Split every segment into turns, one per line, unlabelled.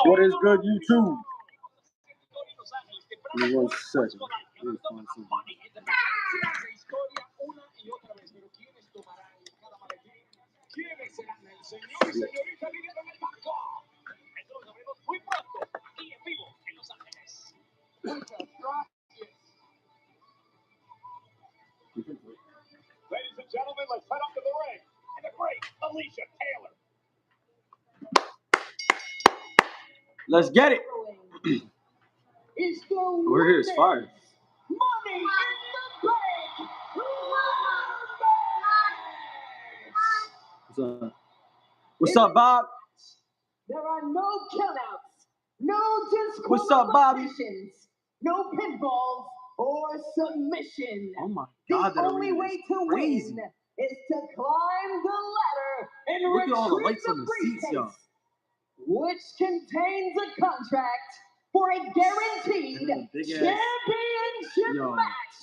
What is good, YouTube? Give me 1 second.
Ladies and gentlemen, let's head up to the ring. And the great Alicia Taylor.
Let's get it. We're here. It's fire.
Money in the bank.
What's up, Bob?
There are no countouts, no disqualifications,
What's up, Bobby?
no pinfalls or submission.
Oh my God,
the
that
only
arena
way
is
to
crazy.
win is to climb the ladder and
Look at all the
retrieve
lights on the seats,
briefcase,
y'all.
which contains a contract for a guaranteed championship
Yo.
match.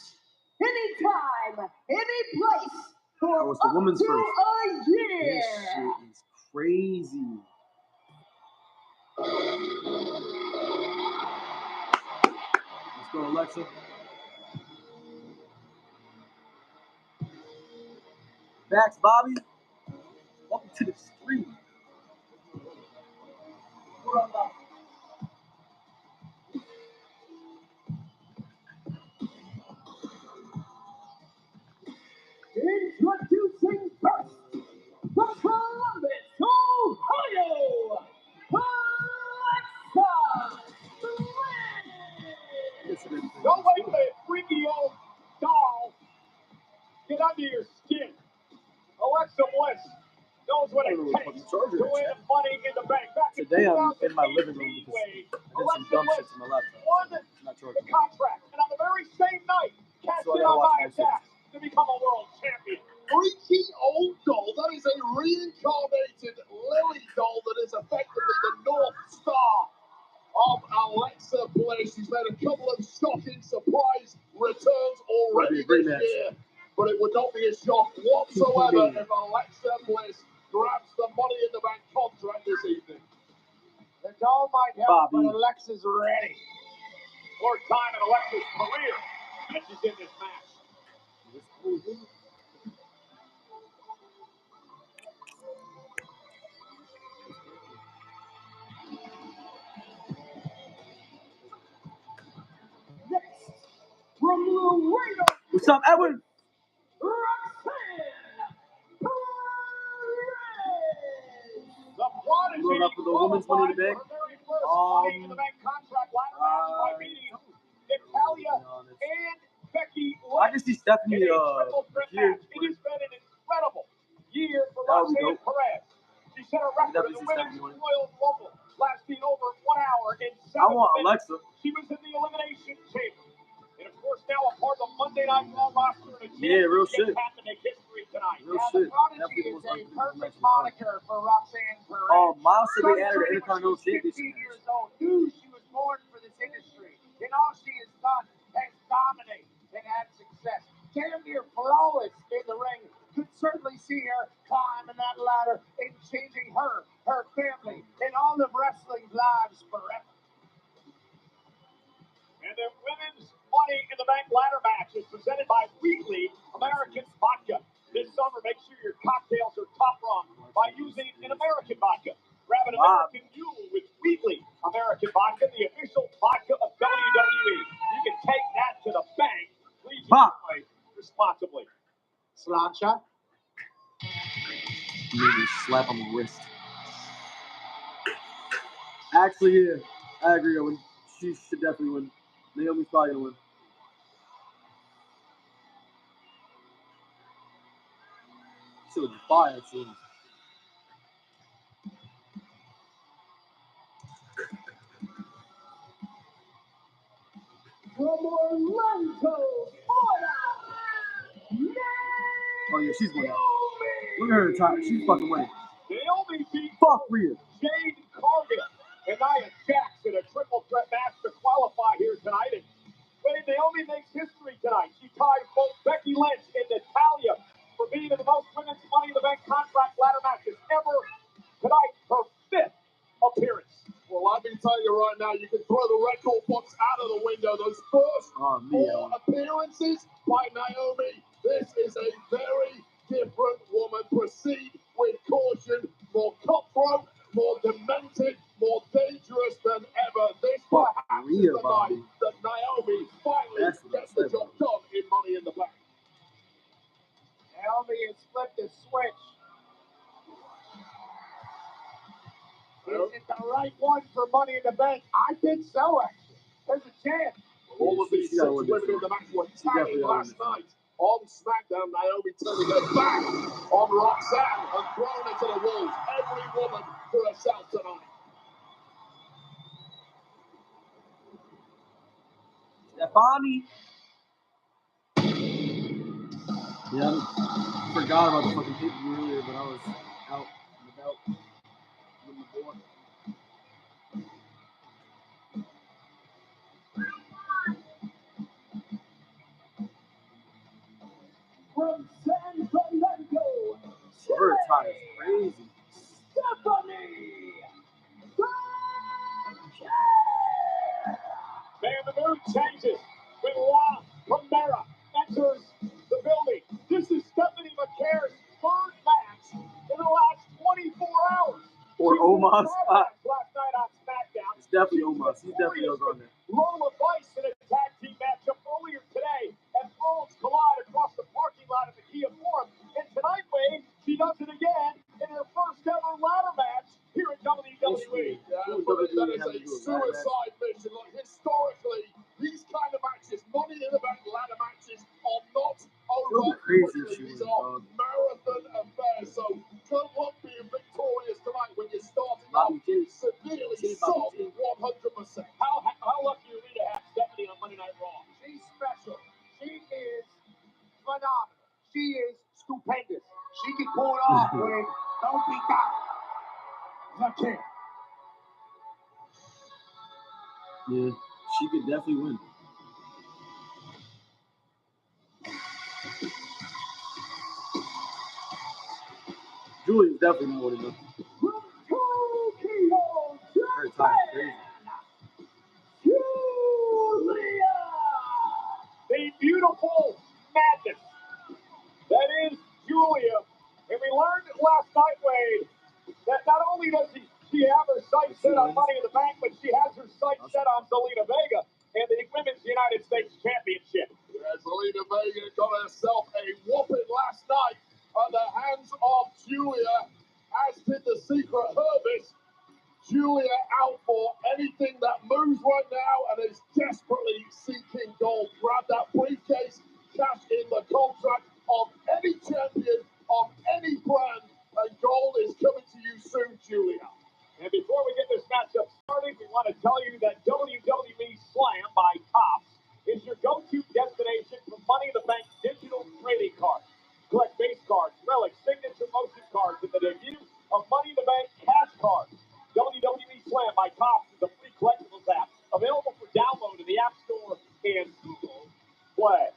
Anytime, any place, for
Oh, it's the
up
women's
to
first.
a year.
This shit is crazy. Let's go, Alexa. Max, Bobby. Welcome to the stream.
Introducing first, from Columbus, Ohio, Alexa.
Don't wait for that freaky old doll. Get under your skin. Alexa Bliss knows what it takes to win Money in the Bank. Back
Today
in
I'm in my living room because I did some dumb shit to my laptop.
won
Not
the
charging.
contract, and on the very same night, cashed
So I
in
gotta
on
watch
my
my
attack to become a world champion.
Freaky old doll. That is a reincarnated Lily doll that is effectively the North Star of Alexa Bliss. She's made a couple of shocking surprise returns already this year, but it would not be a shock whatsoever if Alexa Bliss grabs the Money in the Bank contract this evening.
The doll might help,
Bobby.
but Alexa's ready. More time in Alexa's career than she's in this match.
Next, from Laredo,
What's up, Edwin?
Roxanne Perez.
The prodigy
Going up for the women's Money in the Bank.
her very first Money in the Bank contract ladder match by beating Natalia and Becky Lynch.
I can see Stephanie
in a triple threat
here.
match. It has been an incredible year for
That would be
Roxanne
dope.
Perez. She set a record in the women's Royal Rumble, lasting over 1 hour and 7
I want
minutes.
Alexa.
She was in the Elimination Chamber. And of course, now a part of the Monday Night Raw roster. And a
Yeah, real
chance to
shit.
get back to make history tonight.
Real
Now,
shit.
the Prodigy
Definitely
is
the
a
most
perfect
unbelievable
moniker for Roxanne Perez.
Miles said they added
Started
an Intercontinental
when she was
Championship
15
match.
years old, knew she was born for this industry. And all she has done has dominate and had success. Damn near flawless in the ring. Could certainly see her climbing that ladder and changing her family, and all of wrestling's lives forever.
And the women's Money in the Bank ladder match is presented by Weekly American Vodka. This summer, make sure your cocktails are top rung by using an American vodka. Grab an American Mule with Weekly American Vodka, the official vodka of WWE. You can take that to the bank. Please enjoy responsibly.
Slancha.
Maybe slap on the wrist. Actually, yeah, I agree. Owen. She should definitely win. Naomi's probably gonna win. She would be fire, actually.
From Orlando, Florida.
Oh yeah, she's winning. Look at her time. She's fucking winning.
Naomi beat
Fuck Rhea.
Jade Cargill and Nia Jax in a triple threat match to qualify here tonight. And Naomi makes history tonight. She tied both Becky Lynch and Natalia for being in the most women's Money in the Bank contract ladder matches ever. Tonight, her 5th appearance.
Well, let me tell you right now, you can throw the record books out of the window. Those first 4 appearances by Naomi, this is a very different woman. Proceed with caution, more cutthroat, more demented, more dangerous than ever. This perhaps is the night that Naomi finally gets the job done in Money in the Bank.
Naomi has flipped the switch. Is it the right one for Money in the Bank? I think so, actually. There's a chance.
All of these 6 women in the match were tagging last night. On SmackDown, Naomi turning her back on Roxanne and throwing her to the wolves. Every woman for herself tonight.
Stephanie. Yeah, I forgot about the fucking pay-per-view earlier, but I was out and about with my boy.
From San Fernando,
Her tie is crazy.
Stephanie. Man, the mood changes when La Primera enters the building. This is Stephanie McCare's third match in the last 24 hours.
Or Omos.
Last night on SmackDown.
It's definitely Omos. He's definitely on there.
Lola Vice in a tag team matchup earlier today, and worlds collide across the parking lot at the Kia Forum. And tonight, Wade, she does it again in her first ever ladder match here at WWE.
Yeah, but that is a suicide mission. Like, historically, these kind of matches, Money in the Bank ladder matches, are not over quickly. These are marathon affairs. So good luck being victorious tonight when you're starting off severely soft 100%.
How lucky are we to have Stephanie on Monday Night Raw?
She's special. She is phenomenal. She is stupendous. She can pull it off when don't be down. The kid.
Yeah, she could definitely win. Julia's definitely not winning though. Her tie is crazy.
Julia! The beautiful madness that is Julia. And we learned last night, Wade, that not only does she have her sights set on Money in the Bank, but she has her sights set on Zelina Vega and the Women's United States Championship.
Yeah, Zelina Vega got herself a whooping last night at the hands of Julia, as did the Secret Herbalist. Julia out for anything that moves right now and is desperately seeking gold. Grab that briefcase, cash in the contract of any champion of any brand, and gold is coming to you soon, Julia.
And before we get this matchup started, we want to tell you that WWE Slam by Topps is your go-to destination for Money in the Bank digital trading cards. Collect base cards, relics, signature motion cards, and the debut of Money in the Bank cash cards. WWE Slam by Topps is a free collectibles app available for download in the App Store and Google Play.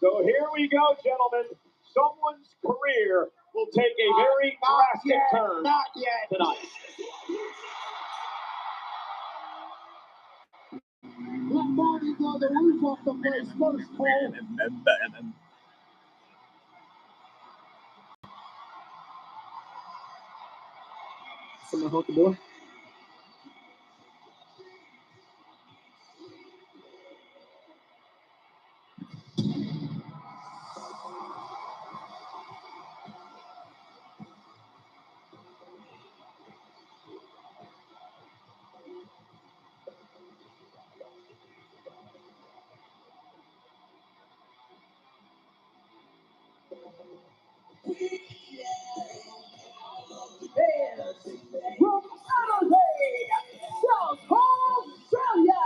So here we go, gentlemen. Someone's career will take a very drastic turn tonight.
Let Marty blow the roof off the place first, Cole.
Someone hold the door.
From Adelaide, South Australia,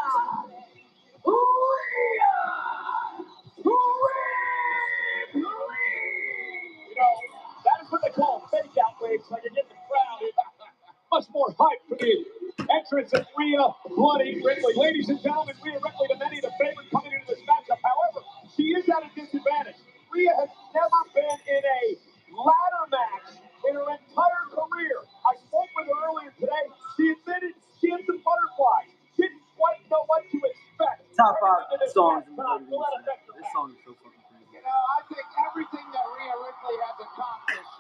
that is what they call fake outrage, so you get the crowd much more hype for the entrance of Rhea Bloody Ripley. Ladies and gentlemen, Rhea Ripley, to many, the favorite coming into this matchup. However, she is at a disadvantage. Rhea has never been in a ladder match in her entire career. I spoke with her earlier today. She had
Top 5 songs in the WWE. This song is so fucking crazy.
You know, I think everything that Rhea Ripley has accomplished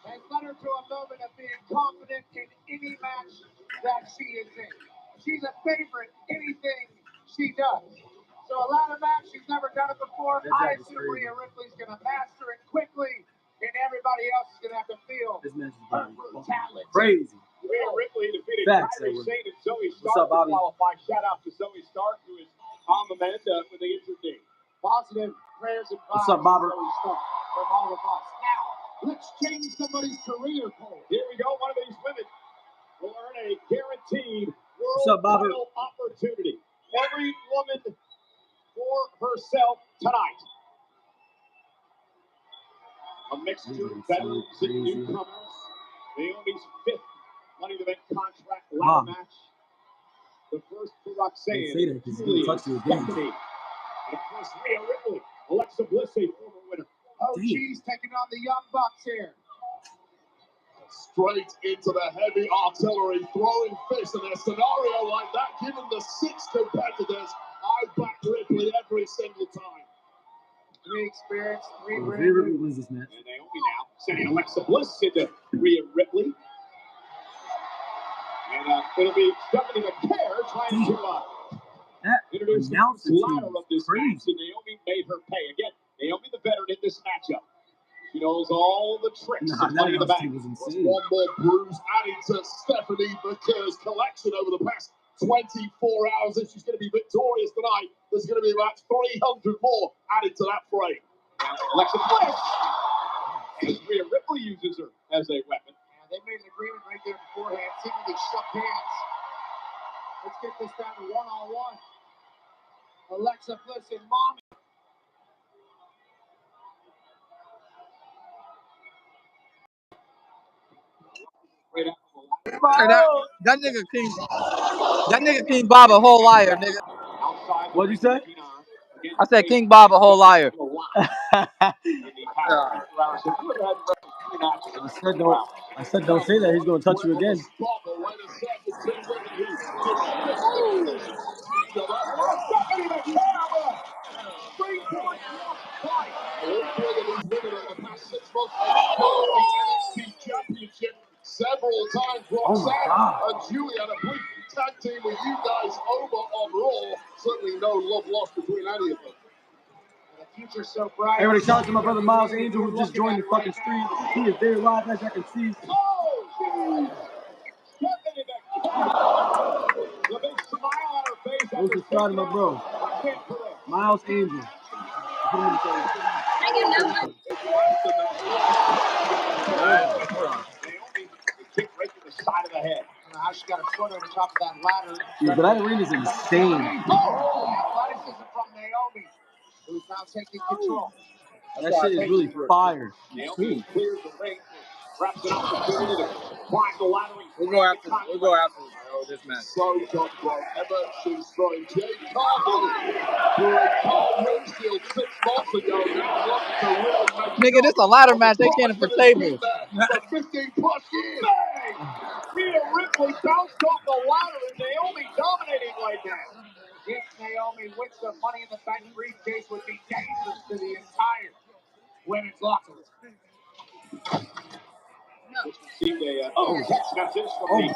has led her to a moment of being confident in any match that she is in. She's a favorite anything she does. So a ladder match, she's never done it before. I assume Rhea Ripley's going to master it quickly, and everybody else is going to have to feel her talent.
Crazy.
Rhea Ripley defeated
Facts,
Kyrie Sane and Zoe
What's up,
Stark to
Bobby?
qualify. Shout out to Zoe Stark, who is on the mend with the injured knee.
Positive prayers and vibes.
What's up, Bobber?
Zoe Stark from all of us. Now, let's change somebody's career poll.
Here we go. One of these women will earn a guaranteed world
What's up, Bobber?
title opportunity. Every woman for herself tonight. A mixture of veterans and newcomers. Naomi's 5th Money in the Bank contract ladder match. The first for Roxanne,
say that 'cause he's gonna touch you again.
Stephanie, and of course Rhea Ripley, Alexa Bliss, a former winner.
OG's taking on the Young Bucks here.
Straight into the heavy artillery, throwing fists in a scenario like that. Given the 6 competitors, I back Ripley every single time.
3 experience, 3
Rhea Ripley wins this match.
And Naomi now sending Alexa Bliss into Rhea Ripley. And it'll be Stephanie McCare trying to introduce the ladder of this match, and Naomi made her pay. Again, Naomi the veteran in this matchup. She knows all the tricks of Money in the Bank.
One more bruise added to Stephanie McCare's collection over the past 24 hours. If she's going to be victorious tonight, there's going to be about 300 more added to that frame.
Alexa Bliss, Rhea Ripley uses her as a weapon.
They made an agreement right there beforehand. Seemingly shook hands. Let's get this down to 1-on-1. Alexa Bliss and Mommy.
That nigga King Bob a whole liar, nigga.
What'd you say?
I said King Bob a whole liar.
I said don't say that. He's gonna touch you again.
Several times, Roxanne and Julia had a brief tag team with you guys over on Raw. Certainly no love lost between any of them.
The future's so bright.
Everybody, shout out to my brother Miles Angel who just joined the fucking stream. He is there live as I can see. Who's the start of my bro? Miles Angel.
Kick right to the side of the head.
Now she got a foot over top of that ladder.
Dude, but that arena is insane.
Athleticism from Naomi, who's now taking control.
That shit is really fire.
Naomi clears the ring, grabs an opportunity to climb the ladder.
We'll go after this match.
So top bro, ever since throwing Jay Cargill through a cold windshield 6 months ago, now looking to really make
Nigga, this a ladder match. They can't for tables.
For 15 plus years.
Rhea Ripley bounced off the ladder and Naomi dominating right now.
If Naomi wins the Money in the Bank briefcase, would be dangerous to the entire women's locker room.
Just received a text message from the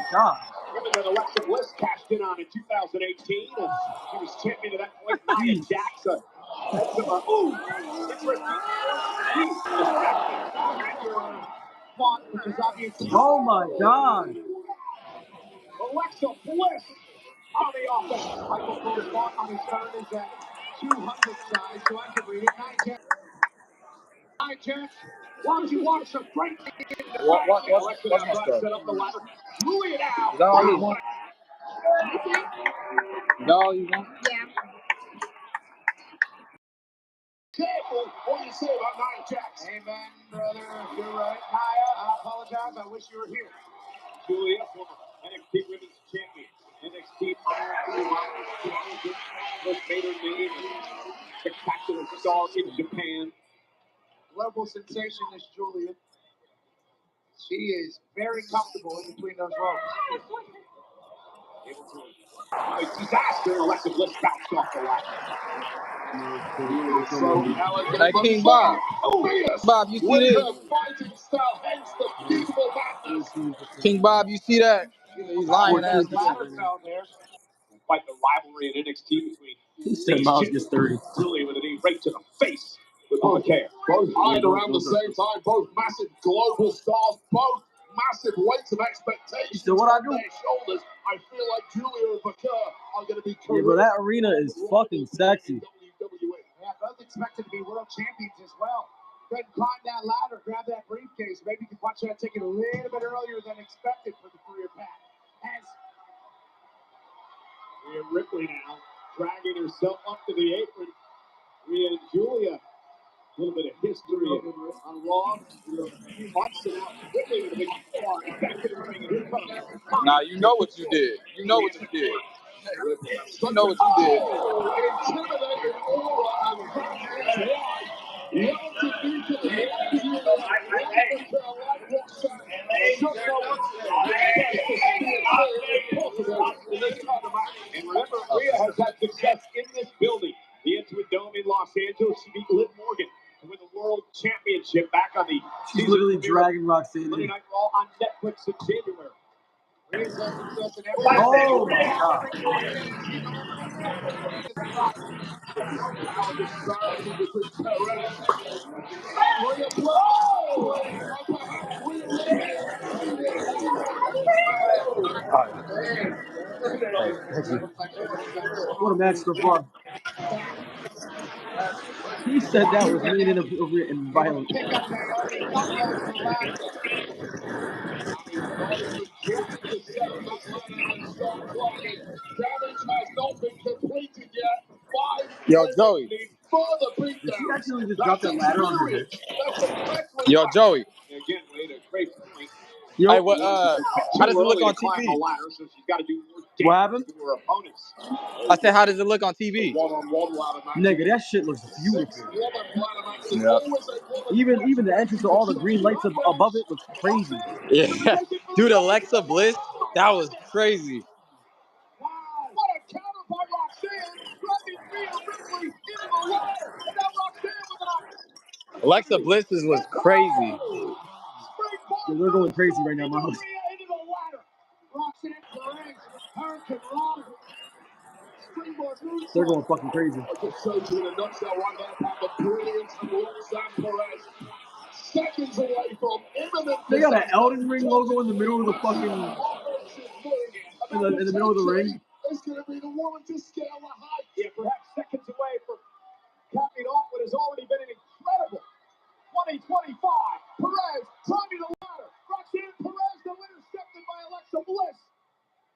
women that Alexa Bliss cashed in on in 2018. And she was champion to that point, Nia Jax. That's
Which is obviously
Oh my god.
Alexa Bliss on the offense.
Michael Cole's mark on his turn is at 200 size, so I can read it. 9 Jax. Why don't you watch the break?
What's my stuff?
Set up the ladder. Julia now.
Is that all you want? Is that all you want?
Yeah.
Careful what you say about Nia Jax.
Amen, brother. You're right. Nia, I apologize. I wish you were here.
Julia, former NXT Women's Champion. NXT Iron Championship. First made her name and spectacular star in Japan.
Global sensation is Julia. She is very comfortable in between those ropes.
Able to A disaster, and Alexa Bliss bounced off the ladder.
Hey, King Bob. Bob, you see this? King Bob, you see that? He's lying ass.
Quite the rivalry in NXT between
He said Miles gets 30.
Julia with a knee right to the face with long hair.
Both eyed around the same time, both massive global stars, both massive weights of expectations
So what I
on
do?
their shoulders. I feel like Julia and Baker are going to be
Yeah, but that arena is fucking sexy.
Yeah, both expected to be world champions as well. Go ahead and climb that ladder, grab that briefcase. Maybe you can watch that ticket a little bit earlier than expected for the career path. As
Rhea Ripley now dragging herself up to the apron. Rhea and Julia, a little bit of history on Raw. A few months and now Ripley with a big forearm back to the ring. And here comes.
Nah, you know what you did. You know what you did. You know what you did.
Intimidating aura and that is why. Love to beat it, love to Julia, like Baker, like Roxanne. Just know what's best to steer clear if possible in this kind of match.
And remember, Rhea has had success in this building. The Intuit Dome in Los Angeles. She beat Liv Morgan to win the World Championship back on the
She's literally dragging Roxanne
Monday
in.
Night Raw on Netflix in January.
Rhea's had success in every
Oh my god.
Power disparity between Perez and Rhea Ripley. And perhaps Rhea Ripley
What a match so far. He said that was mean and inappropriate and violent.
pick up Naomi, don't go to the ladder.
not even trying to set up that ladder and start climbing. Damage has not been completed yet. 5
Yo,
women
Joey.
need further
Did she
beatdowns.
actually just drop that ladder on her head?
That's a wrestling
Yo,
match.
Joey.
And again, Wade, a great point.
Yo,
Hey, what? How does it look on
Climb the
TV?
ladder, so she's got to do more
What
damage
happened?
to her opponents.
I said, how does it look on TV?
One-on-one ladder match.
nigga, that shit looks
6
beautiful.
woman ladder matches.
Yep.
Always a woman
Even the entrance to all the green lights above it looks crazy.
Yeah. Dude, Alexa Bliss, that was crazy.
Wow, what a counter by Roxanne, dragging Rhea Ripley into the ladder. And now Roxanne with an
Alexa Bliss was crazy.
Yeah, they're going crazy right now, Miles.
Into the ladder. Roxanne Perez, Hurricane Rana. Springboard moonsault.
They're going fucking crazy.
Just shows you in a nutshell right there about the brilliance of Roxanne Perez. Seconds away from imminent
They got an
disaster.
Elden Ring logo in the middle of the fucking in the middle of the ring.
It's going to be the woman to scale the height.
Yeah, perhaps seconds away from capping off what has already been an incredible 2025.
Perez climbing the ladder. Roxanne Perez, though, intercepted by Alexa Bliss,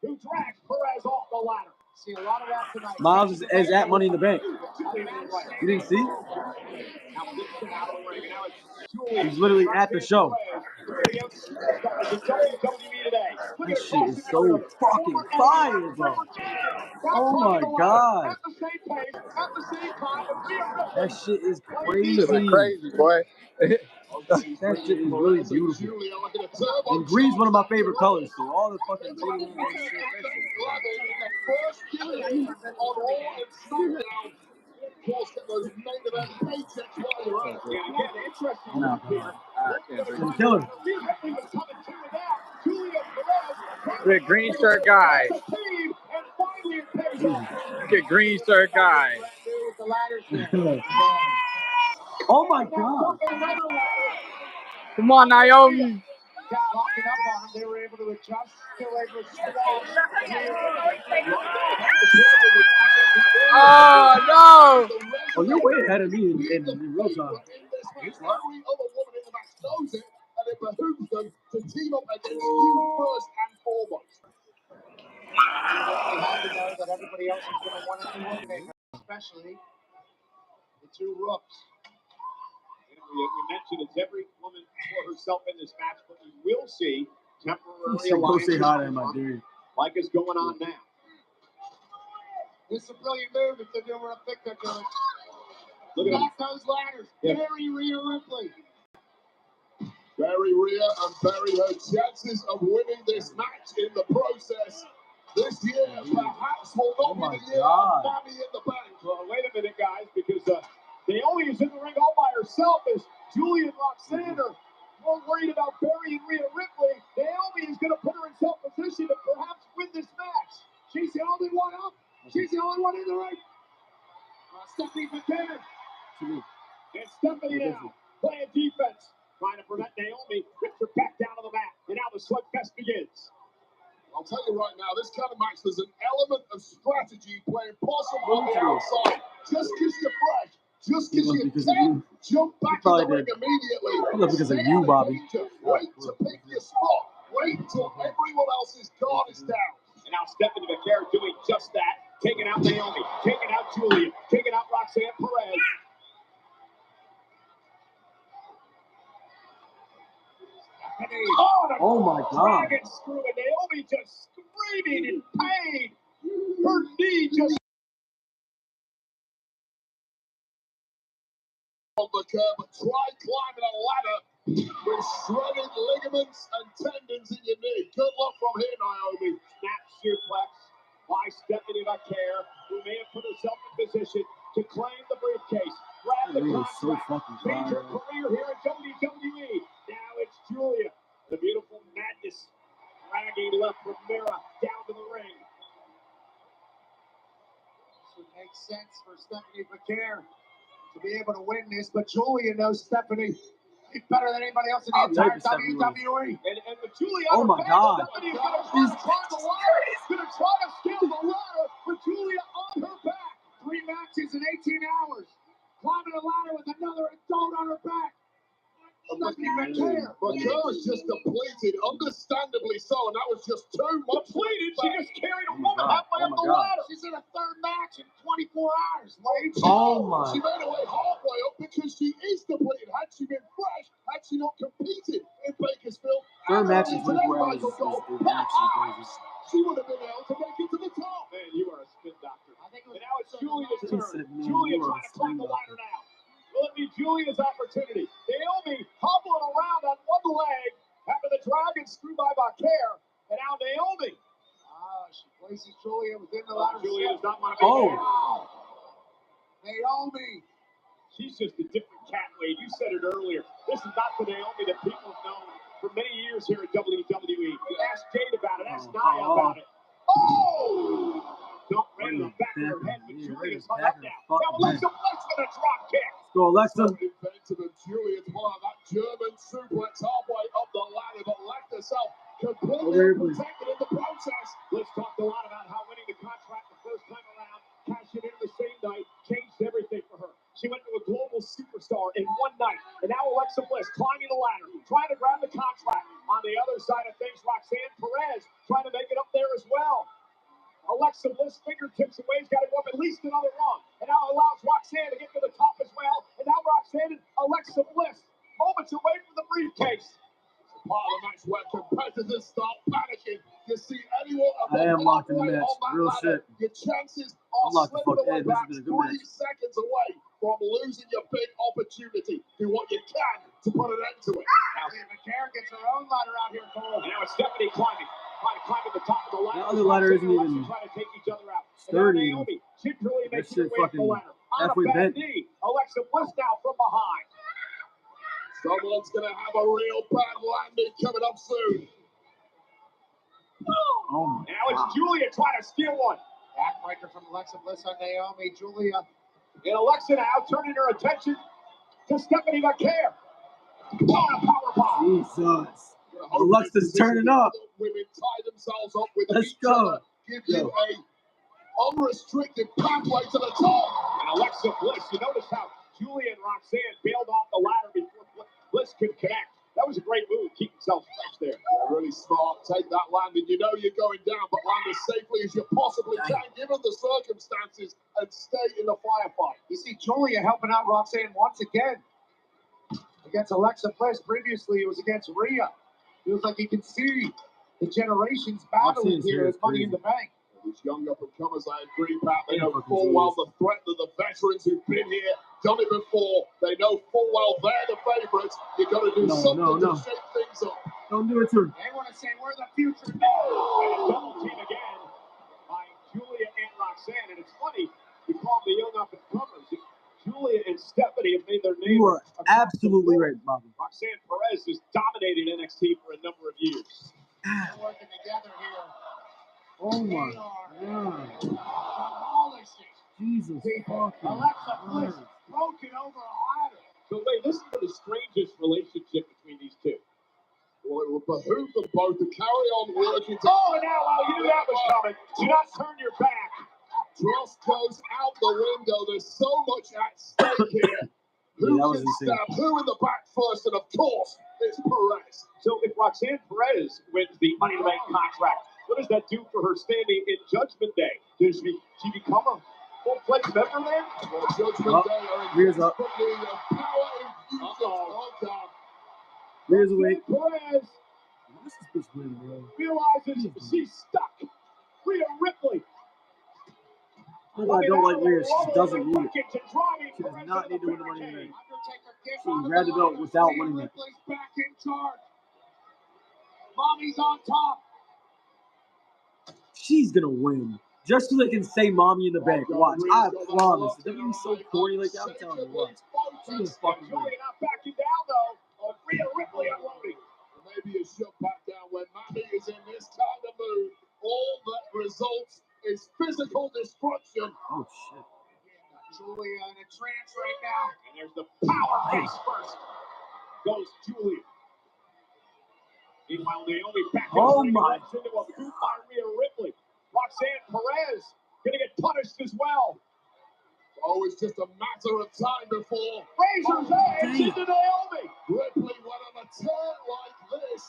Who drags Perez off the ladder.
see a lot of that tonight.
Miles is at Money in the Bank. You didn't see?
Now Gibson out of the ring, and now it's Julia.
He's literally at the show.
The young superstars in WWE today. Look
This
at
shit is so fucking fire, bro. Oh my god.
At the same pace, at the same time, with Rhea Ripley.
That shit is
This is
crazy.
crazy, boy.
That shit is really beautiful. And green's one of my favorite colors, so all the fucking green and that shit, that shit. I'm killing.
Look at green shirt guy. Look at green shirt guy.
Oh my god.
Come on, Naomi.
Locking up on them, they were able to adjust, still able to squash.
Oh, no.
Oh, you're way ahead of me in real time.
Every other woman in the match knows it, and it behooves them to team up against you first and foremost.
They have to know that everybody else is going to want to eliminate her, especially the two Rooks.
We mentioned it's every woman for herself in this match, but we will see temporary
Go say hi to
alliances
him, I dare you.
like is going on now.
This is a brilliant move if they're doing what I think they're doing.
Look at him.
Back those ladders.
Yeah.
Bury Rhea Ripley.
Bury Rhea and bury her chances of winning this match in the process. This year, perhaps will not be the year of Money in the Bank.
Well, wait a minute, guys, because Naomi is in the ring all by herself as Julia and Roxanne are more worried about burying Rhea Ripley. Naomi is going to put herself in position to perhaps win this match. She's the only one up. She's the only one in the ring. Stephanie McKenna. And Stephanie now playing defense, trying to prevent Naomi. Rips her back down to the mat. And now the slugfest begins.
I'll tell you right now, this kind of match, there's an element of strategy playing possible on the outside. Just because you're fresh, just because you can jump back in the ring immediately.
I love because of you, Bobby.
Wait to pick your spot. Wait till everyone else's guard is down.
And now Stephanie McKenna doing just that. Taking out Naomi, taking out Julia, taking out Roxanne Perez.
Oh my God.
Dragon screw, and Naomi just screaming in pain. Her knee just.
On the curb, but try climbing a ladder with shredded ligaments and tendons in your knee. Good luck from here, Naomi.
Snap suplex by Stephanie McKenna, who may have put herself in position to claim the briefcase. Grab the contract. Major career here at WWE. Now it's Julia. The beautiful madness dragging left from Mira down to the ring.
This would make sense for Stephanie McKenna to be able to win this, but Julia knows Stephanie better than anybody else in the entire WWE.
And with Julia,
oh my God,
Stephanie is going to try the ladder. She's going to try to scale the ladder with Julia on her back.
3 matches in 18 hours. Climbing a ladder with another adult on her back. Stephanie McKenna.
McKenna's just depleted, understandably so, and that was just too much.
Depleted? She just carried a woman halfway up the ladder.
She's in a 3rd match in 24 hours. Wait.
Oh my.
She made her way halfway up because she is depleted. Had she been fresh, had she not competed in Bakersfield,
3rd match in 24 hours
she would have been able to make it to the top.
Man, you are a spin doctor.
I think it was
and now it's Julia's turn.
Said,
Julia trying to climb the ladder now. Will it be Julia's opportunity? Naomi hobbling around on one leg after the dragon screw by Baker. And now Naomi.
She places Julia within the ladder.
Julia does not want to be there.
Naomi.
She's just a different cat, Wade. You said it earlier. This is not the Naomi that people have known for many years here at WWE. Ask Jade about it. Ask Nia about it. Oh! Dump right in the back of her head, but Julia's hung up now. Now Alexa Bliss with a drop kick.
Go, Alexa.
Inventive of Julia's part of that German suplex halfway up the ladder, but left herself completely protected in the process.
Let's talk a lot about how winning the contract the first time around, cashing in the same night, changed everything for her. She went to a global superstar in one night, and now Alexa Bliss climbing the ladder, trying to grab the contract. On the other side of things, Roxanne Perez trying to make it up there as well. Alexa Bliss fingertips away, has got to go up at least another rung. And now allows Roxanne to get to the top as well. And now Roxanne and Alexa Bliss, moments away from the briefcase.
It's part of the match where competitors start panicking. You see anyone
I am locked in the match. Real shit.
Your chances are slipping away back 3 seconds away from losing your big opportunity. Do what you can to put an end to it.
Now McKenna gets her own ladder out here, Cole.
And now it's Stephanie climbing. Trying to climb to the top of the ladder.
The other ladder isn't even
trying to take each other out.
sturdy.
And now Naomi gingerly
That
makes
shit
her way up the
fucking
ladder. On a
halfway
bad
bent.
knee. Alexa Bliss now from behind.
Someone's going to have a real bad landing coming up soon.
Oh my
Now it's
God.
Julia trying to steal one.
Backbreaker from Alexa Bliss on Naomi. Julia.
And Alexa now turning her attention to Stephanie McKenna. On a powerbomb.
Jesus. Alexa's turning up.
Women tie themselves up with
Let's
each
go.
other. Give you a unrestricted pathway to the top.
And Alexa Bliss, you notice how Julia and Roxanne bailed off the ladder before Bliss could connect. That was a great move. Keep yourself fresh there.
Yeah, really smart. Take that landing. You know you're going down, but land as safely as you possibly can, given the circumstances, and stay in the firefight.
You see Julia helping out Roxanne once again. Against Alexa Bliss. Previously, it was against Rhea. Feels like you can see the generations battling here as Money in the Bank.
These young up-and-comers, I agree, Pat. They know full well the threat that the veterans who've been here, done it before. They know full well they're the favourites. You've got to do something to shake things up.
Don't do it to her.
They want to say we're the future.
And a double team again by Julia and and Stephanie have made their name.
You are absolutely right, Bobby.
Roxanne Perez has dominated NXT for a number of years.
They're working together here.
Oh my God. Jesus fucking
Alexa Bliss
Christ.
broken over a ladder.
So, wait, this is the strangest relationship between these two.
Well, it would behoove them both to carry on working.
Oh, and now, well, you knew that was coming. Do not turn your back.
Trust goes out the window. There's so much at stake here. Who
that was
can
insane.
stab who in the back first? And of course, it's Perez.
So if Roxanne Perez wins the Money in the Bank contract, what does that do for her standing in Judgment Day? Does she become a full-fledged member then?
Well, Judgment Day are in
Rears up.
desperately power infusion. Oh, God.
Rears away.
Perez
This is this win, bro.
realizes she's stuck. Rhea Ripley.
I don't like Rhea. She doesn't need it.
She
She does not need to win the Money in the Bank.
Undertaker gets
She
out of
grabbed
the
it out
ladder.
without
Rhea
winning it.
Ripley's back in charge. Mommy's on top.
She's gonna win. Just so they can say Mommy in the Bank. Watch. I promise. They're gonna be so corny like that. I'm telling you what. She's gonna fucking win.
Julia not backing down though. Rhea Ripley unloading.
Maybe a shot back down when Manny is in this kind of mood. All that results is physical destruction.
Oh shit.
Julia in a trance right now.
And there's the power face first. Goes Julia. Meanwhile, Naomi back
Oh
in
my.
into a boot by Rhea Ripley. Roxanne Perez gonna get punished as well.
Oh, it's just a matter of time before
Razor's edge into Naomi.
Ripley went on a turn like this.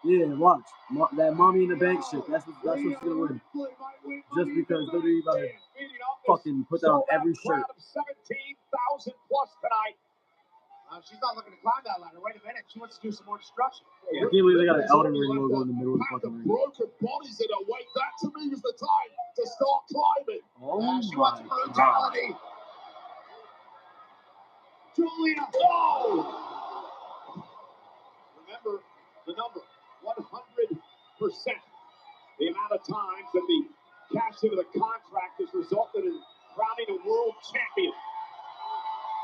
Yeah, watch. That Mommy in the Bank shit. That's what she's gonna win. Just because WWE about to fucking put that on every shirt.
17,000 plus tonight.
She's not looking to climb that ladder. Wait a minute. She wants to do some more destruction.
I can't believe they got an Elden Ring logo in the middle of the
Pack
fucking
of
ring.
broken bodies in a wake. That to me was the time to start climbing.
Oh
She wants
my God.
brutality. Julia.
Oh! Remember the number 100%. The amount of times that the cash into the contract has resulted in crowning a world champion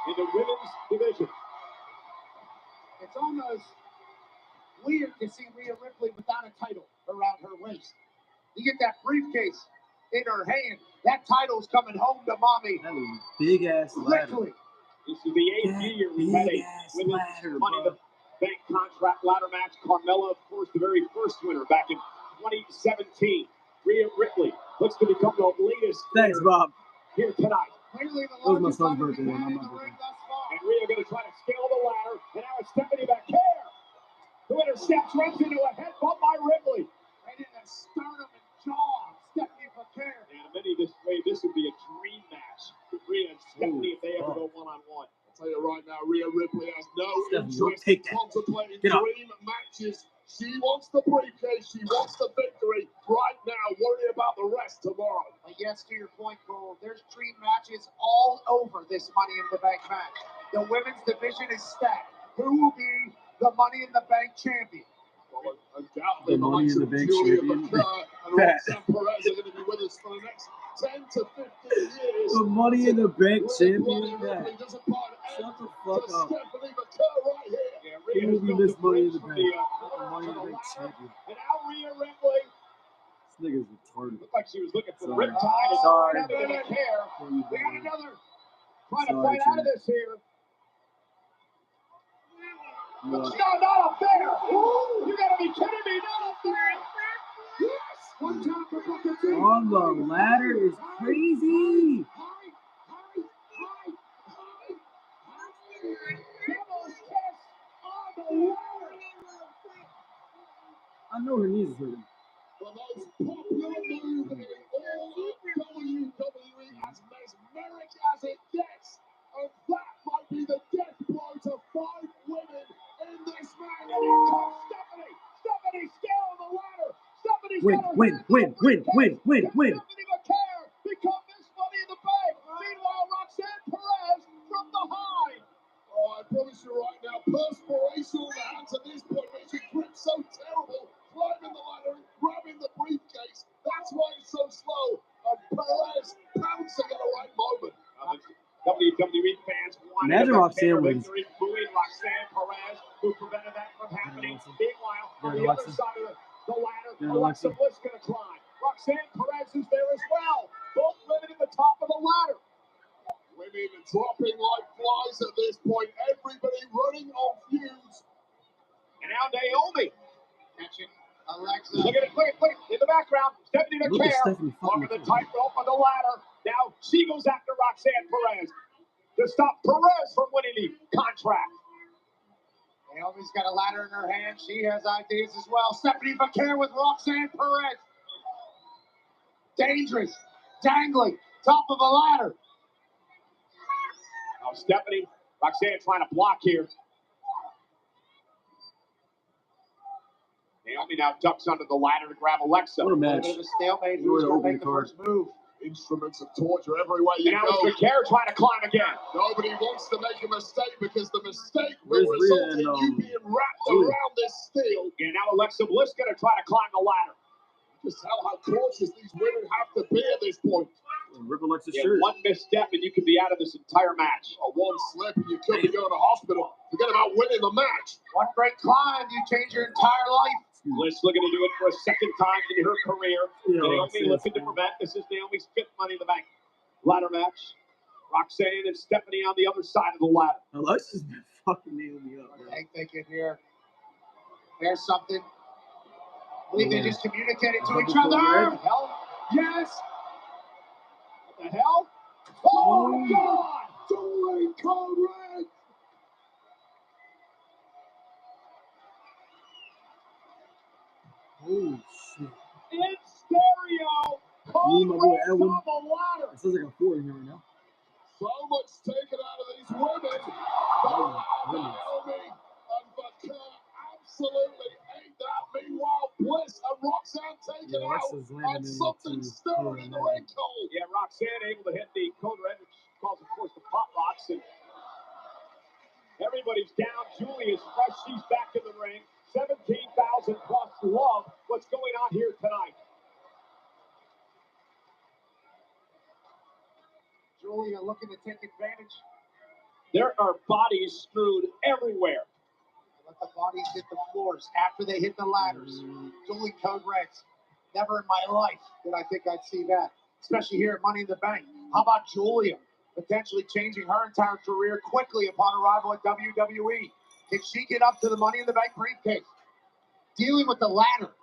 in the women's division.
It's almost weird to see Rhea Ripley without a title around her waist. You get that briefcase in her hand. That title's coming home to Mommy.
That was a big ass ladder.
Ripley.
This is the 8th year we've had a
Big-ass
women's
ladder,
Money in
bro.
the Bank contract ladder match. Carmella, of course, the very first winner back in 2017. Rhea Ripley looks to become the latest
Thanks,
winner
Bob.
here tonight.
Clearly the
That was my
largest
son's
ladder
birthday,
we've
and
had
I'm
in
not
the
birthday.
ring thus far.
And Rhea going to try to scale the ladder. And now it's Stephanie McCare, who intercepts, runs into a headbutt by Ripley.
Right in the sternum and jaw of Stephanie McCare.
And many this way, this would be a dream match with Rhea and Stephanie if they ever go one-on-one.
I'll tell you right now, Rhea Ripley has no
Stephanie, don't
interest
take
in
that.
contemplating
Get up.
dream matches. She wants the briefcase. She wants the victory right now. Worry about the rest tomorrow.
But yes, to your point, Cole, there's dream matches all over this Money in the Bank match. The women's division is stacked. Who will be the Money in the Bank champion?
Well, undoubtedly,
The Money in the
likes of
Bank
Julia
champion.
McCare and
That.
Roxanne Perez are going to be with us for the next 10 to 15 years.
The Money in the Bank
Rhea
champion.
Ripley
That.
doesn't put an
Shut
end
the
to
fuck up.
Stephanie McCare right here.
Yeah,
Who
Rhea
will
has
be
built
this
the
Money in
bridge
the
from
Bank?
the
Not the Money in the Bank
ladder.
champion.
And now Rhea Ripley
This nigga's retarded.
looked like she was looking for the
Sorry.
riptide.
Sorry.
Stephanie McCare. We got another trying to
Sorry,
fight out of
Jim.
this here.
No.
No, not up there. You gotta be kidding me. Not up there.
Yes! One time for Booker T.
On the ladder is crazy.
Devil's kiss on the ladder.
I know her knees is hurting.
The most popular move in all of WWE, as mesmeric as it gets. And that might be the death blow to 5 women in this match.
And here comes Stephanie. Stephanie scaling the ladder. Stephanie's
Win,
got her
win,
hands
win,
on the
win,
briefcase.
win,
Can
win.
Stephanie McCare become this Money in the Bank? Meanwhile, Roxanne Perez from behind.
Oh, I promise you right now, perspiration on the hands at this point makes your grip so terrible. Climbing the ladder and grabbing the briefcase. That's why it's so slow. And Perez pouncing at the right moment.
the WWE fans wanted
Imagine
a
Roxanne wins.
victory, booing Roxanne Perez, who prevented that from happening. Meanwhile, on the other side of the ladder, Alexa Bliss going to climb. Roxanne Perez is there as well. Both women at the top of the ladder.
Women dropping like flies at this point. Everybody running on fumes.
And now Naomi.
Catching Alexa.
Look at it, in the background. Stephanie McCare over the tightrope of the ladder. Now she goes after Roxanne Perez to stop Perez from winning the contract.
Naomi's got a ladder in her hand. She has ideas as well. Stephanie McCare with Roxanne Perez. Dangerous. Dangling. Top of the ladder.
Now Stephanie, Roxanne trying to block here. Naomi now ducks under the ladder to grab Alexa.
What a match.
A stalemate. Who's going to make the first move?
Instruments of torture everywhere you
now
go.
it's McCare trying to climb again.
Nobody wants to make a mistake because the mistake
Where's
will result
Rhea
in
and,
you being wrapped around this steel.
And now Alexa Bliss going to try to climb the ladder.
Just tell how cautious these women have to be at this point.
Rip Alexa's shirt.
One misstep and you could be out of this entire match.
One slip and you could be going to hospital. Forget about winning the match.
One great climb, you change your entire life.
Bliss looking to do it for a second time in her career. Naomi looking to prevent. This is Naomi's 5th Money in the Bank ladder match. Roxanne and Stephanie on the other side of the ladder.
Alexa's been fucking Naomi up.
I think they can hear. There's something. I believe they just communicated to each other.
Hell, yes. What the hell? Oh, God!
Julie Code Red!
Holy shit.
In stereo. Code Red's on the ladder.
It says like a 4 in here right now.
So much taken out of these women. Naomi and Vaca absolutely ate that. Meanwhile, Bliss and Roxanne taken out. And something stirring in the ring, Cole.
Yeah, Roxanne able to hit the Code Red, which calls, of course, the Pop Rocks. And everybody's down. Julie is fresh. She's back in the ring. 17,000 plus love what's going on here tonight.
Julia looking to take advantage.
There are bodies strewn everywhere.
Let the bodies hit the floors after they hit the ladders. Julie Code Reds. Never in my life did I think I'd see that, especially here at Money in the Bank. How about Julia potentially changing her entire career quickly upon arrival at WWE? Can she get up to the Money in the Bank briefcase? Dealing with the ladder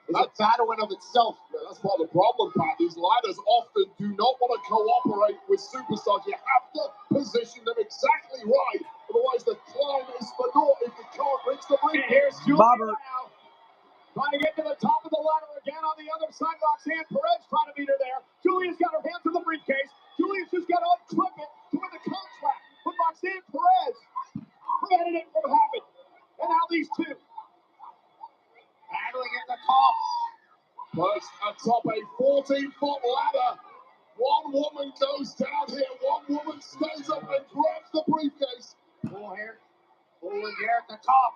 is a battle in of itself.
Yeah, that's part of the problem, Pat. These ladders often do not want to cooperate with superstars. You have to position them exactly right. Otherwise, the climb is for naught if you can't reach the ring.
And here's Julia now. Trying to get to the top of the ladder again on the other side. Roxanne Perez trying to beat her there. Julia's got her hands in the briefcase. Julia's just got to unclip it to win the contract. But Roxanne Perez prevented it from happening. And now these two
battling at the top.
Perched atop a 14-foot ladder. One woman goes down here. One woman stays up and grabs the briefcase.
Full here at the top.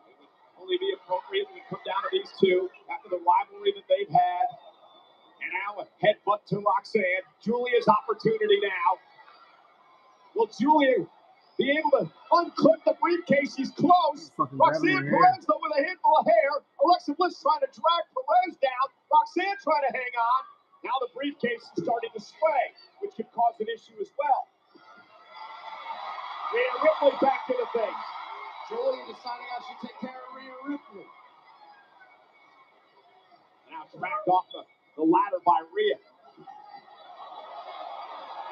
It would only be appropriate when we come down to these two after the rivalry that they've had. And now a headbutt to Roxanne. Julia's opportunity now. Will Julia be able to unclip the briefcase? She's close. Roxanne Perez, though, with a handful of hair. Alexa Bliss trying to drag Perez down. Roxanne trying to hang on. Now the briefcase is starting to sway, which could cause an issue as well. Rhea Ripley back to the thing.
Julia deciding how she take care of Rhea Ripley.
Now tracked off the ladder by Rhea.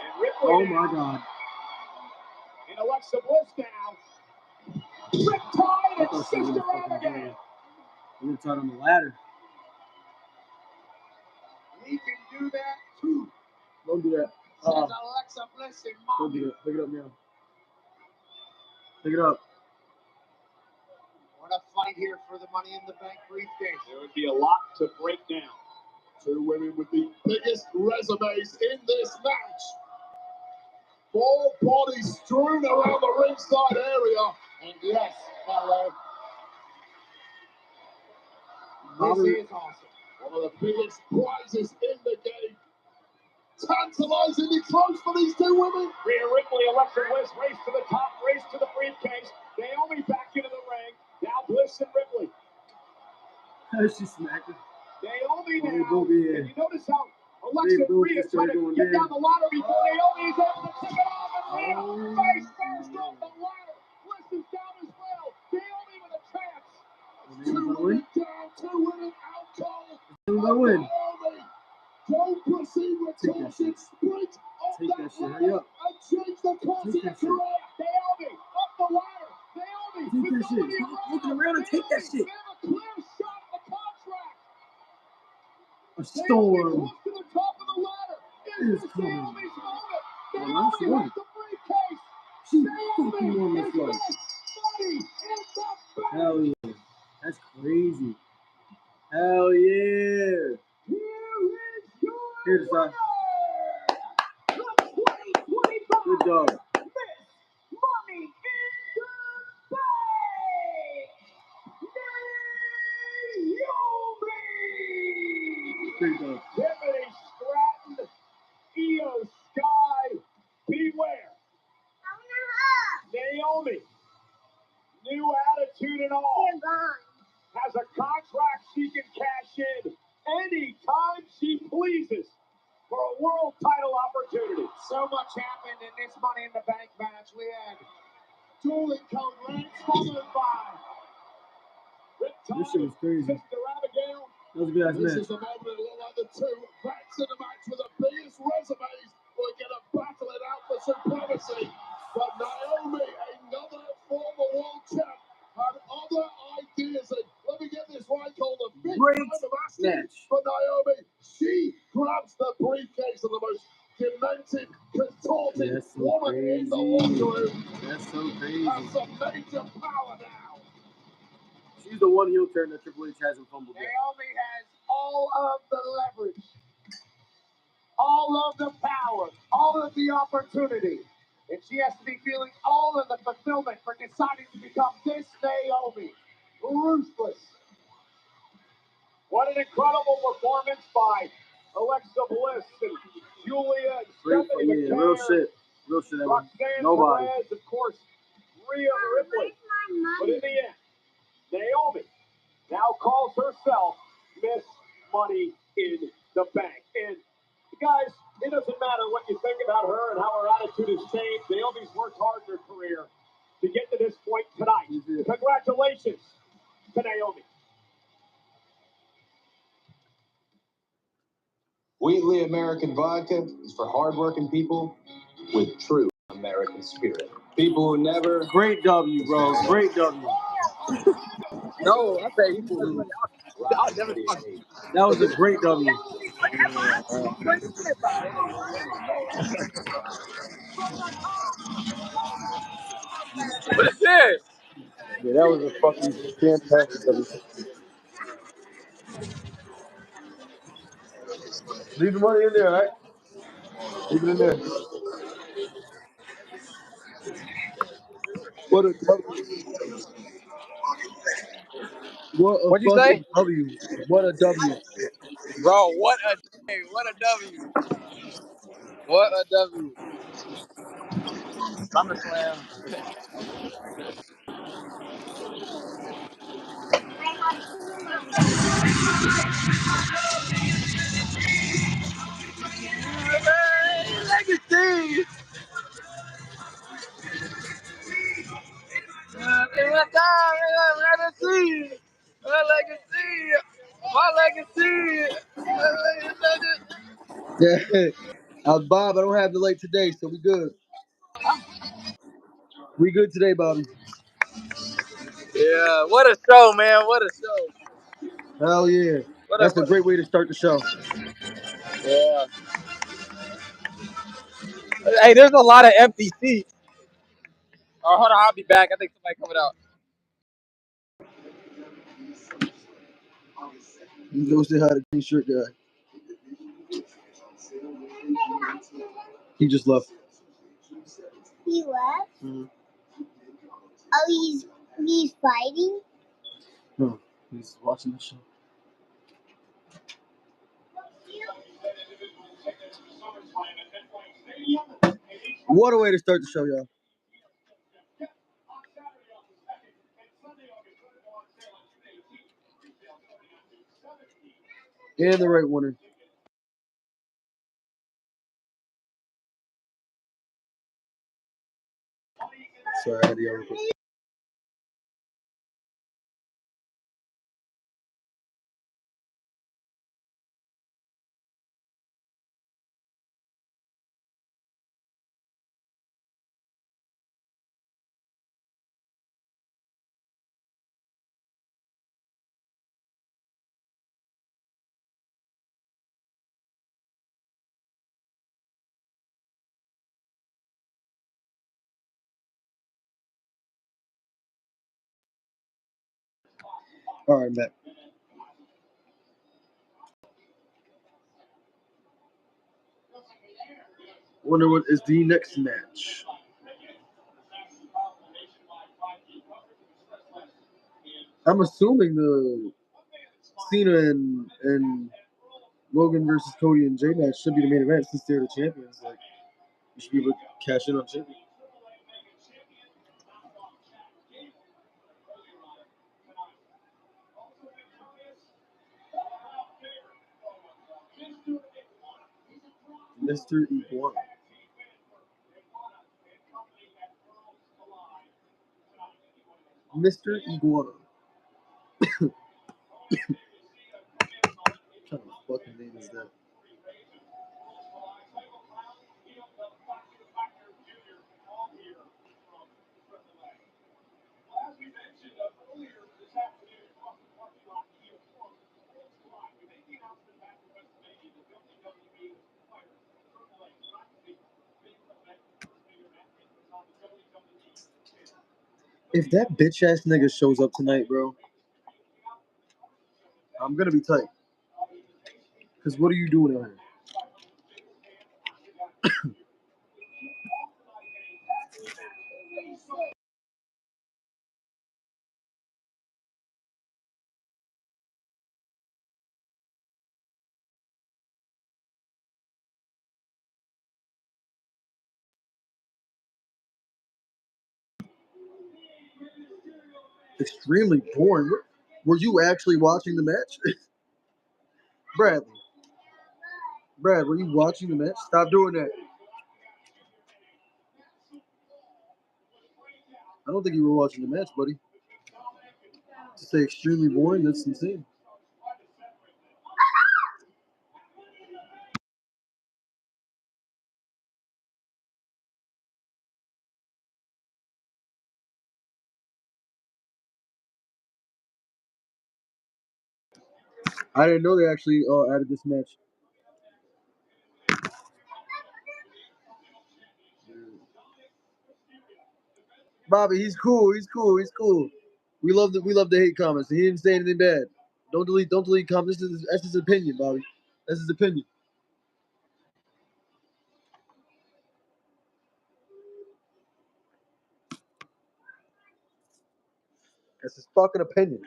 And Ripley.
Oh my God.
And Alexa Bliss now. Riptide and Sister Abigail again.
Riptide on the ladder.
We can do that too.
Don't do that.
Says Alexa Bliss and Mom.
Don't do that. Pick it up now. Pick it up.
What a fight here for the Money in the Bank briefcase.
There would be a lot to break down.
Two women with the biggest resumes in this match. 4 bodies strewn around the ringside area.
And yes, LA. This is awesome.
One of the biggest prizes in the game. Tantalizing. tantalizing. It's close for these two women.
Rhea Ripley, Alexa Bliss, race to the top, race to the briefcase. Naomi back into the ring. Now Bliss and Ripley.
She smacked her.
Naomi now.
And
you notice how Alexa and Rhea try to get down the ladder before Naomi is able to take it off. And Rhea face first off the ladder. Bliss is down as well. Naomi with a chance.
Two women down, two women out cold.
Win.
Don't proceed with caution. Sprint off that ladder and change the course of your career.
Naomi up the ladder. Naomi
take that shit. Stop looking around and take that shit.
They have a clear shot at the contract.
A storm
Close to the top of the ladder.
is
This
coming.
Naomi's moment.
Well,
Naomi has the briefcase.
She fucking won this one.
Money in the bank.
Hell yeah. That's crazy. Hell yeah. Here's the good dog.
Money in the bank.
Good dog.
Tiffany Stratton, Io Sky, beware. Naomi, new attitude and all, has a contract she can cash in anytime she pleases for a world title opportunity.
So much happened in this Money in the Bank match. We had dueling code reds followed by
This shit was crazy.
Sister Abigail.
That was a good ass
This
match.
is the moment it looked like the two backs in the match with the biggest resumes were going to battle it out for supremacy. But Naomi, another former world champ, had other ideas. And let me get this right, Colton. Big
Great
time of asking
match.
for Naomi. She grabs the briefcase of the most demented, contorted
That's so
woman in the
crazy.
locker room.
That's so crazy.
Has some major power now.
She's the one heel turn that Triple H hasn't fumbled yet.
Naomi has all of the leverage, all of the power, all of the opportunity. And she has to be feeling all of the fulfillment for deciding to become this Naomi. Ruthless.
What an incredible performance by Alexa Bliss and Julia and
Great,
Stephanie
yeah,
McCann,
real shit. Real shit. That one.
Roxanne
Nobody.
Perez, of course, Rhea Ripley. But in the end, Naomi now calls herself Miss Money in the Bank. And guys, it doesn't matter what you think about her and how her attitude has changed. Naomi's worked hard in her career to get to this point tonight. Congratulations to Naomi.
Wheatley American Vodka is for hardworking people with true American spirit. People who never...
Great W, bro. Great W.
No, I say I'll never talk.
That was a great W.
What is this?
Yeah, that was a fucking fantastic W. Leave the money in there, right? Leave it in there. What a W. What a
What'd you
fucking
say?
W. What a W.
Bro, what a day. What a W. What a W. SummerSlam. Legacy. Legacy. My legacy. My legacy.
Yeah. Bob, I don't have the late today, so we good. We good today, Bobby.
Yeah, what a show, man. What a show.
Hell yeah. That's a great way to start the show.
Yeah. Hey, there's a lot of empty seats. Oh, hold on, I'll be back. I think somebody coming out.
You go say hi to the green shirt guy. He just left.
He left?
Mm-hmm.
Oh, he's fighting?
No, he's watching the show. What a way to start the show, y'all. And the right winner. Sorry, I had the other. All right, Matt. Wonder what is the next match. I'm assuming the Cena and Logan versus Cody and Jay match should be the main event since they're the champions. Like, you should be able to cash in on champion. Mr. Iguana. Mr. Iguana. What kind of fucking name is that? If that bitch ass nigga shows up tonight, bro, I'm gonna be tight. Cause what are you doing out here? Extremely boring. Were you actually watching the match? Bradley. Brad, were you watching the match? Stop doing that. I don't think you were watching the match, buddy. To say extremely boring, that's insane. I didn't know they actually added this match. Bobby, he's cool. He's cool. He's cool. We love the hate comments. He didn't say anything bad. Don't delete comments. That's his opinion, Bobby. That's his opinion. That's his fucking opinion.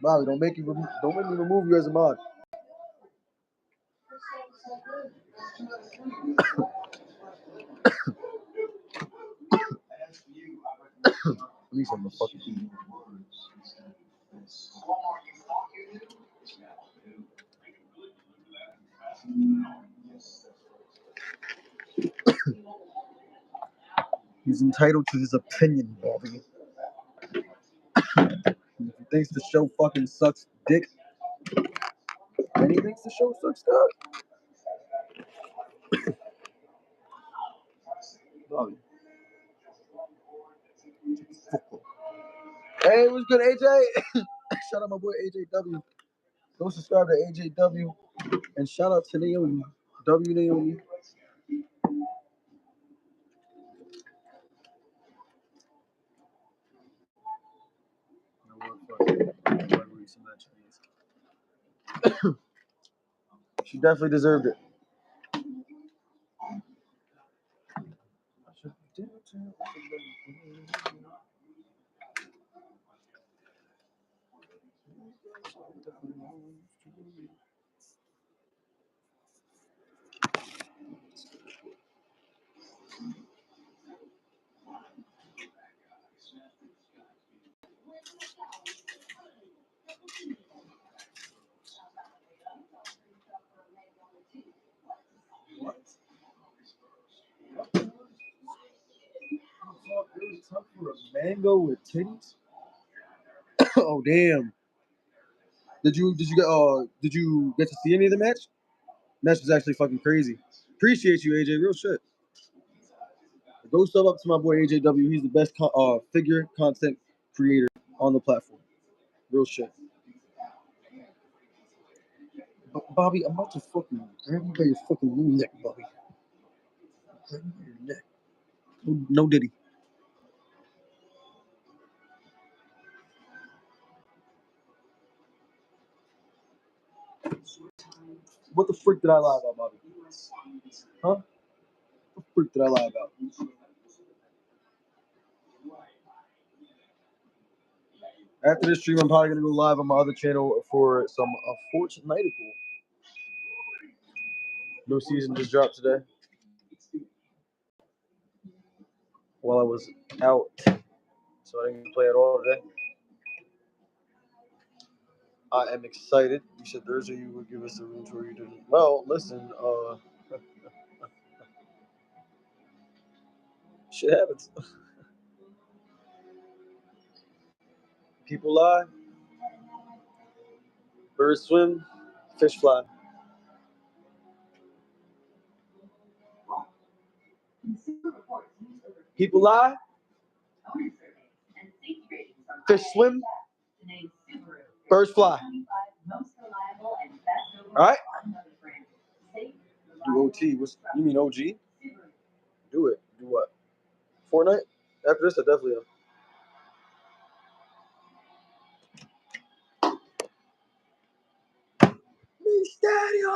Bobby, don't make me remove you as a mod. At least I'm the fucking eat. He's entitled to his opinion, Bobby. If he thinks the show fucking sucks dick, then he thinks the show sucks God. Bobby. Hey, what's good, AJ? Shout out my boy AJW. Go subscribe to AJW. And shout out to Naomi. W Naomi. She definitely deserved it. Time for a mango with titties? Oh damn! Did you get to see any of the match? The match was actually fucking crazy. Appreciate you, AJ. Real shit. Go sub up to my boy AJW. He's the best figure content creator on the platform. Real shit. Bobby, I'm about to fucking grab you by your fucking little neck, Bobby. Grab you by your neck. No diddy. What the freak did I lie about, Bobby? Huh? What the freak did I lie about? After this stream, I'm probably gonna go live on my other channel for some Fortnite. No season just dropped today. While I was out, so I didn't play at all today. I am excited. You said Thursday you would give us a room tour. You didn't. Well, listen. Shit happens. People lie. Birds swim. Fish fly. People lie. Fish swim. Birds fly. All right. Do OT. You mean OG? Do it. Do what? Fortnite? After this, I definitely am. Mysterio!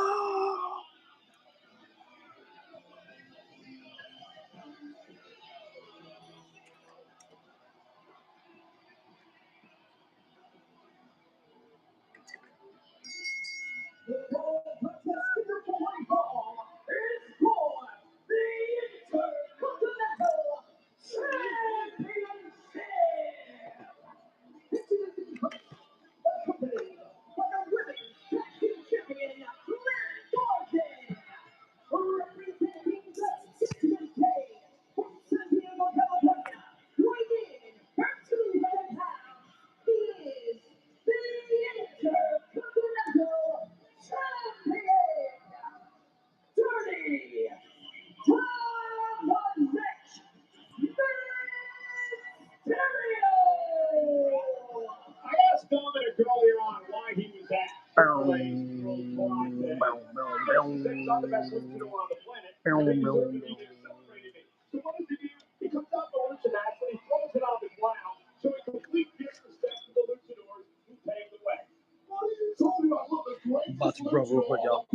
About to grow real quick, y'all.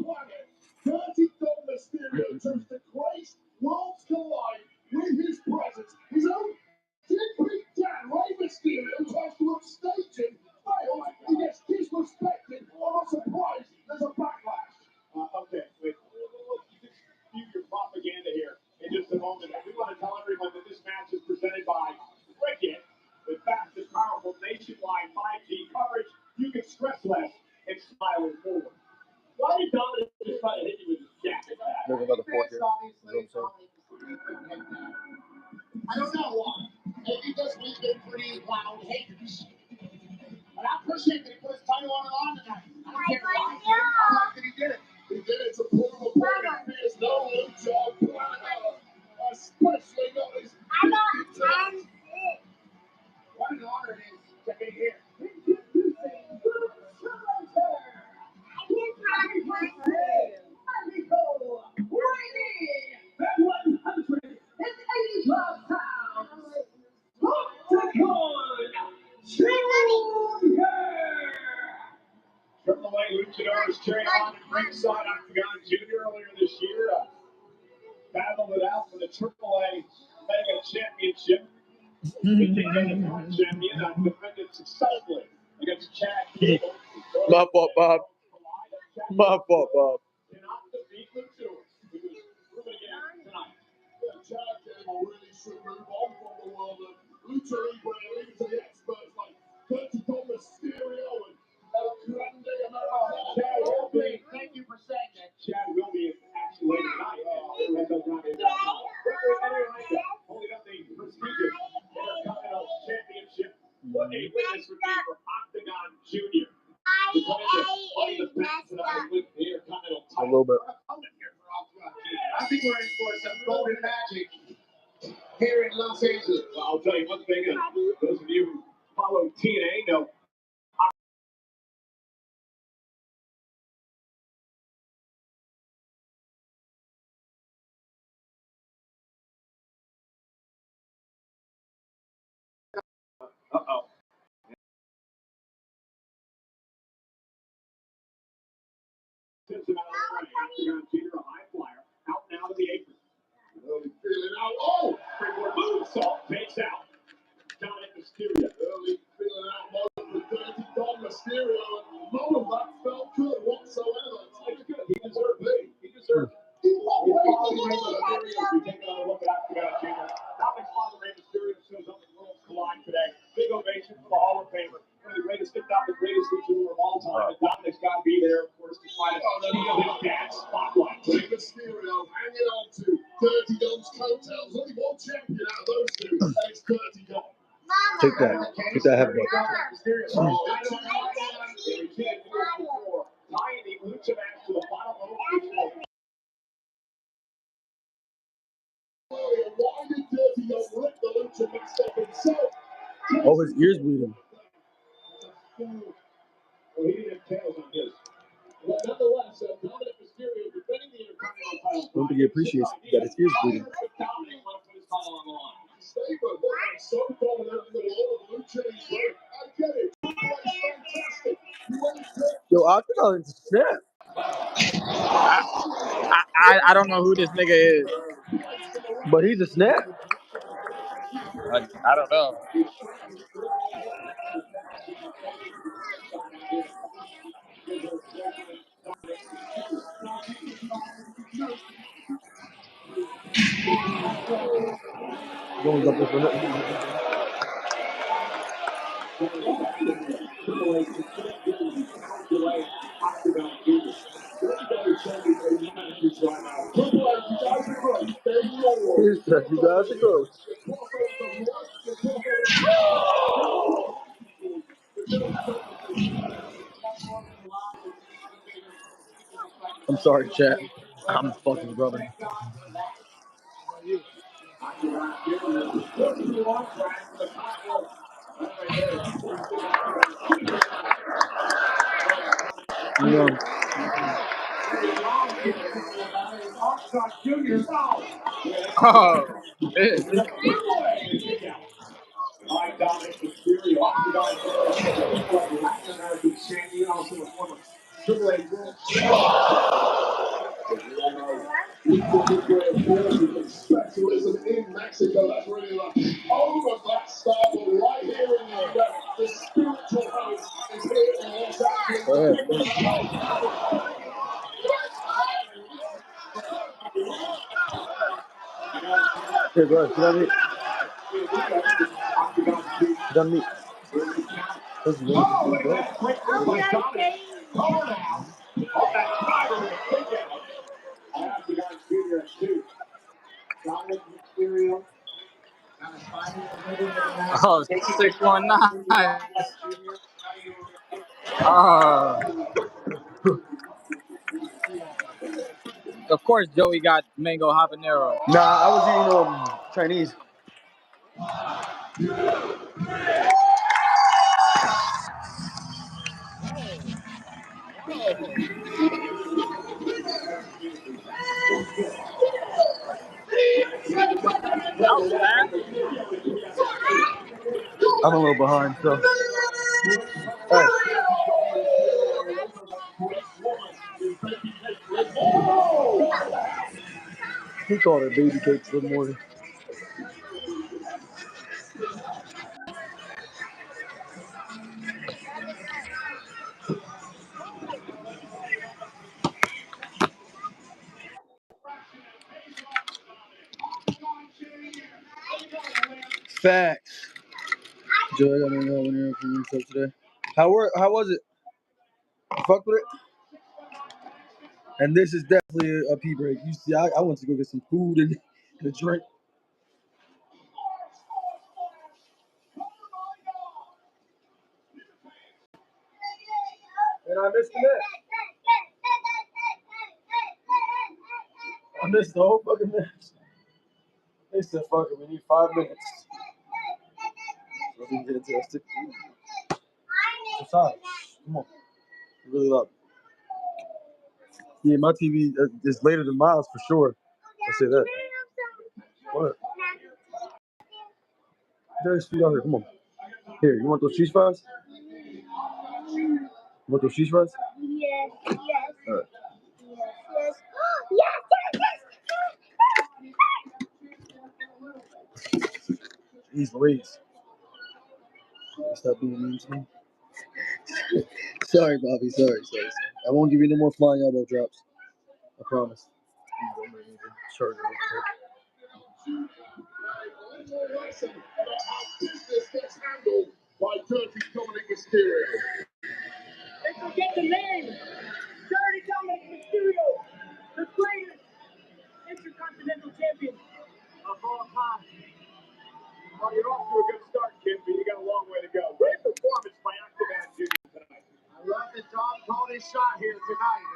Dirty Dom Mysterio turns to Christ, worlds collide with his presence. His own deadbeat dad, Rey Mysterio, tries to upstage him, fails, he gets disrespected. I'm not surprised there's a backlash.
Okay, wait. You can your propaganda here in just a moment. We want to tell everyone that this match is presented by Cricket with fast and powerful nationwide 5G coverage. You can stress less and smile more. Why did Dominic just try to hit you with his jacket?
There's another fork here.
I don't know why. Maybe because we've been pretty loud haters. But I appreciate that he put his title on tonight. I don't care why. I like that he did it.
He did it to prove a point. There's no job, especially not his
I got 10.
What an honor it is to be here.
Triple A Luchadors carrying on at ringside Octagon Jr. earlier this year. Battled it out for the Triple A Mega Championship. The TK champion defended successfully against Chad Gable.
My fault, Bob. My fault, Bob.
Cannot defeat Luchadors. He was proven again tonight.
Chad Gable really should move on from the world of Lucha Libre and leave it to the experts like Dirty Dom Mysterio and El Grande Americano.
Chad will be.
Thank you for saying that.
Chad will be actually tonight. Holding up the prestigious
little bit.
I think we're in for some golden magic here in Los Angeles.
Well, I'll tell you one thing, and those of you who follow TNA know. Uh-oh. Cincinnati, Junior, a high flyer, out now to the apron.
Early feeling out. Oh!
Springboard moonsault takes out Dominic Mysterio.
Early feeling out. Moment for Dirty Dom Mysterio. And none of that felt good whatsoever.
It's good. He deserved it. He deserved it. His father, Rey Mysterio, we take another look at Octagon Junior. Dominic's father, Rey Mysterio, shows up at Worlds Collide today. Big ovation for the Hall of Famer. One of the greatest, if not the greatest luchador of all time. And Dominic's got to be there, of course, to try to steal his dad's spotlight.
Rey Mysterio hanging on to Dirty Dom's coattails. Only one champion out of those two. And it's Dirty Dom.
Take that. Take that headbutt.
Why did Dirty Dom rip the lucha mask off himself?
Oh, his ears bleeding.
Well, he didn't have tails on his.
Well, nonetheless, Dominic Mysterio defending the Intercontinental title.
I don't think he appreciates that his ears bleeding.
Dominic wanted to put his title on the line.
Statement, look, I'm so dominant in the world of lucha. He's great. I get it. He's fantastic. You ain't good.
Yo, Octagon is a snap.
I don't know who this nigga is.
But he's a snap.
I don't know.
Going up with it. Here's that. You guys are close. I'm sorry, chat. I'm fucking brother. Yeah.
Oh, shit.
Like Dominic Mysterio, Octagon Junior, Latin American champion, also a former Triple H World
Specialism in Mexico. That's really like over that style, but right here in the US, the spiritual home is here in Los Angeles.
Go ahead. Here, go ahead. Sit on me. Sit on me. This is really
Oh,
good.
that quick by Dominic. Power now. Oh, that driver with a kick out. Octagon Junior at 2. Dominic Mysterio.
Oh, 619. Of course, Joey got mango habanero.
Nah, I was eating Chinese.
That was fast.
I'm a little behind, so. Hey. He called her baby cakes this morning. Facts. Joey, I got my habanero from yourself today. How was it? You fucked with it? And this is definitely a pee break. You see, I went to go get some food and a drink. And I missed the net. I missed the whole fucking match. They said, fuck it, we need 5 minutes. So we can get into that stick. Besides, come on. Really love it. Yeah, my TV is later than Miles for sure. I say that. What? There's food out here. Come on. Here, you want those cheese fries? You want those cheese fries?
Yes, yes.
All right.
Yes, yes.
Jeez Louise. Stop being mean to me. Sorry, Bobby. Sorry. I won't give you no more flying elbow drops. I promise. Charger real
handled by Dirty Dominic Mysterio.
They forget the name. Dirty Dominic Mysterio, the greatest intercontinental champion of all time. Well, you're off to a good start, kid, but you got a long way to go. Great performance by Octagon Jr. tonight.
I love that Dom called his shot here tonight.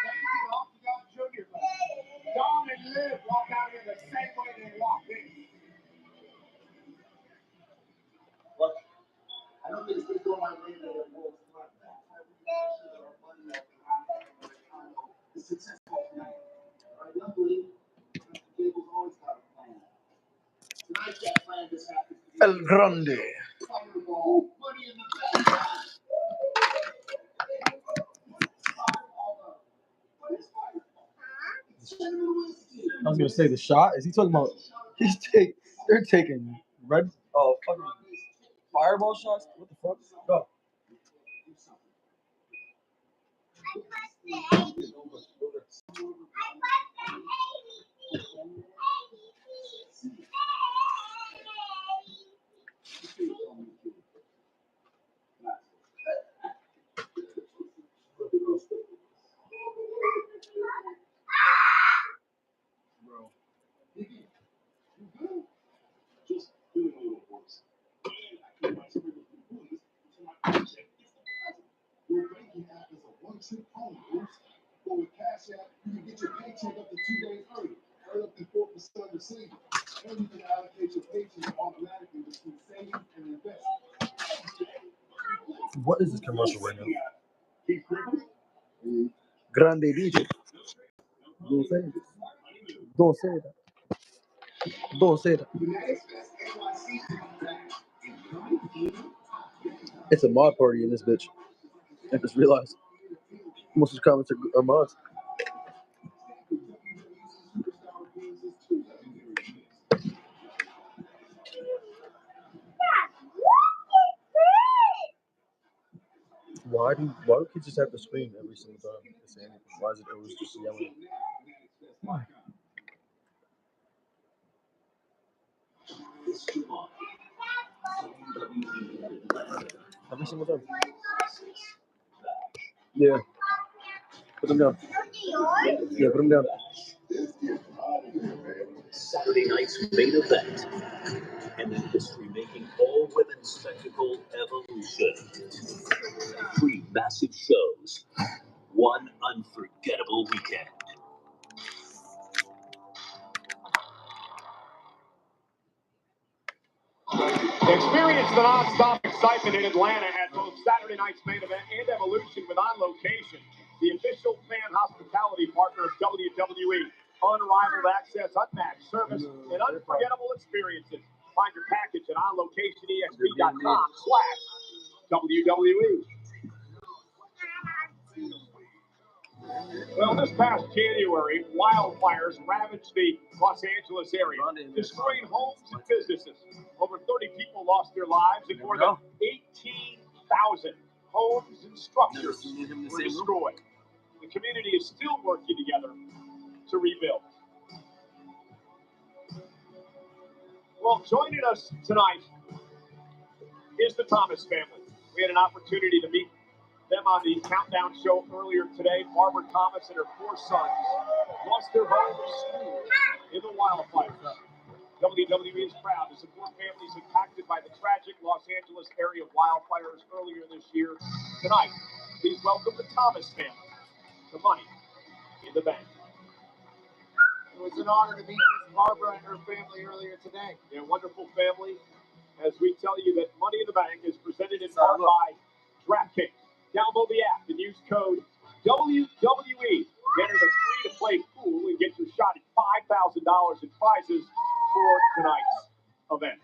Thank you, Octagon Jr. Dom and Liv walk out here the same way they walked in.
But I don't think it's going to go my way that it will. It's successful tonight. Luckily, Gable's always got a plan. Tonight, that plan just happens to be
El Grande.
money in the bank.
I was gonna say the shot. Is he talking about? They're taking red. Oh, fucking fireball shots. What the fuck? Go. Bro.
Just doing a little voice. And I can some of the employees to my paycheck. Your banking app is a one-trick pony, Bruce. But with Cash App, you can get your paycheck up to 2 days early, earn up to 4% of your savings. And you can allocate your paycheck automatically between savings and investment.
What is this commercial right now? Grande DJ. Don't say it. Don't say that. Don't say that. It's a mod party in this bitch. I just realized most of the comments are mods. Why do kids just have to scream every single time they say anything? Why is it always just yelling? Why? Every single time. Yeah. Put them down. Yeah, put them down.
Saturday night's main event and the history-making all-women's spectacle Evolution. 3 massive shows, 1 unforgettable weekend.
Experience the non-stop excitement in Atlanta at both Saturday night's main event and Evolution with On Location, the official fan hospitality partner of WWE. Unrivaled access, unmatched service, and unforgettable experiences. Find your package at onlocationexp.com/WWE. Well, this past January, wildfires ravaged the Los Angeles area, destroying homes and businesses. Over 30 people lost their lives, and more than 18,000 homes and structures were destroyed. The community is still working together to rebuild. Well, joining us tonight is the Thomas family. We had an opportunity to meet them on the Countdown show earlier today. Barbara Thomas and her 4 sons lost their homes in the wildfire. WWE is proud to support families impacted by the tragic Los Angeles area wildfires earlier this year. Tonight, please welcome the Thomas family to Money in the Bank.
It was an honor to meet Miss Barbara and her family earlier today.
Yeah, wonderful family. As we tell you that Money in the Bank is presented in part by DraftKings. Download the app and use code WWE. Enter the free-to-play pool and get your shot at $5,000 in prizes for tonight's event.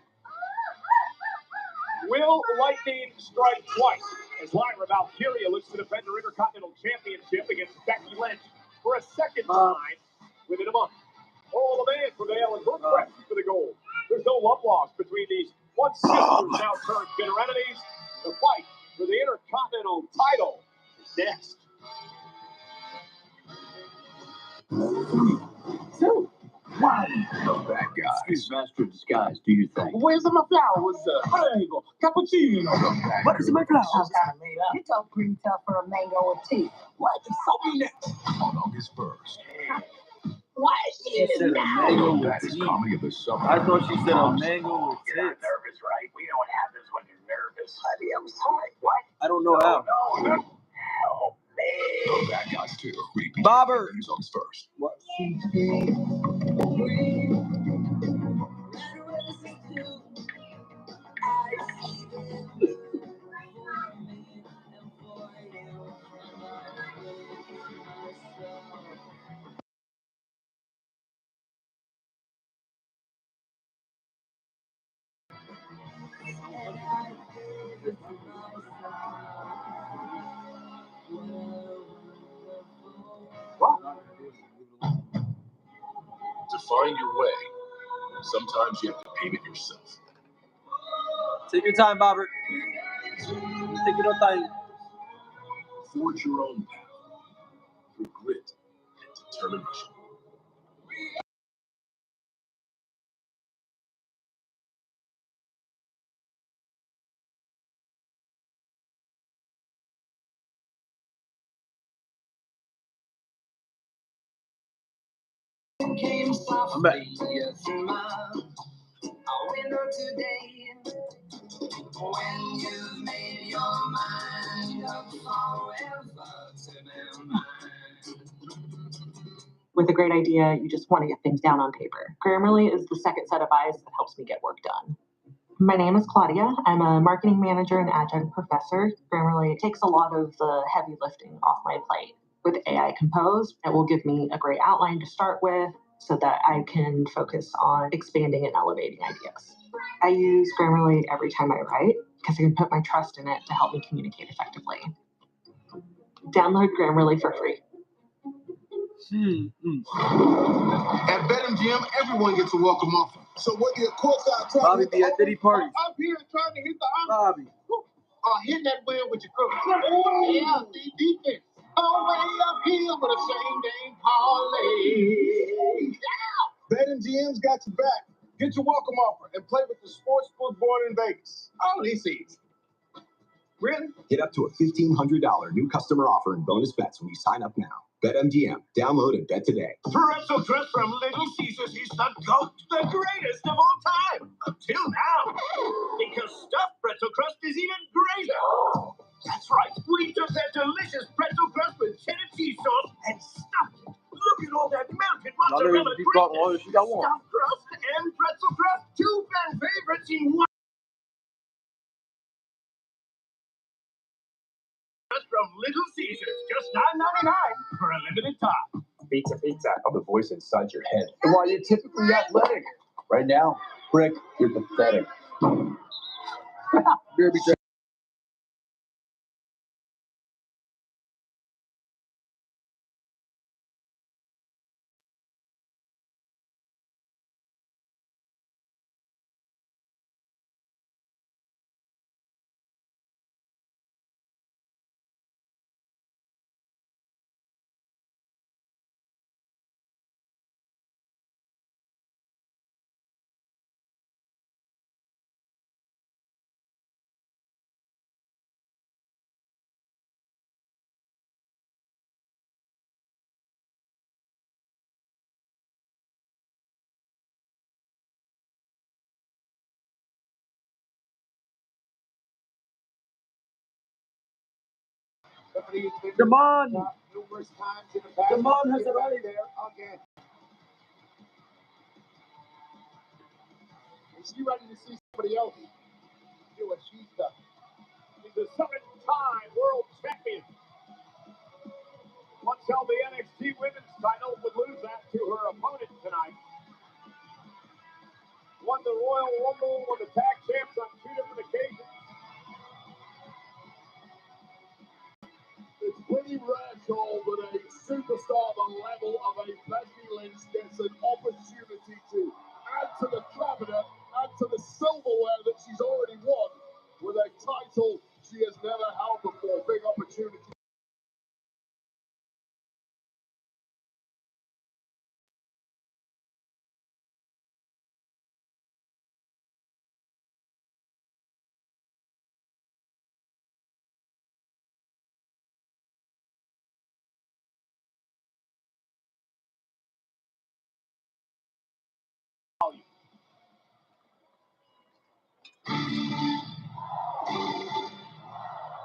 Will lightning strike twice as Lyra Valkyria looks to defend her Intercontinental Championship against Becky Lynch for a second time within a month. All the man prevail in her quest for the gold. There's no love lost between these once sisters, now turned bitter enemies. The fight for the Intercontinental title is next.
So, why the bad guys? Master of disguise, do you think?
Where's my flowers? Mango, cappuccino.
What is my flower?
I'm kind of made up. You talk pretty tough for a mango or tea.
What? So next on August 1st.
Why
She said a mango with
Best
tea.
comedy of the summer.
I thought she said a mango with
You're not
tits.
nervous, right? We know what happens when you're nervous. Honey, I'm sorry. What?
I don't know how.
No. Help me. The Bad Guys 2.
Bobber.
August 1st.
What?
To find your way, sometimes you have to pave it yourself.
Take your time, Bobber. Take your time.
Forge your own path through grit and determination.
I'm back.
With a great idea, you just want to get things down on paper. Grammarly is the second set of eyes that helps me get work done. My name is Claudia. I'm a marketing manager and adjunct professor. Grammarly takes a lot of the heavy lifting off my plate. With AI Compose, it will give me a great outline to start with so that I can focus on expanding and elevating ideas. I use Grammarly every time I write because I can put my trust in it to help me communicate effectively. Download Grammarly for free.
At BetMGM, everyone gets a welcome offer. So whether you're courtside trying
Bobby
to
be at Diddy parties.
I'm here trying to hit the
Bobby.
hit that wheel with your crook. Oh, yeah, the defense. Oh, way up here with a same-game parlay. Yeah. BetMGM's got your back. Get your welcome offer and play with the sportsbook born in Vegas. Oh, this is. Really?
Get up to a $1,500 new customer offer and bonus bets when you sign up now. BetMGM. Download and bet today.
Pretzel crust from Little Caesars is the GOAT, the greatest of all time. Until now. Because stuffed pretzel crust is even greater. That's right. We took that delicious pretzel crust with cheddar cheese sauce and stuffed it. Look at all that melted mozzarella greatness. Stuffed crust and pretzel crust. Two fan favorites in one. From Little Caesars, just $9.99 for a limited time.
Pizza. I'm the voice inside your head. And while you're typically athletic, right now, Brick, you're pathetic.
Come on.
Numerous times in the past.
Come on, has it
Back
already-
there again.
Is she ready to see somebody else do what she's done?
She's a 7-time world champion. Once held the NXT Women's title, would lose that to her opponent tonight. Won the Royal Rumble with the tag champs on 2 different occasions.
It's pretty rare, Cole, that a superstar the level of a Becky Lynch gets an opportunity to add to the cabinet, add to the silverware that she's already won with a title she has never held before. Big opportunity.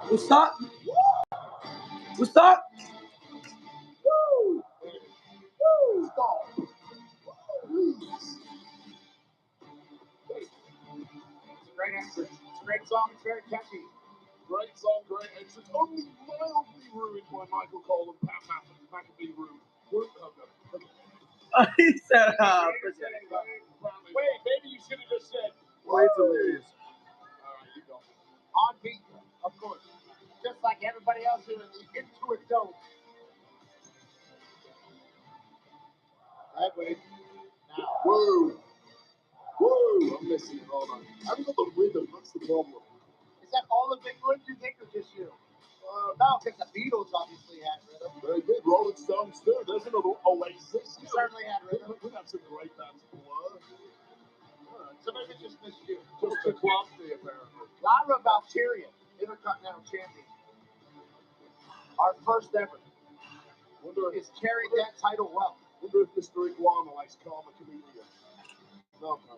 What's up? What's up?
Woo! Woo! Stop.
It's a great entrance. It's a great song. It's very catchy.
Great song, great entrance. Only mildly ruined by Michael Cole and Pat Matthews. That could be rude.
He said,
Wait, maybe you should have just said,
Way hilarious.
All right, you go.
On beat, of course. Just like everybody else who is into it don't. That way. Now.
Woo! Woo! I'm missing it. Hold on. I haven't got the rhythm. That's the problem.
Is that all of England, you think, or just you? No, because the Beatles obviously had rhythm.
Very good. Rolling Stones too. There's another Oasis.
You certainly had rhythm.
We had some great bands. Blur.
So maybe it's just missed you.
Just the clumsy, apparently.
Lyra Valkyria, Intercontinental Champion. Our first ever.
Wonder
Is carried that title well.
if Mr. Iguana likes Karma Chameleon. No, no.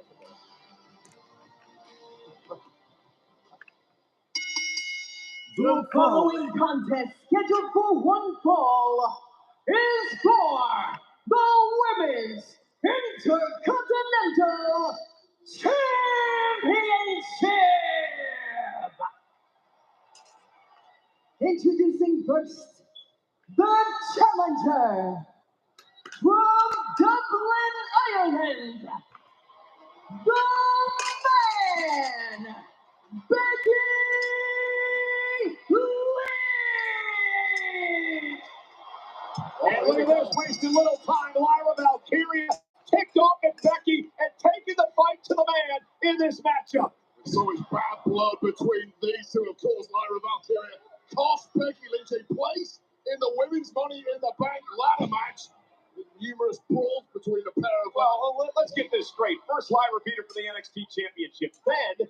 The following contest, scheduled for one fall, is for the Women's Intercontinental Championship! Introducing first, the challenger from Dublin, Ireland, the man, Becky Lynch!
and look at this, wasting little time. Lyra Valkyria kicked off at Becky and taking the fight to the man in this matchup.
So much bad blood between these two. Of course, Lyra Valkyria cost Becky Lynch a place in the Women's Money in the Bank ladder match. Numerous brawls between the pair of them.
Well, let's get this straight. First, Lyra beat her for the NXT Championship. Then,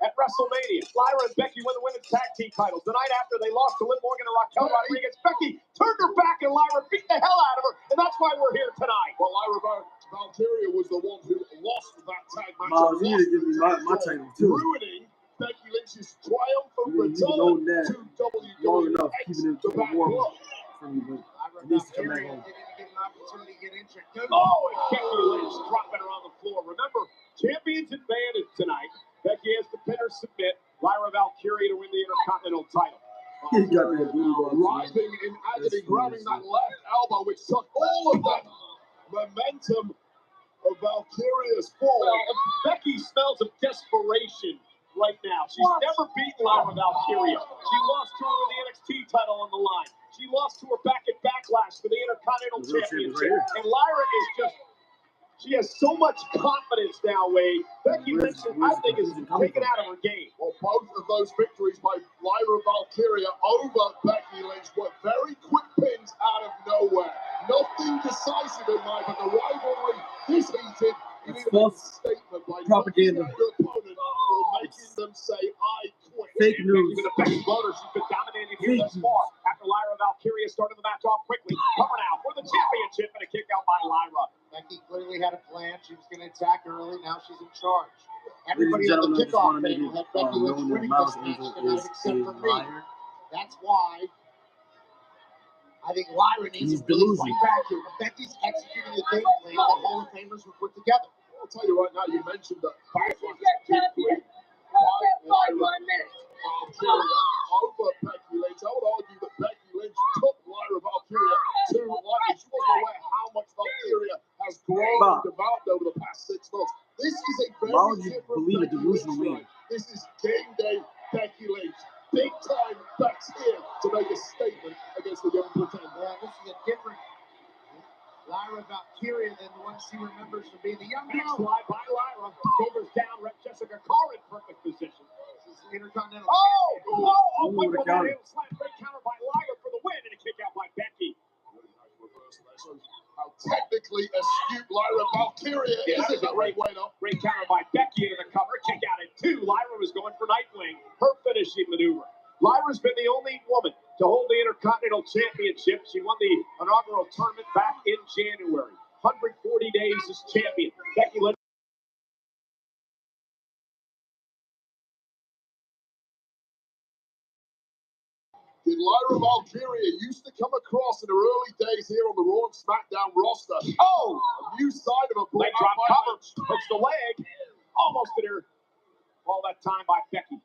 at WrestleMania, Lyra and Becky won the women's tag team titles. The night after, they lost to Liv Morgan and Raquel Rodriguez. Becky turned her back and Lyra beat the hell out of her, and that's why we're here tonight.
Well, Lyra Valkyria was the one who lost that tag match.
Miles, you need to give me my title too.
Ruining Becky Lynch's triumphant return to WWE.
Long enough, keeping it to the warm for me, but it needs to come back home.
They didn't get an opportunity to get injured.
Oh, and Becky Lynch dropping her on the floor. Remember, champion's advantage tonight. Becky has to pin or submit. Lyra Valkyria to win the Intercontinental title.
He got that booty box.
Writhing in agony, grabbing that left elbow, which took all of that momentum of Valkyria's fall.
Well, Becky smells of desperation right now. She's never beaten Lyra Valkyria. She lost to her with the NXT title on the line. She lost to her back at Backlash for the Intercontinental Championship. And Lyra is just, she has so much confidence now, Wade. Becky Lynch, I think, is taken out of her game.
Well, both of those victories by Lyra Valkyria over Becky Lynch were very quick pins out of nowhere. Nothing decisive in life, but the rivalry is heated.
It's false propaganda.
Your opponent for making them say, I quit.
Fake news.
Even the Becky voter, she's been dominating here thus far. After Lyra Valkyria started the match off quickly, coming out for the championship and a kick out by Lyra.
Becky clearly had a plan. She was going to attack early. Now she's in charge. Everybody on the kickoff table had Becky Lynch winning this match tonight except for me. That's why I think Lyra needs to really fight back here. Becky's executing the game plan that Hall of Famers were put together.
I'll tell you right now, you mentioned that Backlash Valkyria over Becky Lynch. I would argue that Becky Lynch took Lyra Valkyria to lightly. She wasn't aware how much Valkyria has grown and developed over the past 6 months. This is a very different Becky Lynch run. This is game day Becky Lynch. Big time Beck's here to make a statement against the young pretender.
Yeah, this is a different Lyra Valkyria than the one she remembers from being the young girl.
Slide by Lyra. Shoulders down. Jessica Carr in perfect position.
This is Intercontinental.
Quick with that heel slap. Great counter by Lyra for the win and a kick out by Becky.
How technically astute Lyra Valkyria is.
This is a great counter by Becky into the cover. Kick out at 2. Lyra was going for Nightwing. Her finishing maneuver. Lyra's been the only woman to hold the Intercontinental Championship. She won the inaugural tournament back in January. 140 days as champion. Becky Lynch.
Did Lyra Valkyria used to come across in her early days here on the Raw and SmackDown roster?
Oh!
A new side of a
Leg drop cover. Hooks the leg. Almost in her. All that time by Becky.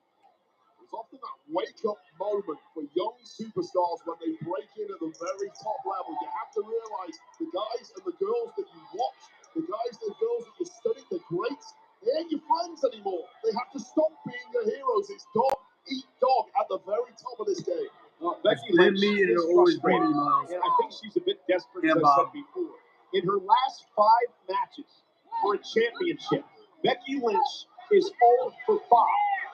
It's often that wake-up moment for young superstars when they break in at the very top level. You have to realize the guys and the girls that you watch, the guys and the girls that you study, the greats, they ain't your friends anymore. They have to stop being your heroes. It's dog eat dog at the very top of this game.
Becky Lynch is frustrated, and I think she's a bit desperate, as I said before. In her last 5 matches for a championship, Becky Lynch is 0 for 5.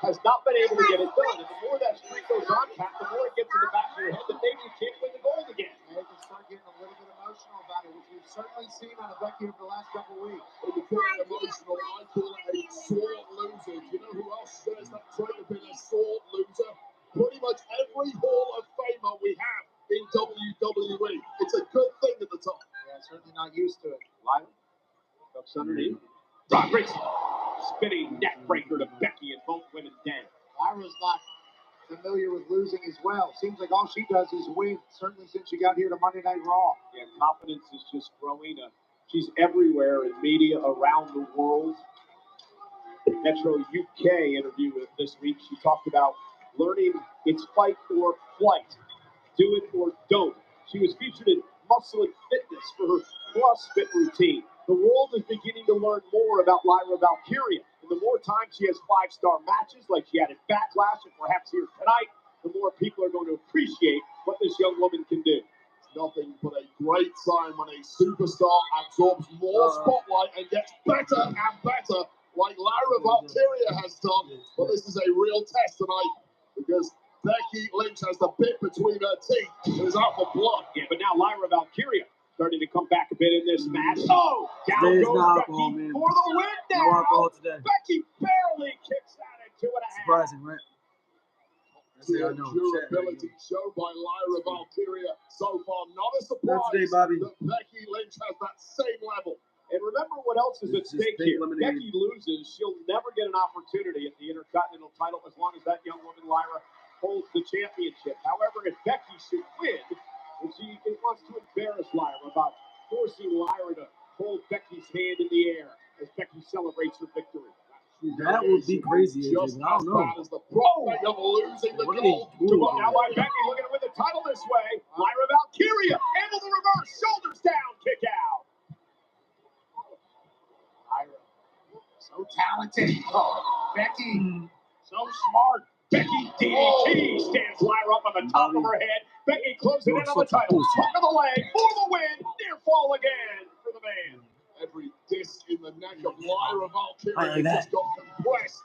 Has not been able to get it done. And the more that streak goes on, Pat, the more it gets in the back of your head that maybe you can't win the gold again.
They can start getting a little bit emotional about it, which we've certainly seen out of Becky over the last couple of weeks.
When you call it emotional, I call it a sore loser. Do you know who else shares that trait of being a sore loser? Pretty much every Hall of Famer we have in WWE. It's a good thing at the top.
Yeah, certainly not used to it.
Lyra, hooks underneath. Rodriguez, spinning neck breaker to Becky and both women down.
Lyra's not familiar with losing as well. Seems like all she does is win, certainly since she got here to Monday Night Raw.
Yeah, confidence is just growing. She's everywhere in media around the world. Metro UK interview this week, she talked about learning it's fight or flight. Do it or don't. She was featured in Muscle and Fitness for her CrossFit routine. The world is beginning to learn more about Lyra Valkyria. And the more time she has 5-star matches like she had at Backlash and perhaps here tonight, the more people are going to appreciate what this young woman can do.
It's nothing but a great sign when a superstar absorbs more spotlight and gets better and better like Lyra Valkyria has done. But this is a real test tonight because Becky Lynch has the bit between her teeth and is out for blood.
Yeah, but now Lyra Valkyria starting to come back a bit in this match. Oh, down goes Becky for the win now.
No alcohol today.
Becky barely kicks out at 2.5.
Surprising, right?
Durability shown by Lyra Valkyria so far. Not a surprise that Becky Lynch has that same level.
And remember what else is at stake here. Becky loses, she'll never get an opportunity at the Intercontinental title as long as that young woman Lyra holds the championship. However, if Becky should win, and she wants to embarrass Lyra about forcing Lyra to hold Becky's hand in the air as Becky celebrates her victory.
That would be crazy.
Just
I don't know.
as the prospect of losing the gold.
Now by Becky looking to win the title this way. Lyra Valkyria able to reverse, shoulders down, kick out.
Lyra, so talented. Becky, so smart.
Becky DDT stands Lyra up on the top of her head. Becky closing in on the title. Hook of the leg for the win. Near fall again for the man.
Every disc in the neck of Lyra Valkyria just got compressed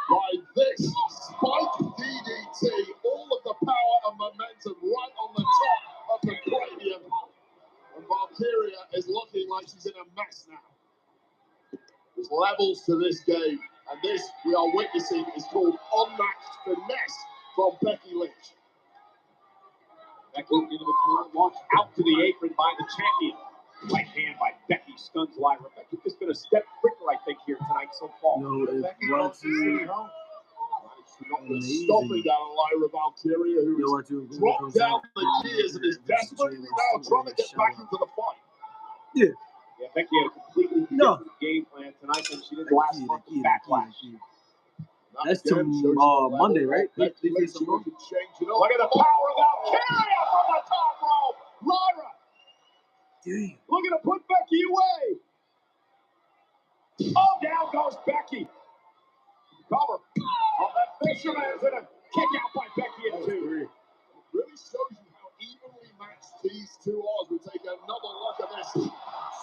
by this spike DDT. All of the power and momentum right on the top of the cranium. And Valkyria is looking like she's in a mess now. There's levels to this game. And this we are witnessing is called unmatched finesse from Becky Lynch.
Becky into the corner, launched out to the apron by the champion. Right hand by Becky stuns Lyra. Becky just been a step quicker, I think, here tonight so far.
Becky stomping down on Lyra Valkyria, who dropped down the gears and is desperately now trying to get back into the fight.
Yeah.
Yeah, Becky had a completely different game plan tonight than she did last month in Backlash.
That's to Monday, right? They face them both.
Look at the power of Valkyria from the top rope. Lyra.
Damn.
Looking to put Becky away. Oh, down goes Becky. Cover. Oh, that fisherman's in a kick out by Becky at 2.
Really shows you how evenly matched these two are. We take another look at this.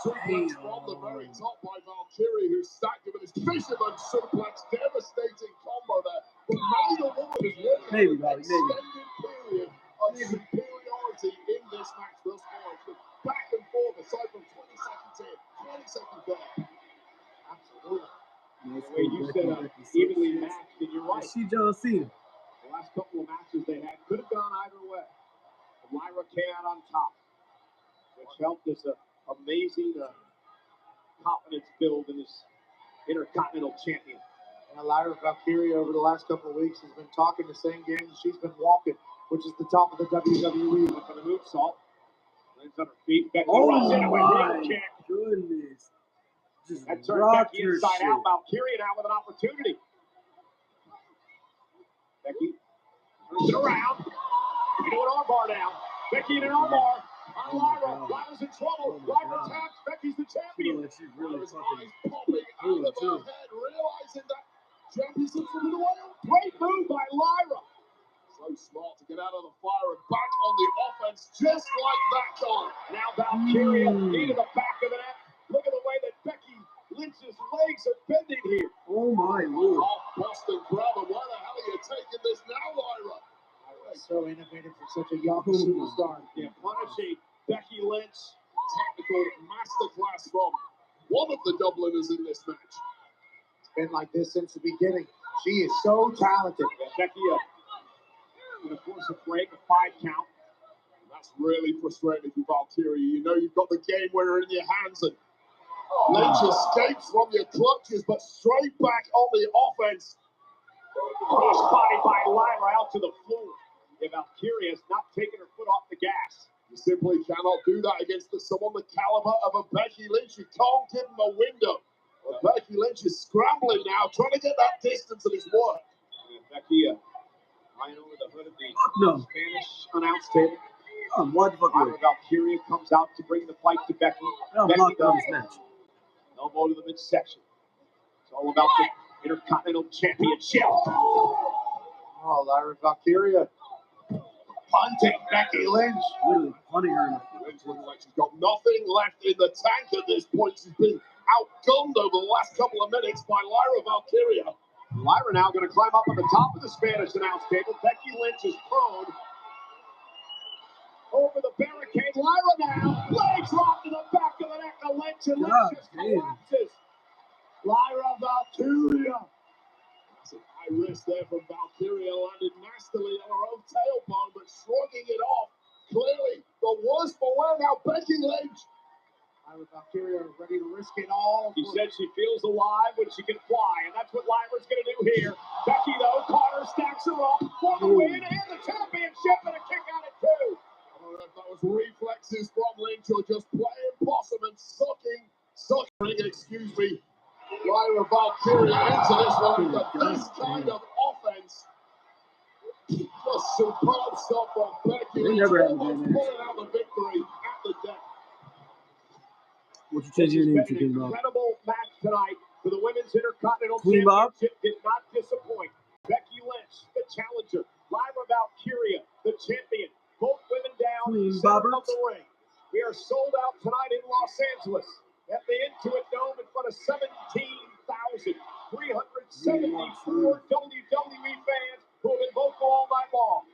Suplex from the very top by Valkyrie, who stacked him with his fisherman suplex. Devastating combo there. But neither woman has really had an extended period of superiority in this match thus far. It's been back and forth, aside from 20 seconds here, 20 seconds there.
Absolutely. The way you said evenly matched, and you're right.
She John Cena.
The last couple of matches they had could have gone either way. But Lyra came out on top, which helped this amazing confidence build in this Intercontinental Champion.
And Lyra Valkyria over the last couple of weeks has been talking the same game she's been walking, which is the top of the WWE.
Up for the moonsault. Lands on her feet. Becky
Oh
runs in with a
my
heel kick.
goodness. Just
That turned
rocked
Becky
her
inside
shit.
out. Valkyria now with an opportunity. Becky turns it around. Into an armbar now. Becky in an armbar. On Lyra. Lyra's in trouble. Lyra taps. Becky's the champion.
She's really
Lyra's
fucking.
eyes popping out of her head, realizing that championship's from the way.
Great move by Lyra.
So smart to get out of the fire and back on the offense, just like that goal.
Now Valkyria into the back of the net. Look at the way that Becky Lynch's legs are bending here.
Oh my lord.
Off Boston Bravo. Why the hell are you taking this now, Lyra?
So innovative for such a young superstar.
Yeah, punishing Becky Lynch.
Technical masterclass from one of the Dubliners in this match.
It's been like this since the beginning. She is so talented.
Yeah, Becky going to force a break, a 5 count.
And that's really frustrating for Valkyria. You know you've got the game winner in your hands, and Lynch escapes from your clutches, but straight back on the offense.
Cross body by Lyra out to the floor. Yeah, Valkyria has not taken her foot off the gas.
You simply cannot do that against someone the caliber of a Becky Lynch. You can't give him a window. But Becky Lynch is scrambling now, trying to get that distance of his work.
And Becky lying over the hood of the Spanish announce table.
What the fuck?
Valkyria comes out to bring the fight to Becky.
I'm locked on this match.
Elbow to the midsection. It's all about the Intercontinental Championship.
Oh, Lyra Valkyria punting Becky Lynch.
Literally punting her.
Lynch looks like she's got nothing left in the tank at this point. She's been outgunned over the last couple of minutes by Lyra Valkyria.
Lyra now going to climb up on the top of the Spanish announce table. Becky Lynch is prone. Over the barricade. Lyra now. Legs locked to the back of the neck of Lynch, and Lynch just collapses. Lyra Valkyria.
That's a high risk there from Valkyria, landed nastily on her own tailbone, but shrugging it off. Clearly, the worst for wear now, Becky Lynch.
Lyra Valkyria ready to risk it all.
She said she feels alive when she can fly, and that's what Lyra's going to do here. Becky, though, caught her, stacks her up for the win and the championship, and a kick out at 2.
I don't know if that was reflexes from Lynch or just playing possum and suckering, excuse me, Lyra Valkyria into this one. But this kind of offense, just superb stuff from Becky Lynch. Almost pulling out the victory at the deck.
What you change your name to, King Bob?
Incredible match tonight for the Women's Intercontinental
Queen Bob?
Championship. Did not disappoint. Becky Lynch, the challenger. Lyra Valkyria, the champion. Both women down
Queen
center
Bobbert.
of the ring. We are sold out tonight in Los Angeles at the Intuit Dome in front of 17,374 WWE fans who have been vocal all night long.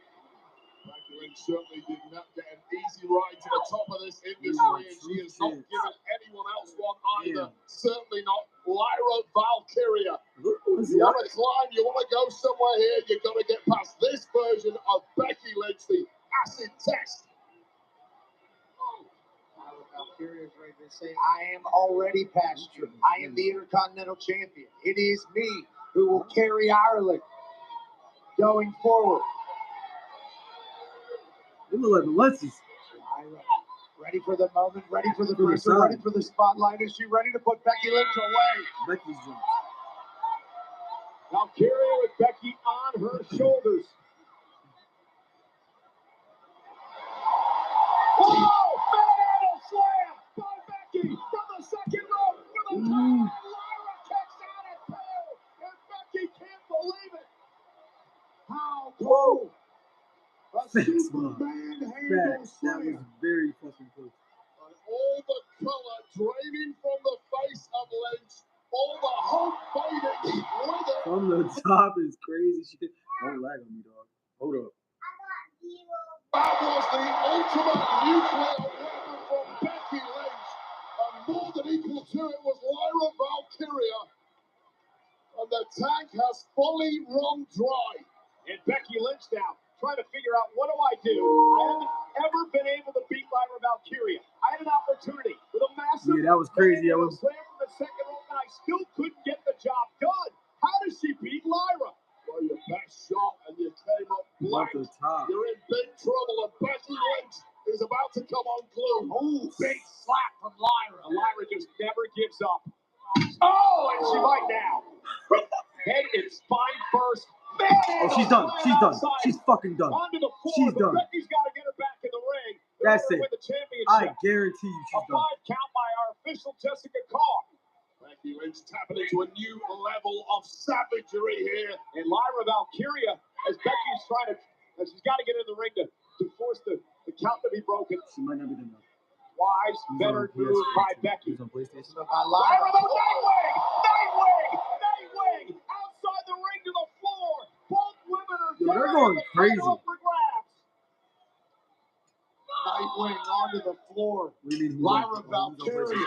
Becky Lynch certainly did not get an easy ride to the top of this industry, and she has not given anyone else one either. Certainly not Lyra Valkyria. You want to climb, you want to go somewhere here, you've got to get past this version of Becky Lynch, the acid test.
Lyra Valkyria is ready to say, I am already past you. I am the Intercontinental Champion. It is me who will carry Ireland going forward.
They look like Alexis.
Lyra, ready for the moment, ready for the pressure, ready for the spotlight. Is she ready to put Becky Lynch away?
Becky's joint.
Valkyria with Becky on her shoulders. Oh, manhandle slam by Becky from the second rope for the title. Lyra kicks out at 2, and Becky can't believe it. How cool! A Superman handle
That was
slam.
very fucking close.
And all the color draining from the face of Lynch. All the hope fading with it.
From the top is crazy shit. Don't lag on me, dog. Hold up.
That was the ultimate nuclear weapon from Becky Lynch. And more than equal to it was Lyra Valkyria. And the tank has fully run dry.
And Becky Lynch now trying to figure out, what do I do? I haven't ever been able to beat Lyra Valkyria. I had an opportunity with a massive
Yeah, that was crazy. That was
slam from the second rope, and I still couldn't get the job done. How does she beat Lyra?
Well, your best shot and you came up
off
blank.
the top.
You're in big trouble, and Becky Lynch is about to come unglued.
Oh, big slap from Lyra. Lyra just never gives up. Oh, and she might now. Head and spine first.
Oh, she's done. She's done. She's fucking done.
Onto the floor,
She's
but
done.
Becky's got to get her back in the ring.
That's
Win
it.
the championship.
I guarantee you
A
she's done.
5 count by our official Jessica Carr.
Becky Lynch tapping into a new level of savagery here.
And Lyra Valkyria, as Becky's trying to, and she's got to get in the ring to force the count to be broken.
She might not be done.
Wise, better move by Becky.
He's on PlayStation.
Lyra the Nightwing! Nightwing! Nightwing! Outside the ring to the floor. Both women are
Yo, they're
down.
going
The
crazy.
title up for grabs.
Nightwing onto the floor.
Lyra Valkyria.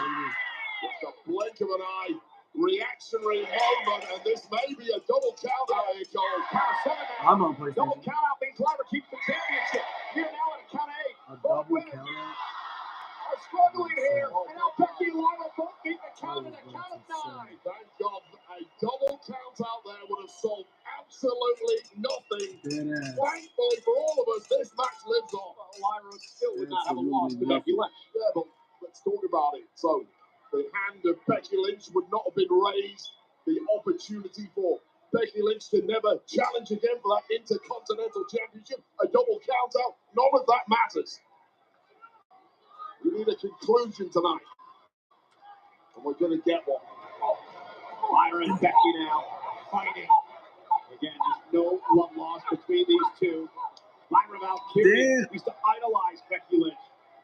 With the blink of an eye, reactionary moment, and this may be a double count out here, Cole.
Count of 7 now.
I'm on
Double
PlayStation.
count out means Lyra keeps the championship. Here now at a count of 8.
A
Both
double
women
count out.
are struggling here. And now Becky and Lyra both beat the count at a count of 9.
Thank God, a double count out there would have solved absolutely nothing.
Deadass.
Thankfully for all of us, this match lives on.
Well, Lyra still would not have a loss to Becky Lynch.
Yeah, but let's talk about it. So, the hand of Becky Lynch would not have been raised. The opportunity for Becky Lynch to never challenge again for that Intercontinental Championship. A double count out. None of that matters. We need a conclusion tonight. And we're going to get one.
Lyra and Becky now fighting. Again, just no love lost between these two. Lyra Valkyria used to idolize Becky Lynch.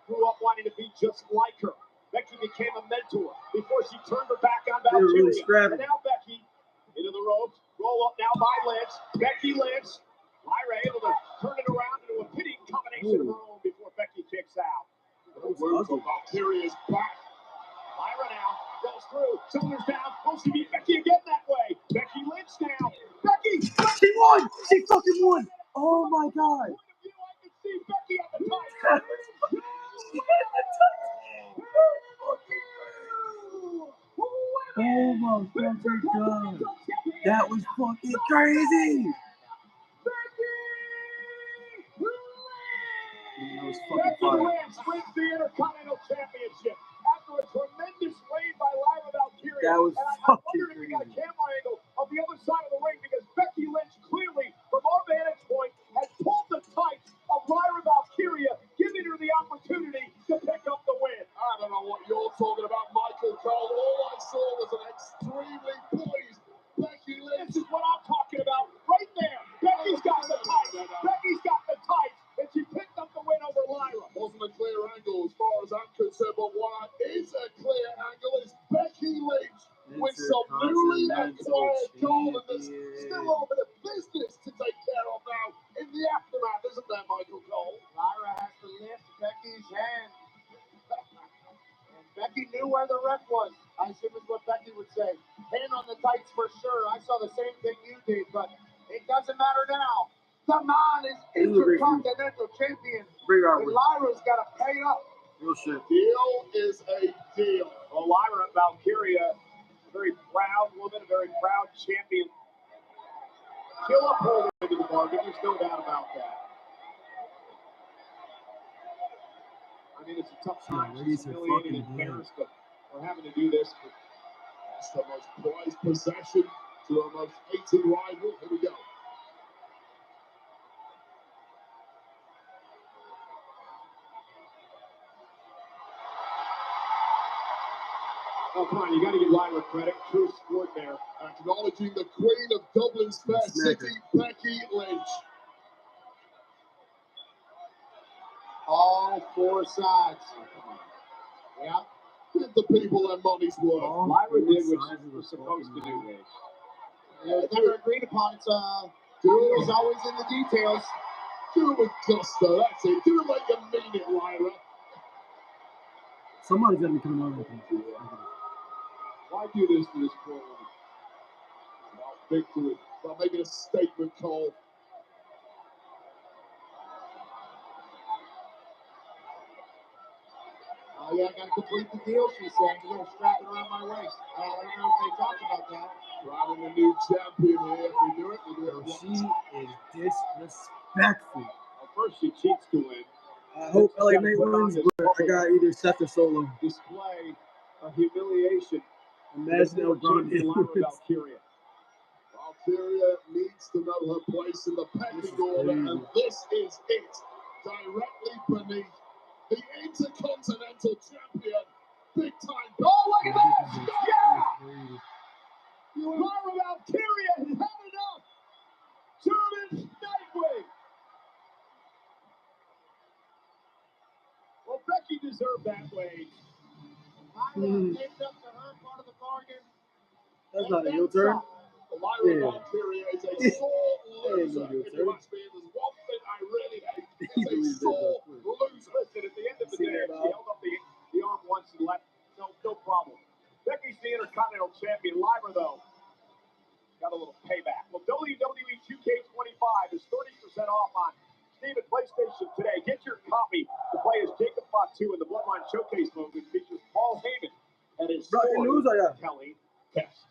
Grew up wanting to be just like her. Becky became a mentor before she turned her back on
They were really
Valkyria.
scrapping.
And now Becky into the ropes. Roll up now by Lynch. Becky Lynch. Lyra able to turn it around into a pitting combination of her own before Becky kicks out.
The wounds on Valkyria's back.
Lyra now goes through. Shoulders down. Oh, she beat Becky again that way. Becky Lynch now. Becky!
She won! She fucking won! Oh my god!
Point of view, I can see Becky at the top.
Oh my fucking god! That was fucking crazy! That was fucking
Becky
fire.
Lynch wins the Intercontinental Championship after a tremendous reign by Lyra Valkyria.
That was
and I
fucking
wondered if we got a
crazy.
camera angle of the other side of the ring because Becky Lynch clearly, from our vantage point, has pulled the tights of Lyra Valkyria, giving her the opportunity to pick up the win.
I don't know what you're talking about, Michael Cole. All I saw was an extremely poised Becky Lynch.
This is what I'm talking about right there. Becky's got the tights. Becky's got the tights, and she picked up the win over Lyra.
Wasn't a clear angle as far as I'm concerned, but what is a clear angle is Becky Lynch with some newly acquired gold, and there's still a little bit of business to take care of now in the aftermath, isn't there, Michael Cole?
Lyra has to lift Becky's hand. And Becky knew where the ref was. I assume is what Becky would say. Hand on the tights for sure. I saw the same thing you did, but it doesn't matter now. The man is Intercontinental Champion.
Great
And
artwork.
Lyra's got to pay up.
Real shit.
Deal is a deal.
Well, Lyra Valkyria, a very proud woman, a very proud champion. She'll uphold her into the bargain. There's no doubt about that. I mean, it's a tough time.
Yeah,
She's humiliated and embarrassed, but we're having to do this.
That's the most prized possession to our most hated rival. Here we go.
Oh, come on, you got to give Lyra credit. True sport there.
Acknowledging the Queen of Dublin's Fair City, Becky Lynch.
All four sides. Yeah.
Give the people their money's worth.
Lyra did what she was supposed to do, Dave.
It was never agreed upon. It's deal's always in the details.
Do it with gusto, that's it. Do it like you mean it, Lyra.
Somebody's got to be coming on with him.
Why do this to this poor woman? About victory, about making a statement call.
Oh, yeah, I got to complete the deal, she said. You're going to strap it around my waist. I don't know if they talked about that.
Riding a new champion here. If we do it, we do it.
She is disrespectful.
Well, first she cheats to win.
I hope LA Knight wins, but I got either Seth or Solo.
Display a humiliation.
Imagine El Grande.
Valkyria.
Valkyria needs to know her place in the pecking order, and this is it. Directly beneath the Intercontinental Champion. Big time.
Oh, look at that! Yeah! Lyra Valkyria has had enough. German Nightwing. Well, Becky deserved that way.
Lyra picked up to her part of the bargain.
That's not a heel turn.
Lyra Valkyria is a sore loser. If you ask me, there's one thing I really hate. It's a sore loser.
Listen, at the end of the day, she held up the arm once and left. No problem. Becky's the Intercontinental Champion. Lyra, though, got a little payback. Well, WWE 2K25 is 30% off on Steam and PlayStation today. Get your copy to play as Jacob Fatu in the Bloodline Showcase mode, which features Paul Heyman and his storytelling test.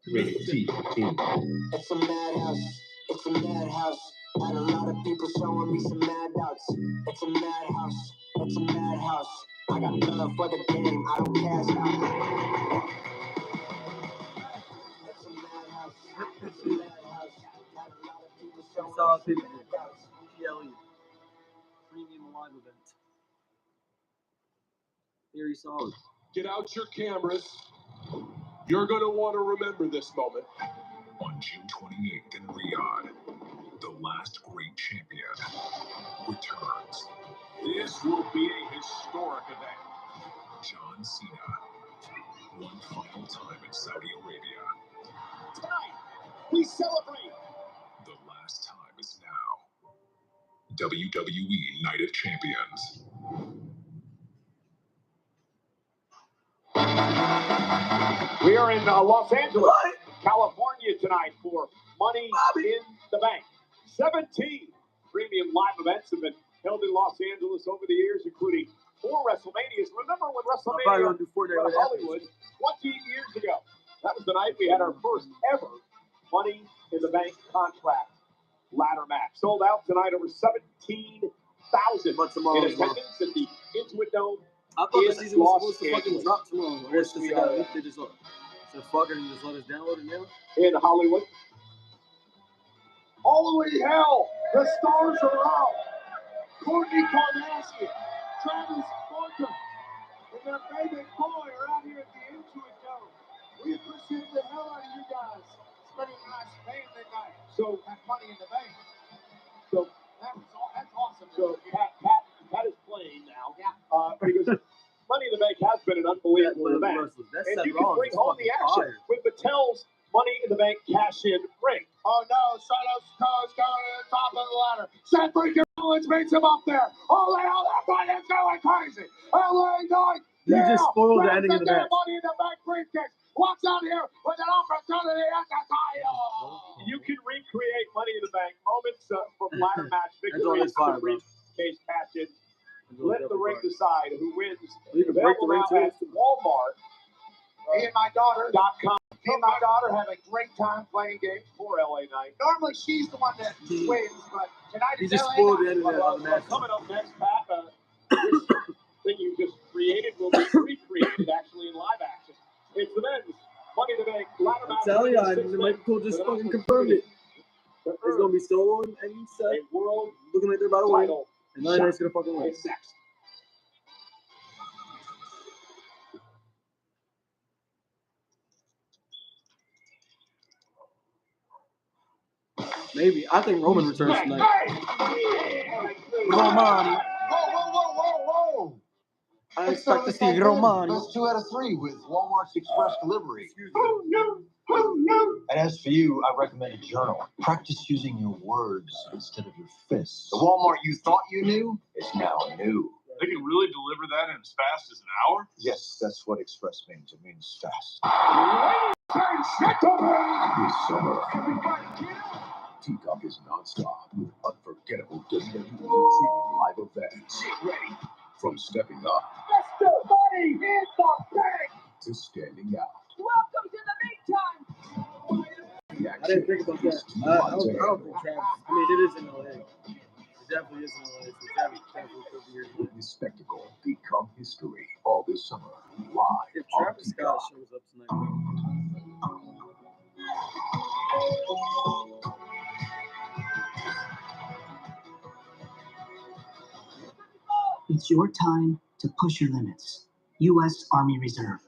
Rated T.
It's a madhouse. It's a madhouse. Had a lot of people showing me some mad doubts. It's a madhouse. It's a madhouse. I got love for the game. I don't cash out. It's a madhouse. It's a madhouse. Had a lot of people showing me some mad doubts.
Premium live event. Very solid.
Get out your cameras. You're going to want to remember this moment.
On June 28th in Riyadh, the last great champion returns.
This will be a historic event.
John Cena, one final time in Saudi Arabia.
Tonight, we celebrate.
The last time is now. WWE Night of Champions.
We are in Los Angeles, California tonight for Money in the Bank. 17 premium live events have been held in Los Angeles over the years, including 4 WrestleManias. Remember when WrestleMania went to Hollywood 20 years ago? That was the night we had our first ever Money in the Bank contract ladder match. Sold out tonight, over 17,000 in attendance at the Intuit Dome.
I thought the season was supposed to fucking drop tomorrow. They just said fuck it and just let us download it now.
In Hollywood. Holy hell! The stars are out! Courtney Kardashian, Travis Barker, and their baby boy are out here at the Intuit Dome. We appreciate the hell out of you guys spending a nice family night. So,
That Money in the Bank.
so
That's awesome.
So Pat is playing now. Yeah. Because Money in the Bank has been an unbelievable event. And you can bring home the action with Mattel's Money in the Bank cash-in ring.
Oh no, Soto's going to the top of the ladder. Seth freaking Rollins meets him up there. Holy hell, that Money's going crazy. LA Knight.
You just spoiled the ending of the match.
Money in the Bank briefcase. Walks out here with an opportunity at the title.
You can recreate Money in the Bank moments from ladder match victories to briefcase cash-in. Let the ring decide who wins. Available now at Walmart.
Me and my daughter.
.com.
Me and my daughter have a great time playing games.
For LA Knight.
Normally she's the one that wins, but tonight
You
it's
just
LA
spoiled the
Knight.
end of the match.
Coming up next, Pat, this thing you just created will be recreated actually in live action.
tell you, Michael Cole just fucking confirmed it. It's gonna be Solo and Seth looking like they're about to win, and LA Knight's gonna fucking win. Maybe. I think Roman returns tonight. Roman.
Whoa.
I expect to see Roman.
That's 2 out of 3 with Walmart's Express Delivery. And as for you, I recommend a journal. Practice using your words instead of your fists. The Walmart you thought you knew is now new.
They can really deliver that in as fast as an hour?
Yes, that's what Express means. It means fast.
This summer, Peacock is nonstop with unforgettable WWE premium live events. Get ready. From stepping up
Mr. Money in the Bank.
to standing out.
Welcome to the big time.
The
I didn't think about that. I don't think Travis. I mean, it is in LA. It definitely is in LA. So Travis definitely could be here.
This spectacle become history all this summer. Live
If
on
Travis Scott
Peacock.
shows up tonight.
It's your time to push your limits. U.S. Army Reserve.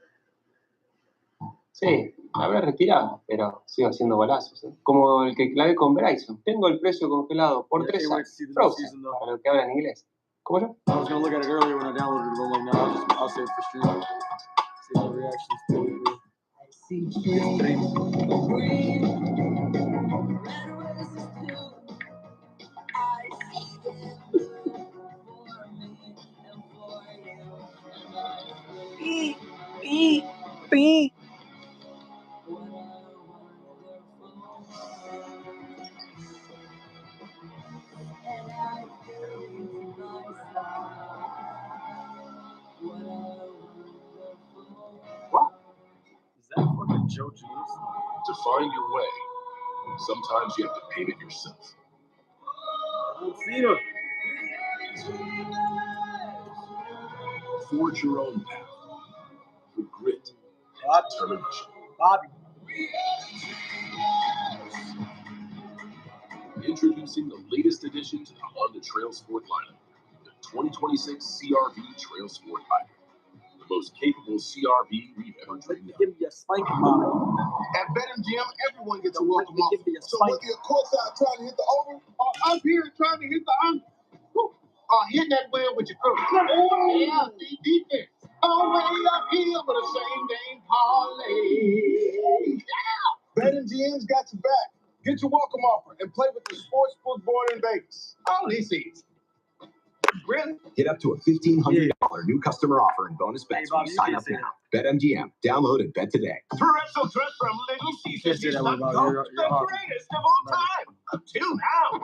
Sí, habrá retirado, pero sigo haciendo golazos. ¿Eh? Como el que clavé con Bryson. Tengo el precio congelado por 3 años. Frozen, para los que hablan inglés. ¿Cómo yo?
I was gonna look at it earlier when I downloaded it, but I'm like, no, I'll save it for stream. See how the reactions feel. Is that fucking Joe Juice?
To find your way, sometimes you have to pave it yourself.
Cena.
Forge your own path with grit and determination.
Bobby.
Introducing the latest addition to the Honda Trail Sport lineup, the 2026 CRV Trail Sport Hybrid. The most capable CRV we've ever dreamed of.
Give me a spike bottle.
At BetMGM, everyone gets a welcome offer.
Give me a
So
spike.
whether you're courtside trying to hit the over, or up here trying to hit the under, hit that well with your crew. Oh, yeah, defense. All the way up here with a same game parlay. BetMGM's got your back. Get your welcome offer and play with the Sportsbook board in Vegas. All these seats. Really?
Get up to a $1,500 new customer offer and bonus bets when you sign up now. BetMGM. Download and bet today.
Pretzel Crust from Little Caesars is the greatest of all time. Until now.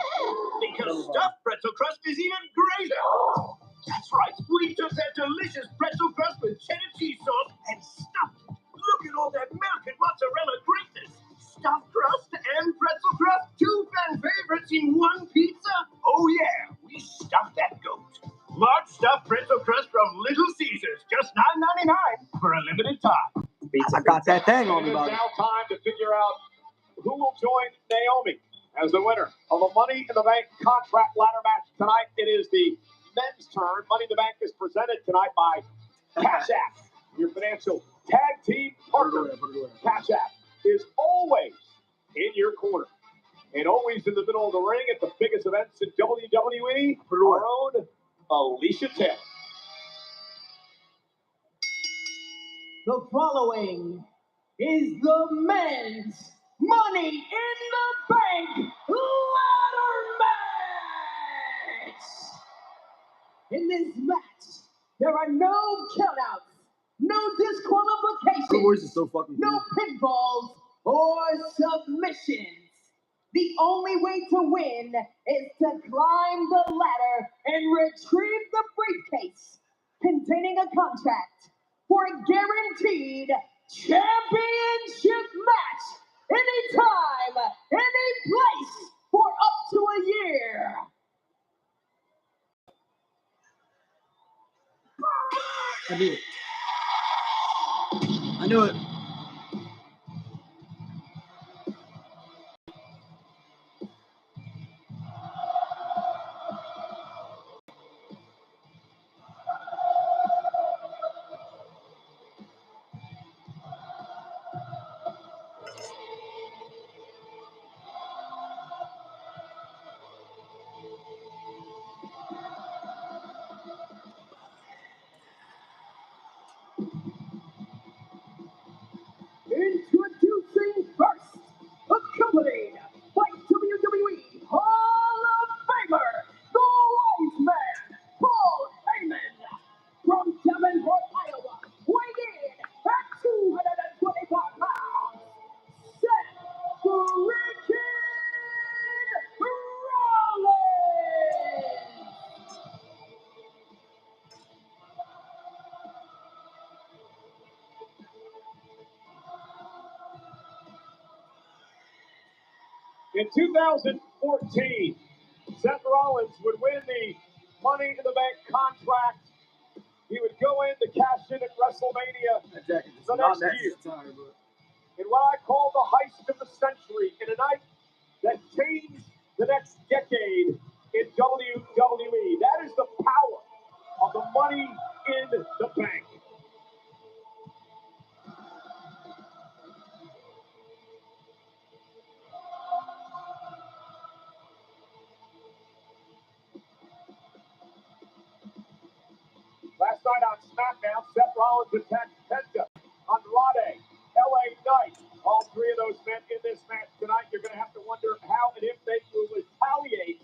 Because stuffed pretzel crust is even greater. That's right. We took that delicious pretzel crust with cheddar cheese sauce and stuffed it. Look at all that milk and mozzarella greatness. Stuffed crust and pretzel crust. 2 fan favorites in one pizza. Oh yeah, we stuffed that goat. Large stuffed pretzel crust from Little Caesars. Just $9.99 for a limited time.
I got that thing on me,
It is
Bobby.
now time to figure out who will join Naomi as the winner of a Money in the Bank contract ladder match. Tonight it is the men's turn. Money in the Bank is presented tonight by Cash App, your financial tag team partner. Cash App is always in your corner and always in the middle of the ring at the biggest events in WWE. Our own Alicia Taylor.
The following is the men's Money in the Bank ladder match. In this match, there are no countouts, no disqualifications,
Her voice is so fucking
no pinfalls or submissions. The only way to win is to climb the ladder and retrieve the briefcase containing a contract for a guaranteed championship match anytime, any place, for up to a year.
I knew it. I knew it.
In 2014, Seth Rollins would win the Money in the Bank contract. He would go in to cash in at WrestleMania the next year. In what I call the heist of the century, in a night that changed the next decade in WWE. That is the power of the Money in the Bank. Last night on SmackDown, Seth Rollins attacked Penta, Andrade, LA Knight. All three of those men in this match tonight. You're going to have to wonder how and if they will retaliate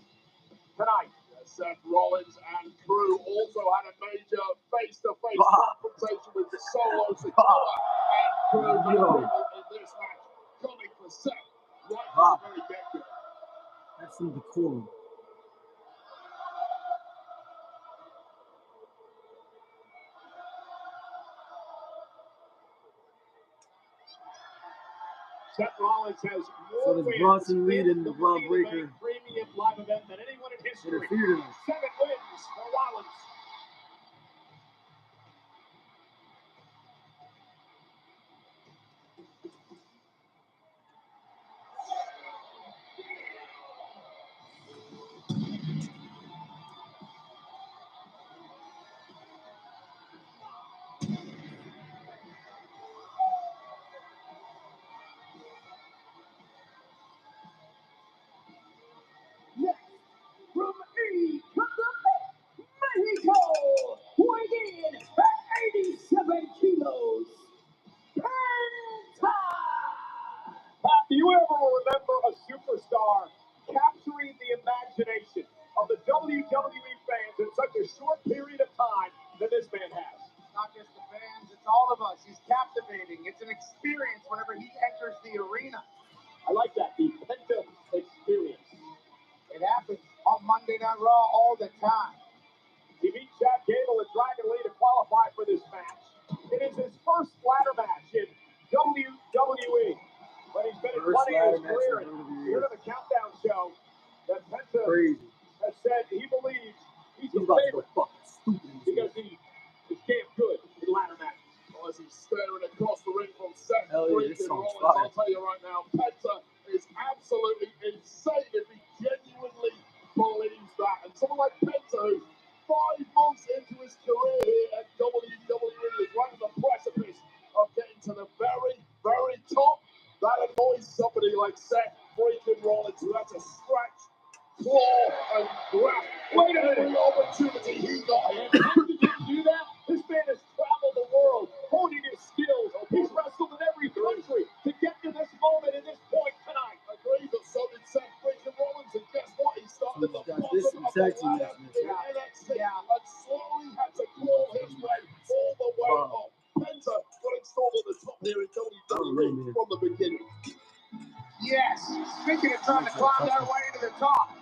tonight.
Seth Rollins and crew also had a major face-to-face confrontation with Solo Sikoa and crew. People in this match coming for Seth right from the very get-go.
That's some decorum.
Seth Rollins has
So
more
does
wins
Bronson Reed
in
and
the
Braun
Money in the
Breaker
Bank premium live event than anyone in history.
interfere in us.
7 wins for Rollins.
From Mexico, weighing in at 87 kilos, Penta!
Do you ever remember a superstar capturing the imagination of the WWE fans in such a short period of time that this man has?
Not just the fans, it's all of us. He's captivating. It's an experience whenever he enters the arena.
I like that, the Penta experience.
It happens on Monday Night Raw all the time.
He beat Chad Gable and Dragon Lee to qualify for this match. It is his first ladder match in WWE. But he's been in plenty of his career. And here to the countdown show that Penta has said he believes he's the favorite because he is damn good in ladder matches.
As he's staring across the ring from Seth
Rollins,
I'll tell you right now, Penta is absolutely insane if he genuinely believes that. And someone like Penta, who 5 months into his career here at WWE is right on the precipice of getting to the very, very top, that annoys somebody like Seth freaking Rollins, who had to scratch, claw, and grab. Wait a minute, opportunity he got here.
How did he do that? This man has traveled the world, honing his skills. He's wrestled in every country to get to this moment and this point tonight.
Agreed, but so did Seth freaking Rollins, and guess what? He started at the bottom of the ladder in NXT and slowly had to claw his way all the way up. Penta got installed at the top here in WWE from the beginning.
Yes, speaking of trying to climb their way to the top.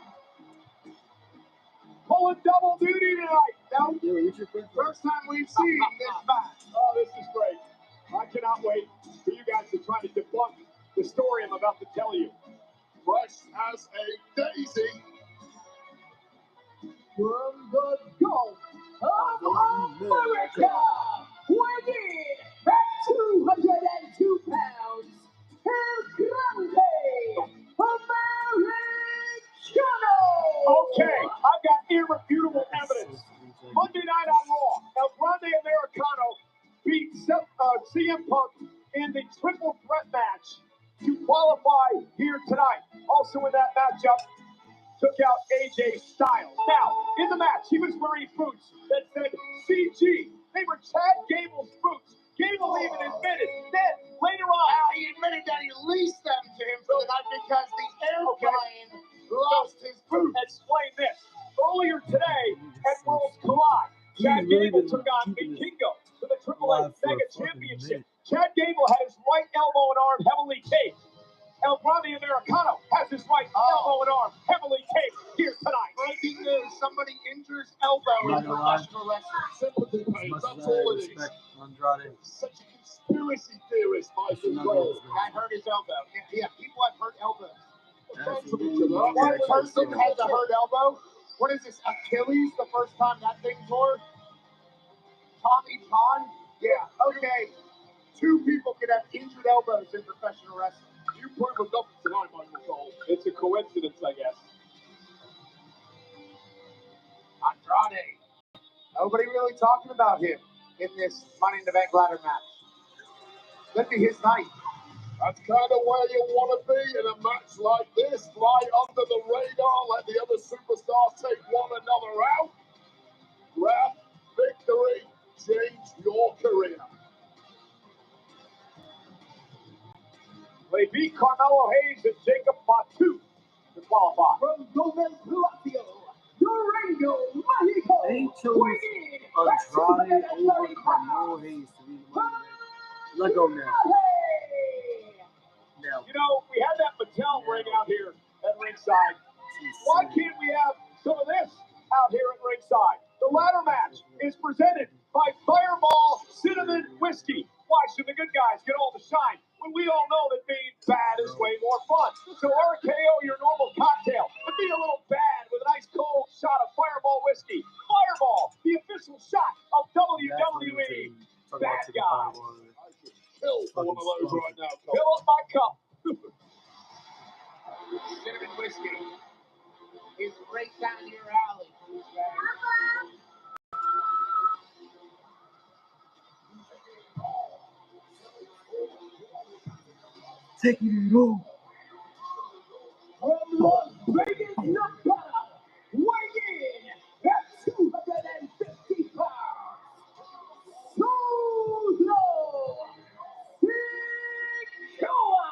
Pulling double duty tonight.
No, first time we've seen this match.
Oh, this is great. I cannot wait for you guys to try to debunk the story I'm about to tell you.
Fresh as a daisy.
From the Gulf of America, weighing in at 202 pounds, El Grande Americano.
Okay, I've got irrefutable evidence. Monday night on Raw, El Grande Americano beat CM Punk in the triple threat match to qualify here tonight. Also in that matchup, took out AJ Styles. Now, in the match, he was wearing boots that said CG. They were Chad Gable's boots. Gable even admitted that later on.
He admitted that he leased them to him for the night because the airplane lost his boots.
Explain this. Earlier today, at Worlds Collide, Chad Gable took on Vikingo for the AAA Mega Championship. Chad Gable had his right elbow and arm heavily taped. El Grande Americano has his right elbow and arm heavily taped here tonight.
Breaking news, somebody injures elbow in professional wrestling.
Sympathy pains, that's all it is. Such a conspiracy theorist, Michael Cole.
That hurt his elbow. Yeah, people have hurt elbows. One person has a hurt elbow. What is this, Achilles, the first time that thing tore? Tommy John? Yeah, okay. Two people could have injured elbows in professional wrestling.
You prove nothing tonight, Michael Cole.
It's a coincidence, I guess.
Andrade. Nobody really talking about him in this Money in the Bank ladder match. Could be his night.
That's kind of where you want to be in a match like this. Fly under the radar, let the other superstars take one another out. Grab victory, change your career.
They beat Carmelo Hayes and Jacob Fatu to qualify.
From Gomez Palacio, Durango, Mexico.
They chose Andrade over Carmelo Hayes to be the Money in the Bank. Let go now. Now.
You know, we had that Mattel ring out here at ringside. Why can't we have some of this out here at ringside? The ladder match is presented by Fireball Cinnamon Whiskey. Why should the good guys get all the shine when we all know that being bad is way more fun? So RKO your normal cocktail and be a little bad with a nice cold shot of Fireball Whiskey. Fireball, the official shot of WWE. Bad guys.
Kill for one of those right now, Cole.
Fill up my cup.
Cinnamon whiskey is right down your alley.
Take it home.
From Las Vegas, Nevada, weighing in at 250 pounds, Solo Sikoa.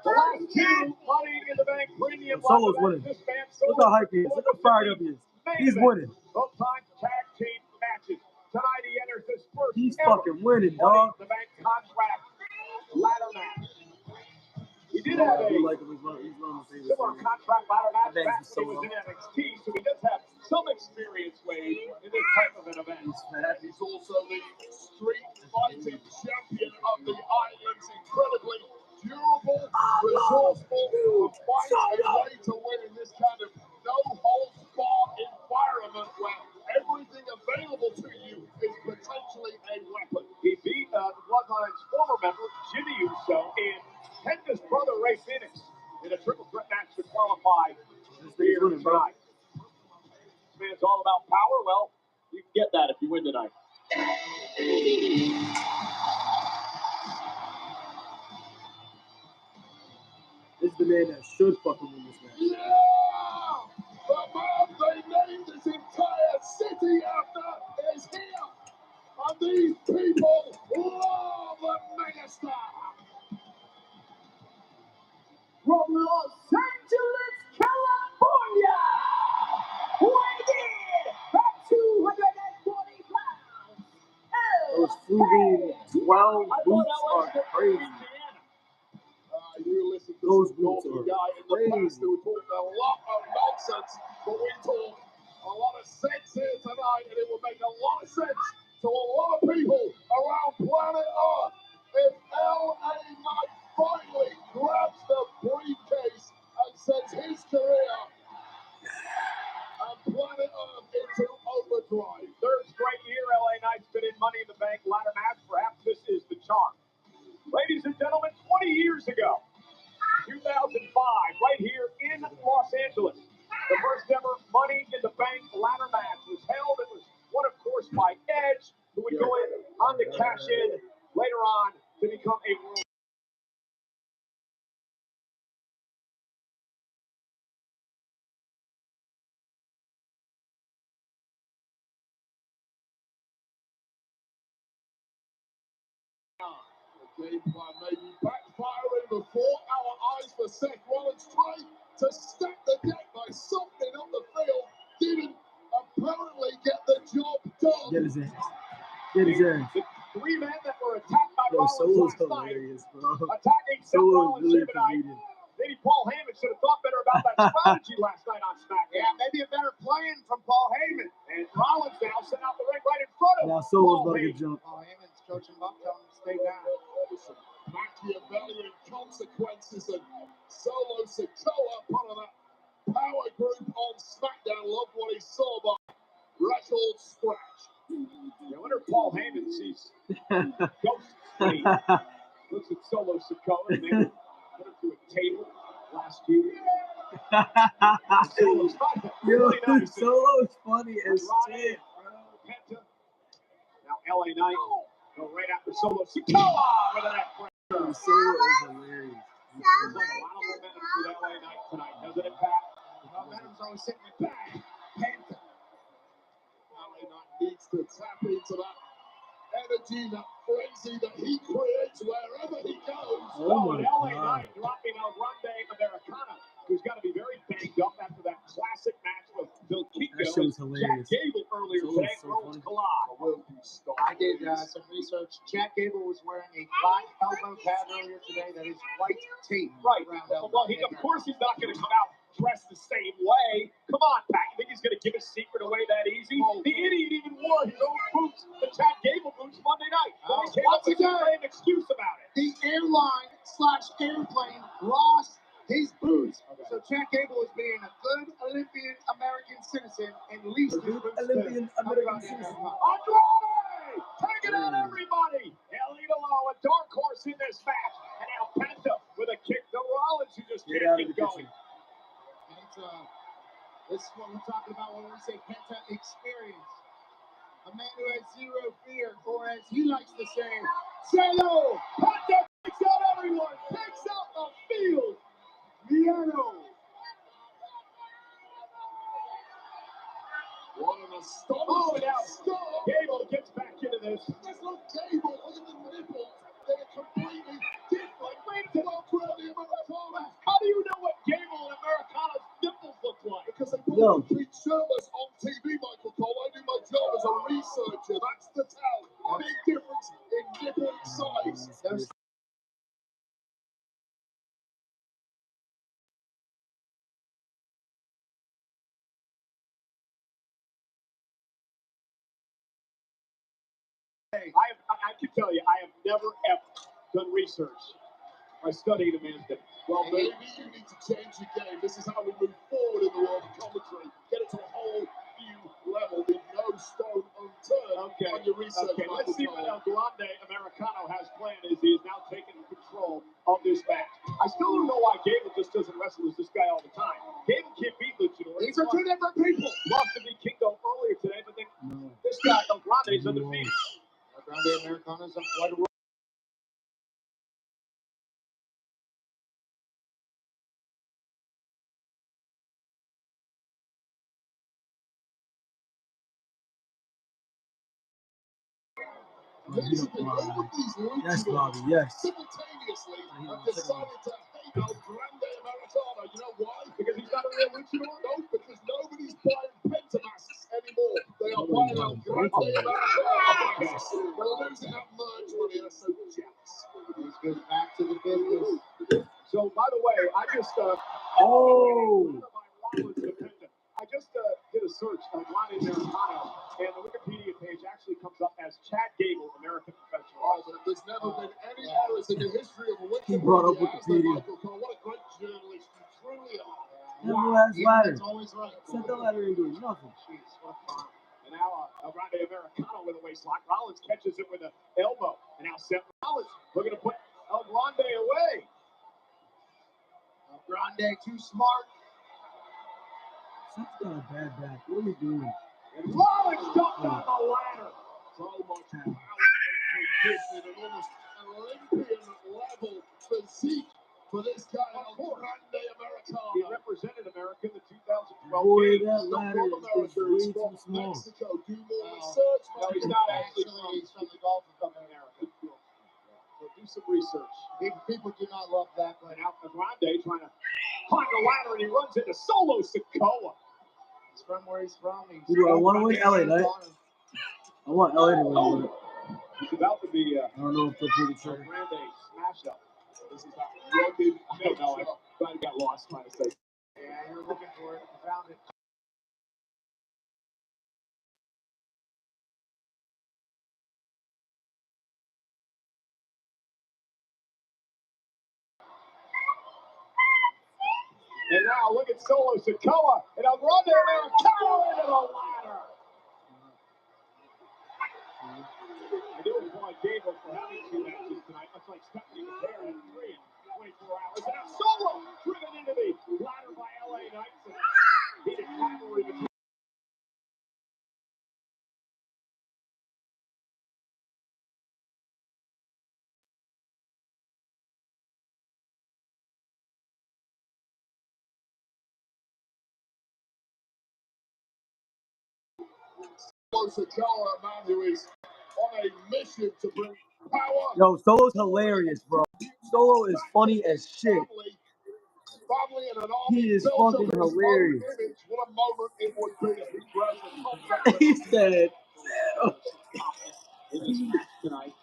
The last two Money in the Bank premium
Solo's winning. Look how hype he is. Look how fired up he is. He's winning.
Both times tag team matches. Tonight he enters his first
He's
ever
fucking winning,
Money
dog.
in the Bank contract ladder match. He did have a
He's one of my favorites.
similar contract ladder match
think
back
he's
when he was
Solo.
in NXT, so he does have some experience, Wade, in this type of an event.
He's also the street fighting champion of the islands. Incredibly durable, resourceful, and finds a way to win in this kind of no-holds-barred environment where everything available to you is potentially a weapon.
He beat the Bloodline's former member, Jimmy Uso, and Kenda's brother, Ray Phoenix, in a triple threat match to qualify here tonight. This man's all about power. Well, you can get that if you win tonight.
This is the man that should fucking win this match.
Yeah! The man they named this entire city after is here! And these people love the megastar!
From Los Angeles, California, weighing in at 240 pounds.
Those Fuji 12 boots are crazy.
You listen to
Those
some
boots
Northern
are
guy in the past
crazy.
who talked a lot of nonsense, but we talk a lot of sense here tonight, and it will make a lot of sense to a lot of people around planet Earth if LA Knight finally grabs the briefcase and sends his career and planet Earth into overdrive.
Third straight year, LA Knight's been in Money in the Bank ladder match. Perhaps this is the charm. Ladies and gentlemen, 20 years ago, 2005, right here in Los Angeles, the first ever Money in the Bank ladder match was held. It was won, of course, by Edge, who would go on to cash in later on to become a world.
The game plan may be backfiring before our eyes for Seth Rollins trying to stack the deck by something on the field. Didn't apparently get the job done.
Get his ass. Get his ass.
The three men that were attacked by
Yo,
Rollins
Solo's
last night,
hilarious, bro.
attacking Seth
Solo's
Rollins
really
here
a
tonight.
comedian.
Maybe Paul Heyman should have thought better about that strategy last night on SmackDown.
Yeah, maybe a better plan from Paul Heyman.
And Rollins now sent out the ring right in front of
Now Solo's
Paul
about to
Heyman.
get jumped.
Paul Heyman's coaching him up, telling him to stay down.
Match Machiavellian consequences, and Solo Sikoa, part of that power group on SmackDown, loved what he saw by record scratch.
I wonder if Paul Heyman sees ghosts when he looks at Solo Sikoa and maybe put him to a table last year. Solo's fun.
Yo,
Really nice.
Solo's funny as shit, bro.
Penta. Now LA Knight go right after Solo Sikoa with an F.
Solo is hilarious.
There's like a lot of momentum with LA Knight tonight, doesn't it, Pat?
Momentum's always sitting in the back. Penta.
LA Knight needs to tap into that energy, that frenzy that he creates wherever he goes.
Oh, and LA Knight dropping El Grande Americana, who's got to be very banged up after that classic match with Bill Kingo
That shit was
and
hilarious.
Jack Gable earlier
Solo's
today.
so
Worlds
funny.
collide.
I did some research. Chad Gable was wearing a black elbow pad earlier today that is white tape
Right.
around elbow.
Well, of course he's not going to come out dressed the same way. Come on, Pat. You think he's going to give his secret away that easy? The idiot even wore his own boots, the Chad Gable boots, Monday night. Then he came up with an excuse about it.
The airline/airplane lost his boots.
Okay.
So Chad Gable is being a good Olympian American citizen and least his boots
Olympian
too.
American citizen.
Andrade! Taking out everybody! El Idolo, a dark horse in this match. And now Penta with a kick to Rollins, who just
Get
can't
out of
keep
the
going.
kitchen.
This is what we're talking about when we say Penta experience. A man who has zero fear, or as he likes to say,
Solo! Penta takes out everyone! Takes out the field!
Miedo.
What an
Oh,
astonishing
now
start.
Gable gets back into this.
Let's look Gable. Look at the nipples. They're completely different.
Wait a
Well, the Americana.
How do you know what Gable and Americana's nipples look like?
Because they put
Yo.
complete shirtless on TV, Michael Cole. I do my job as a researcher. That's the tell. Big difference in nipple size.
Those
I can tell you, I have never ever done research by studying a man's dick.
Well, maybe you need to change your game. This is how we move forward in the world of commentary. Get it to a whole new level with no stone unturned on your research.
Okay, let's
Michael
see what
Cole.
El Grande Americano has planned as he is now taking control of this match. I still don't know why Gable just doesn't wrestle as this guy all the time. Gable can't beat Luchador.
These are two different people.
Lost to beat Kingo earlier today, but then this guy, El Grande, is undefeated.
Grande Americanas on quite a roll.
Here's the thing, all of these
Yes,
luchadors
Bobby, yes.
simultaneously have decided to hate El Grande Americano. You know why?
Because he's not a real luchador?
No, because nobody's buying Pentamasks anymore. They are buying El Grande Americano masks. They're losing that merch money. They're so jealous.
Let's get back to the business.
So, by the way, I just I just did a search on Ronnie Americano, and the Wikipedia page actually comes up as Chad Gable, American professional.
Oh, but there's never been any errors in the history of
He brought up
Wikipedia.
Wikipedia.
What a great journalist you truly are.
Never has ladder.
It's always right.
Set the ladder and do nothing.
Jeez, what fun. And now El Grande Americano with a waistlock. Rollins catches it with an elbow. And now Seth Rollins looking to put El Grande away.
El Grande too smart.
Seth's got a bad back. What are you doing?
And Rollins jumped on the ladder.
So much power and condition and almost Olympian level physique for this guy, El Grande Americano.
He represented America in the 2012
Boy,
games.
that
Not
ladder
from America,
is
he's
way
from
too small.
Mexico. Do more research.
No, he's not actually
He's from the Gulf of America.
So do some research.
People do not love that, but
And now El Grande trying to climb the ladder, and he runs into Solo Sikoa.
he's from where he's from.
Who do I want to win? LA, right? I want LA to win.
He's about to be
I don't know if they'll pull the
El
trigger.
Grande smash up.
This is that rugged
I don't know. I got lost trying to say.
Yeah, you're looking for it. You found it.
And now look at Solo Sikoa and El Grande Americano into the ladder. I do applaud Gable for having 2 matches tonight, much like Stephanie McMahon had 3 in 24 hours. And now Solo driven into the ladder by LA Knights. He didn't rivalry between.
Sikoa, a man who is on a mission to bring power.
Yo, Solo's hilarious, bro. Solo is funny as shit.
Family and an
He
army
is
built
fucking
up his own
hilarious.
image. What a moment it would be if he grabbed the concept.
He said,
In this match tonight.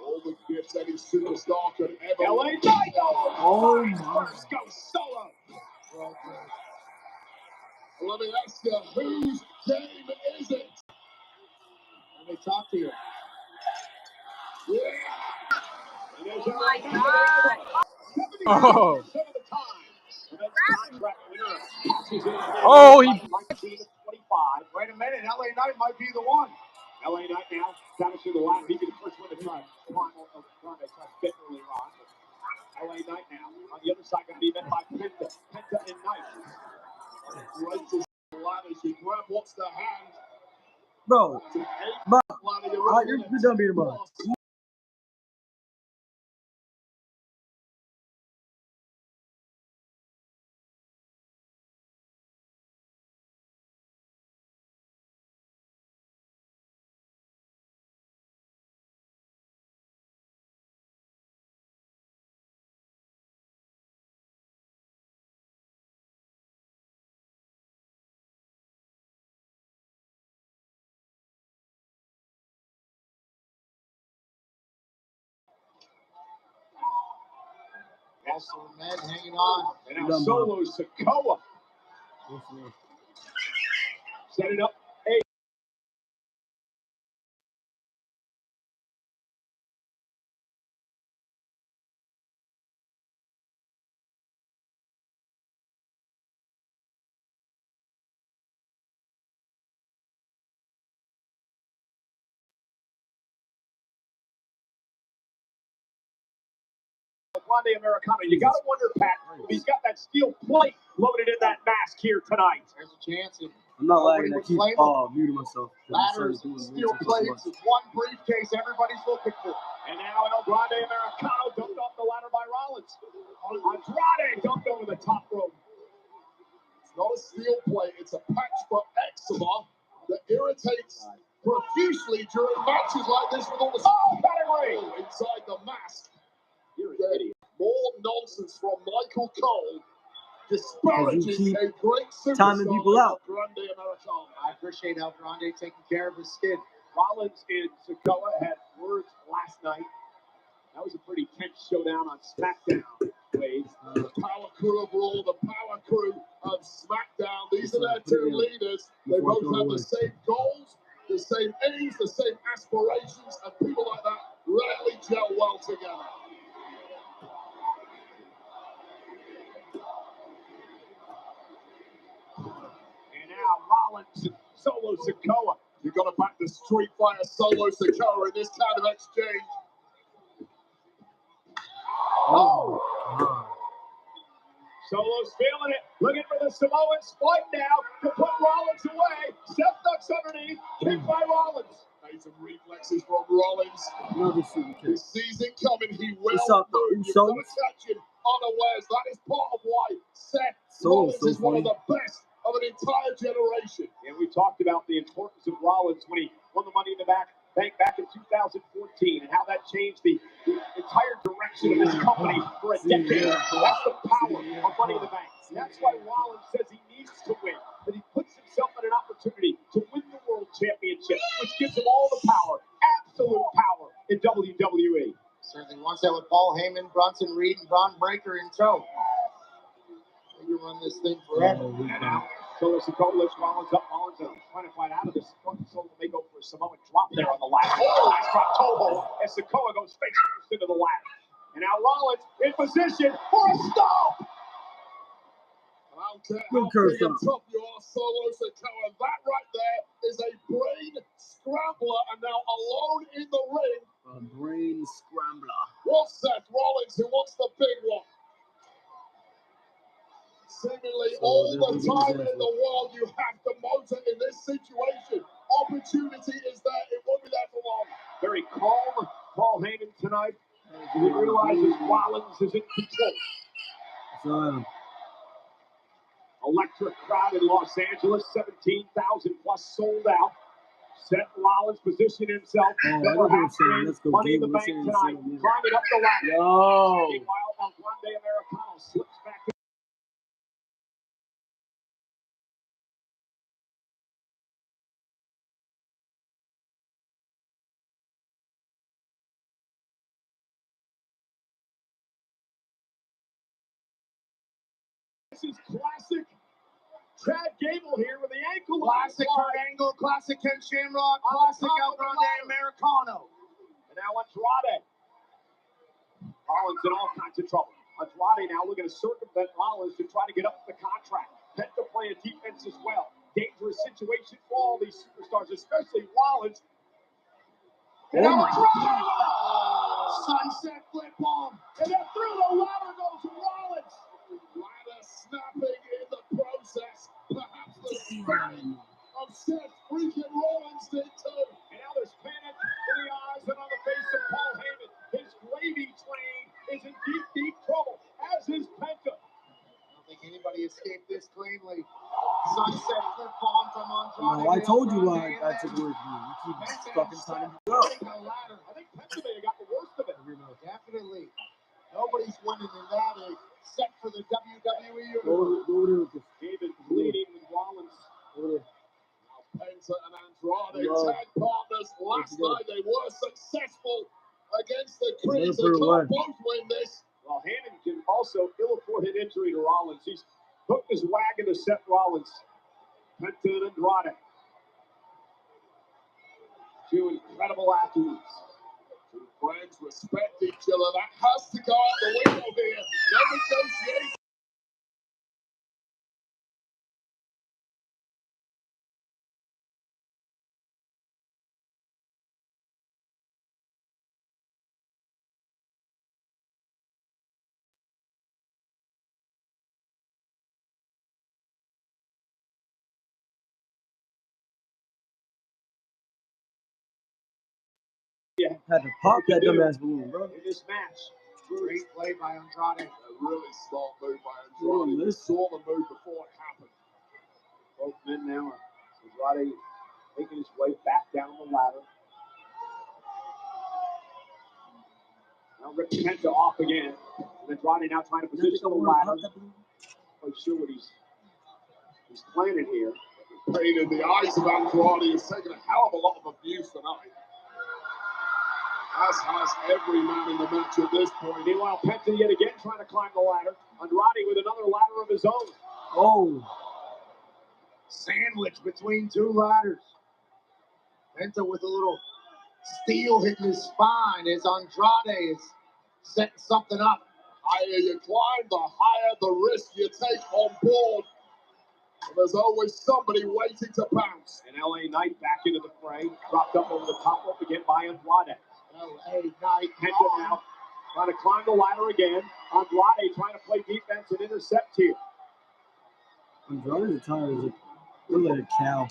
All the gifts any superstar could ever.
LA Knight.
oh my.
First goes Solo.
Let me ask you, whose game is it?
Let me talk to you.
Yeah.
Oh my God.
Oh.
Oh,
he.
19 of 25. Wait a minute, LA Knight might be the one. LA Knight now, establishing the ladder. He'd be the first one to try primal of Grande touch bit early on. LA Knight now. On the other side, going to be met by Penta. Penta and Knight.
Raises the ladder. She grab what's the hand.
Bro, you're done beating him up.
Also, men hanging on.
And now Solo Sikoa. Set it up. Hey. Grande Americano. You got to wonder, Pat, if he's got that steel plate loaded in that mask here tonight.
There's a chance.
I'm not lagging. I keep muting myself.
Ladders, steel plates, one briefcase everybody's looking for.
And now El Grande Americano dumped off the ladder by Rollins. Andrade dumped over the top rope.
It's not a steel plate. It's a patch for eczema that irritates profusely during matches like this with all the
pedigree
inside the mask.
You're an idiot.
More nonsense from Michael Cole, disparaging a great superstar
timing people out.
Grande Americano.
I appreciate El Grande taking care of his skin.
Rollins and Sikoa had words last night. That was a pretty tense showdown on SmackDown. Wade.
The power crew of Raw, the power crew of SmackDown. These are their 2 leaders. They both have the same goals, the same aims, the same aspirations, and people like that rarely gel well together.
And now Rollins and Solo Sikoa.
You've got to back the Street Fighter Solo Sikoa in this kind of exchange.
Oh! Solo's feeling it. Looking for the Samoan spike now to put Rollins away. Step ducks underneath. Kick by Rollins.
Made some reflexes from Rollins.
Another super kick.
He sees it coming. He will
What's up,
move. You've got to catch him unawares. That is part of why Seth Rollins is one of the best of an entire generation.
And we talked about the importance of Rollins when he won the Money in the Bank back in 2014 and how that changed the entire direction of this company for a decade. That's the power of Money in the Bank. And that's why Rollins says he needs to win, that he puts himself in an opportunity to win the World Championship, which gives him all the power, absolute power in WWE.
Certainly wants that with Paul Heyman, Bronson Reed, and Braun Breaker in tow. We can run this thing forever.
And now, Solo Sikoa lifts Rollins up. Rollins trying to fight out of this. Solo may go for a Samoan drop there on the ladder. Oh, nice drop toe hold as Sikoa goes face first into the ladder. And now Rollins in position for a stomp.
care how big and tough you are, Solo Sikoa. That right there is a brain scrambler, and now alone in the ring.
A brain scrambler.
What's Seth Rollins, who wants the big one? Seemingly all the time in the world, you have to motor in this situation. Opportunity is there. It won't be there for long.
Very calm, Paul Heyman tonight. He realizes Rollins is in control. Electric crowd in Los Angeles, 17,000 plus sold out. Seth Rollins positioned himself. Money in the Bank tonight, climbing up the ladder. Meanwhile, Grande Americano slips back. This is classic Chad Gable here with the ankle.
Classic Kurt Angle, classic Ken Shamrock, classic El Grande Americano.
And now Andrade. Rollins in all kinds of trouble. Andrade now looking to circumvent Rollins to try to get up the contract. Penta playing defense as well. Dangerous situation for all these superstars, especially Rollins.
And now Andrade! Sunset flip bomb.
And then through the ladder goes Rollins.
Ladder snapping in the process. Perhaps the spirit of Seth freaking Rollins did too.
And now there's panic in the eyes and on the face of Paul Heyman. His gravy train is in deep, deep trouble, as is Penta.
I don't think anybody escaped this cleanly. Sunset flip bomb from Andrade.
No, I told you why I took away from you. You keep fucking signing me up.
I think Penta may have got the worst of it.
Definitely. Nobody's winning in that except for the WWE
Universe.
David bleeding with Rollins.
Now Penta and Andrade, tag partners. Last night they were successful against the Creeds. They can't both win this.
Well, Heyman can also ill-afford an injury to Rollins. He's hooked his wagon to Seth Rollins. Penta and Andrade. Two incredible athletes.
Two friends respect each other. That has to go out the window here. No negotiation.
Had to pop that dumbass balloon, bro.
In this match.
Great play by Andrade.
A really smart move by Andrade. We saw the move before it happened.
Both men now are Andrade making his way back down the ladder. Now Rick Penta off again. And Andrade now trying to position the ladder. Quite sure what he's planning here.
The pain in the eyes of Andrade is taking a hell of a lot of abuse tonight. As has every man in the match at this point.
Meanwhile, Penta yet again trying to climb the ladder. Andrade with another ladder of his own.
Oh.
Sandwich between two ladders. Penta with a little steel hitting his spine as Andrade is setting something up.
Higher you climb, the higher the risk you take on board. And there's always somebody waiting to pounce.
And LA Knight back into the fray. Dropped up over the top rope again by Andrade.
LA Knight.
Penta now trying to climb the ladder again. Andrade trying to play defense and intercept here.
Andrade's attire is like a cow.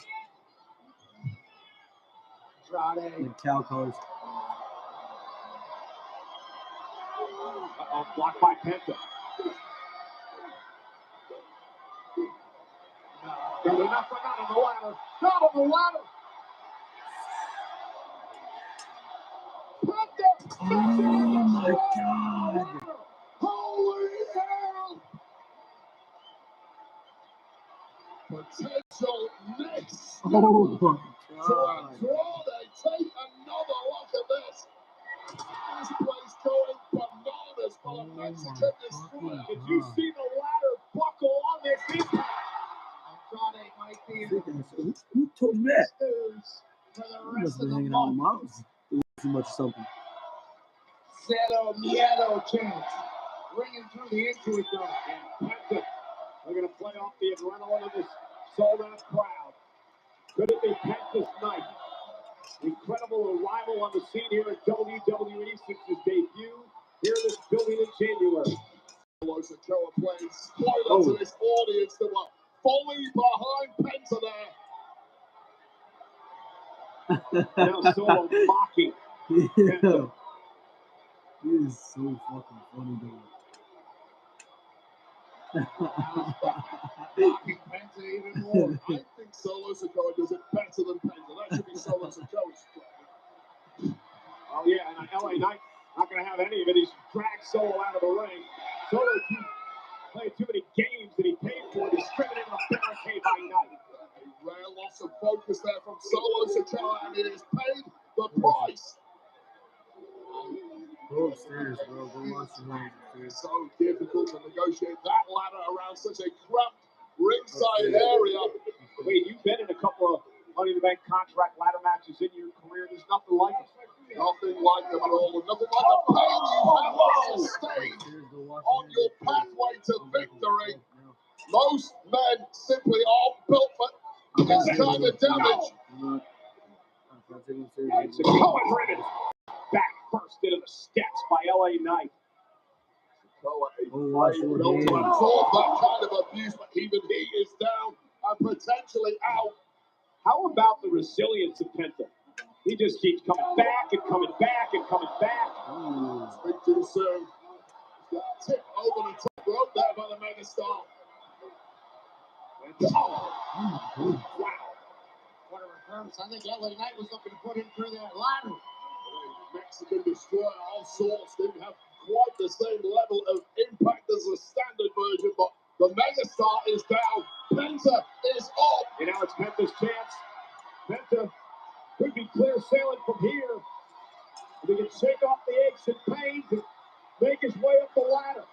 Andrade.
Like cow colors.
Blocked by Penta. No, they're not on the ladder. Not on the ladder.
Oh my God.
Holy hell! Potential next
Oh my
to
God.
Andrade. Take another look at this. This place going bananas for the Mexican Destroyer.
Did you see the ladder buckle on this impact?
Andrade might be in
Who told you that?
news for the
You must
rest
have
of
been
the
hanging out with
month.
models. Too much or something.
Cero Miedo chance. Ringing through the Intuit Dome.
Penta They're going to play off the adrenaline of this sold-out crowd. Could it be Penta's night? Incredible arrival on the scene here at WWE since his debut here in this building in January.
Sikoa playing spoiler to this audience that were falling behind Penta there.
Now Solo mocking.
Yeah. He is so fucking funny, dude.
Mocking Penta even more. I think Solo Sikoa does it better than Penta. That should be Solo Sikoa's job.
Oh yeah, and LA Knight not going to have any of it. He's dragged Solo out of the ring. Solo played too many games that he paid for. He's driven into a barricade by Knight.
A rare loss of focus there from Solo Sikoa, and it has paid the price.
Go upstairs, bro. Go watch the ring.
It's so difficult to negotiate that ladder around such a cramped ringside area.
Wait, you've been in a couple of Money in the Bank contract ladder matches in your career. There's nothing like it.
Nothing like them at all. Nothing like the pain you have sustained on your pathway to victory. Most men simply aren't built for this kind of damage.
Sikoa driven back first into the steps by LA Knight.
Sikoa is built to absorb that kind of abuse, but even he is down and potentially out.
How about the resilience of Penta? He just keeps coming back and coming back and coming back.
Speak too soon. He's got a tip over the top rope there by the megastar.
Wow. What a reverse. I think LA Knight was looking to put him through that ladder.
Mexican destroyer of sorts didn't have quite the same level of impact as the standard version, but the megastar is down. Penta is up.
And now it's Penta's chance. Penta could be clear sailing from here. If he can shake off the aches and pains and make his way up the ladder.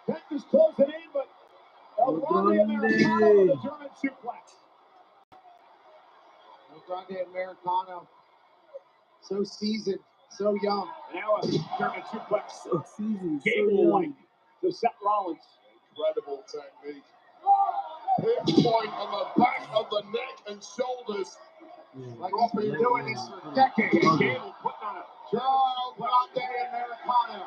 Penta's closing in, but El Grande Americano with a German suplex.
El Grande Americano, so seasoned, so young.
Now a German suplex.
So seasoned,
Gable-like to Seth Rollins.
Incredible technique. Pinpoint on the back of the neck and shoulders.
Like he's been doing this for decades.
Gable putting on a
El Grande Americano.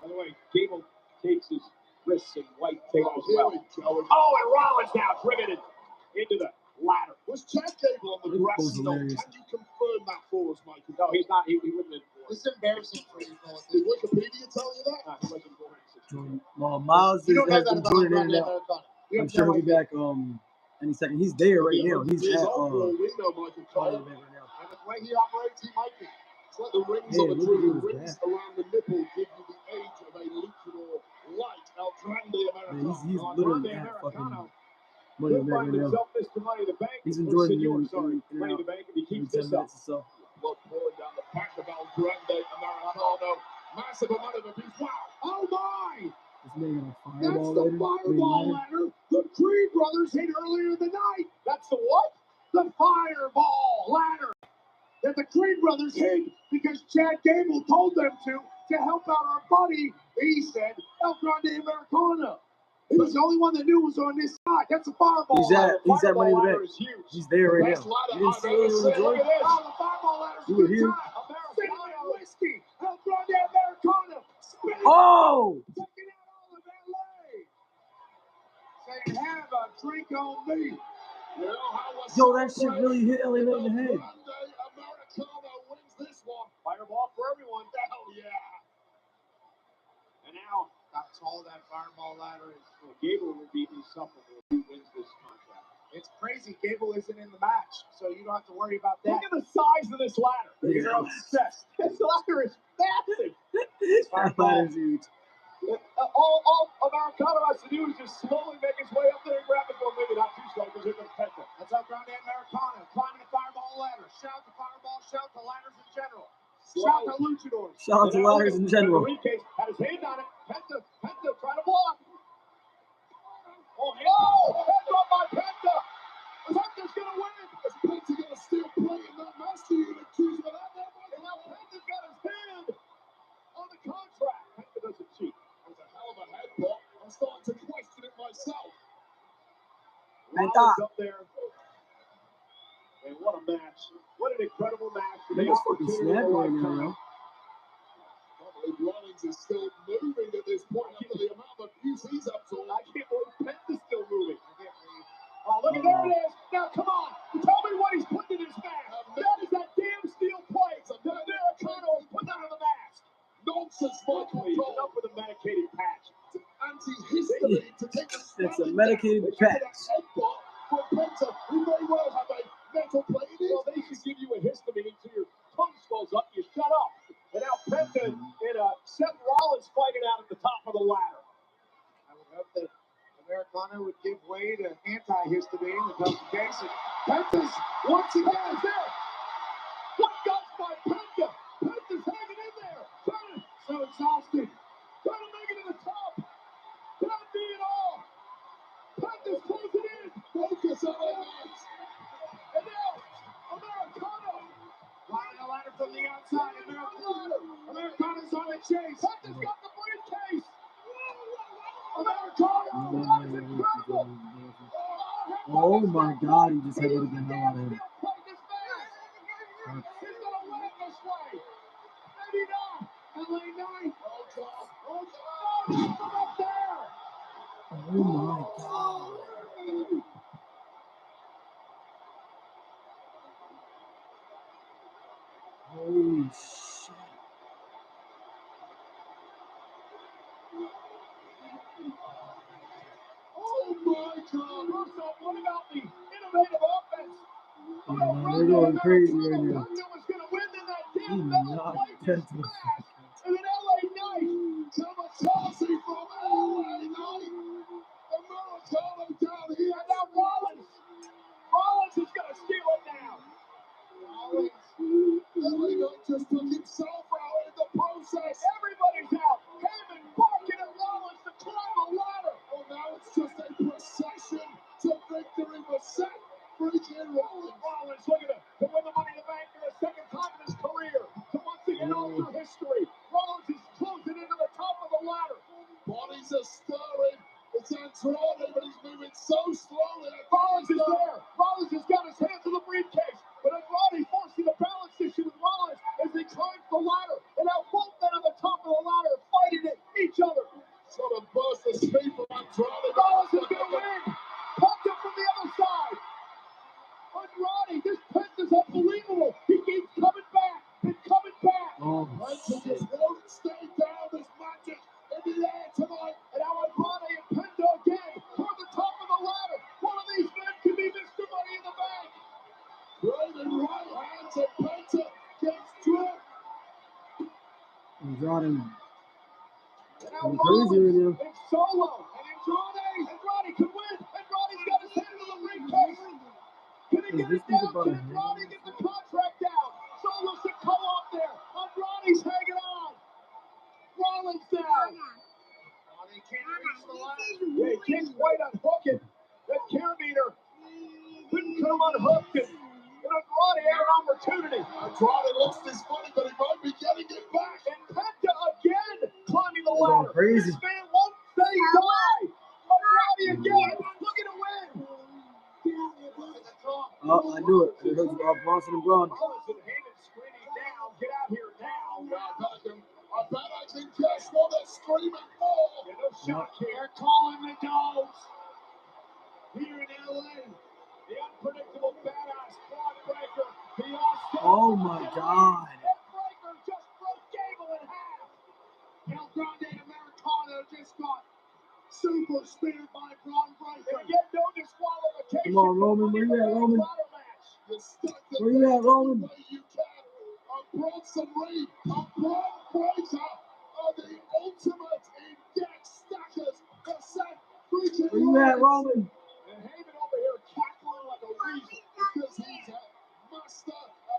By the way, Gable takes his wrists and white tape as
Here
well.
we go.
Oh, and Rollins now driven into the ladder.
Was Chad Gable on the grass? Can you confirm that for us, Michael?
No, he's not. He wouldn't have.
This is embarrassing for you, Paul.
Did Wikipedia tell you that?
He wasn't born.
Well, Miles
You don't know
has
that
been
about
joining in
Grande
and out.
Americano. You
I'm
have
sure
no
he'll be
idea.
back any second. He's there right now. He's at
we know, Michael Cole.
right now.
And the way he operates, he might be.
It's like the rings
Yeah,
on a
look
tree.
at
The
his
rings
back.
around the nipple give you the age of a luchador like El Grande
Man,
Americano.
he's literally at fucking
Americano
Money in
could
the Bank
find
right now.
himself Mr. Money in the Bank.
He's
or
enjoying
Senor,
it
sorry,
in
Money in
and
the Bank. If he
every
keeps
10
this up.
minutes or so.
Blood pouring down the back of El Grande Americano. Massive amount of abuse. Wow. Oh my!
This man got a
That's
fireball
the
later.
fireball ladder the Creed brothers hit earlier in the night.
That's the what?
The fireball ladder that the Creed brothers hit because Chad Gable told them to help out our buddy, he said, El Grande Americano. He was the only one that knew was on this side. That's a fireball
He's at
ladder.
Money in the
Fireball ladder
Bank.
is huge.
He's there right
Best
now.
ladder
You didn't
I've
see
ever
it
seen.
enjoy?
Look at this.
Oh, the fireball ladder's
You were
good
here?
time. Americano whiskey. El Grande Americano. Spinning
Oh!
taking out all of LA. Saying, have a drink on me.
You know how we're
Yo, that shit
celebrating
really hit LA
El
Knight in the head.
Grande Americano wins this one.
Fireball for everyone.
Hell yeah.
And now
How tall that fireball ladder is.
Gable will be insufferable if he wins this contract.
It's crazy. Gable isn't in the match, so you don't have to worry about that.
Look at the size of this ladder.
Yeah.
You're obsessed. This ladder is massive.
That ladder's huge.
All Americano has to do is just slowly make his way up there and grab it. Well, maybe not too slow because they're going to catch him.
That's El Grande Americano climbing the fireball ladder. Shout to fireball, shout to ladders in general. Shout to luchadors.
Shout out to ladders in general.
Briefcase had his hand on it. Penta trying to block. Oh, head up by Penta. Penta's going to win.
Is Penta going to still play in that master unit cruiser without that one?
And now Penta's got his hand on the contract. Penta doesn't cheat.
That was a hell of
Rollins up there. And what a match. What an incredible match.
Niggas fucking snapping right now, yo.
Rollins is still moving at this point after the amount of abuse he's absorbed.
I can't believe Penta's still moving. Oh, look at there it is. Now, come on. Tell me what he's putting in his mask. That is that damn steel plate. The Americano is putting that on the mask.
Nonsense, Michael.
Enough with a medicated patch.
Anti-history to take a
It's a medicated patch.
For Penta, who may well have a mental plate.
Well, they should give you a histamine until your tongue swells up. You shut up. And now Penta and Seth Rollins fighting out at the top of the ladder.
I would hope that Americano would give way to antihistamine if that's the case. Penta's once again there.
What guts by Penta? Penta's hanging in there.
So exhausted.
Trying to make it to the top. Not be it all. Penta's closing in.
Focus on it.
And now, Americano.
Climbing the ladder from the outside. Americano's on the chase.
Penta's got the briefcase. Americano. That is incredible.
Oh my God, he just hit it again. Hell out of him.
He's going to win it this way. Maybe not.
LA Knight.
Oh, from up there.
Oh my God. Holy shit.
Oh my God. Russo, what about the innovative offense?
They're going crazy right now.
Penta was going to win in that
He
damn metal
knocked
plate
Penta.
smash. And then LA Knight.
Kamikaze from LA Knight. Americano down here.
And now Rollins. Rollins is going to steal it now.
LA Knight just took himself out in the process.
Everybody's out. Heyman barking at Rollins to climb the ladder.
Well, now it's just a procession to victory for Seth freaking Rollins.
Rollins looking to win the Money in the Bank for the second time in his career. To once again alter history. Rollins is closing into the top of the ladder.
Bodies are stirring. It's Andrade, but he's moving so slowly.
Rollins is there. Rollins has got his hands in the briefcase. But Andrade forcing the balance issue with Rollins as they climb the ladder. And now both men on the top of the ladder fighting at each other.
Trying to burst the speed from Andrade.
Rollins is going to win. Penta from the other side. Andrade, this Penta's unbelievable. He keeps coming back and coming back.
Oh,
Penta just won't stay down. This magic in the air tonight.
And now Andrade and Penta again toward the top of the ladder. One of these men could be Mr. Money in the Bank.
Right and right hands and Penta gets dripped.
Andrade.
And now
Crazy right now.
Rollins is solo. And Andrade could win. Andrade's got his hand in the briefcase. Can he get it down? Can Andrade get the contract down? Solo should come off there. Andrade's hanging on. Rollins down.
They can't reach the ladder.
Yeah, he can't quite unhook it. That carabiner couldn't come unhooked. And Andrade had an opportunity.
Andrade looks this funny, but he might be getting it back.
And Penta again climbing the
Going
ladder.
crazy.
This man won't say die. Andrade again looking to win.
Oh, I knew it. It hurts Bronson and Braun.
Rollins and Heyman screaming down. Get out here now.
I bet I can guess what they're screaming for.
Yeah, no shock here.
They're calling the dogs here in LA.
The unpredictable badass quad breaker. The awesome.
Oh my God.
That breaker just broke Gable in half.
El Grande Americano just got super speared by Braun Breaker.
And yet no disqualification.
Come on, Roman. Where you at, Roman?
Ladder match.
You're stuck the
Where you at, Roman?
way you can. Bronson Reed, Braun Breaker are the ultimate in deck stackers. The Seth freaking
Where you at, Roman?
And Heyman over here cackling like a weasel.
because he's a master.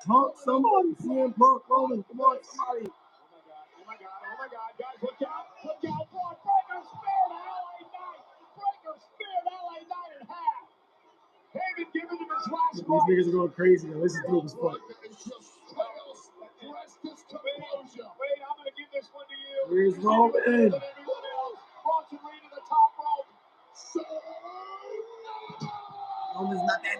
Punk somebody. CM Punk, Roman. Come on, somebody.
Oh my God, guys, look out. Look out, Braun Breaker speared LA Knight. Breaker speared LA Knight in half. Heyman giving him his last
These
one.
niggas are going crazy. Now, this is dope as fuck.
It's just chaos. Rest is composure.
Wait, I'm going to give this one to you.
Where's Roman?
Bronson Reed to the top rope.
So,
Almost not that.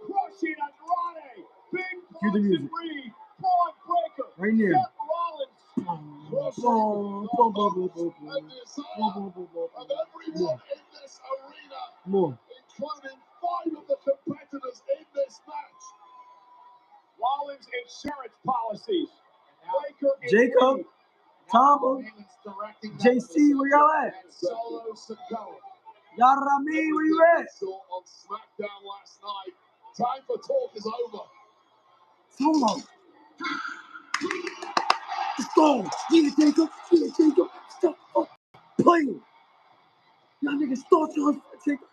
Crushing Andrade. Big
Cue the music.
Reed. Braun Breaker.
Right there.
Seth Rollins.
And desire of everyone in this arena,
More.
including 5 of the competitors in this match.
Rollins insurance policies. Breaker and
Jacob,
Reed.
Tamba, JC, where y'all at?
Solo Sikoa.
Yarami, where you at?
Saw on SmackDown last night. Time for talk is over.
Solo. Let's go. Yeah, Jacob. Yeah, Jacob. Stop playing. Y'all niggas start y'all. Jacob.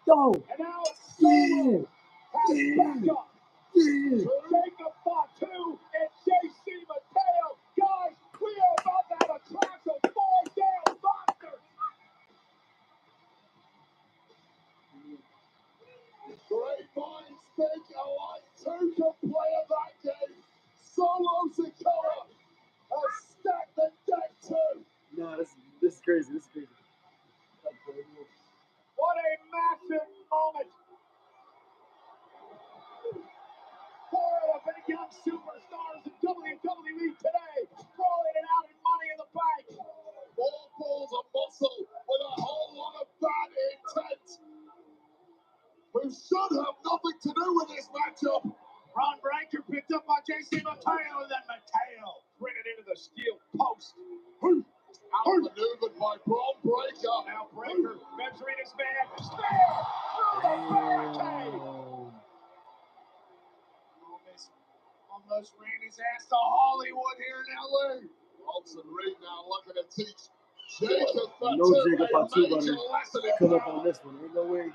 Yo.
And now Solo has
Yeah.
back up.
Yeah.
Jacob Fatu and JC Mateo. Guys, we are about to have a clash of 4 damn monsters.
Great minds think alike. 2 can play at that game. Solo Sikoa has stacked the deck too.
No, this is crazy. This is crazy.
What a massive moment. 4 of the young superstars in WWE today rolling it out in Money in the Bank.
4 balls of muscle with a whole lot of bad intent. Who should have nothing to do with this matchup.
Ron Breaker picked up by JC Mateo, and then Mateo printed into the steel post.
Outmaneuvered by Braun Breaker.
Now Breaker measuring his man. Spear through the barricade.
Almost ran his ass to Hollywood here in LA. Robson Reed now looking to teach Jacob Fatu
No Jacob Fatu
a
about
major
to
lesson in
come up
power.
on this one. Ain't no way.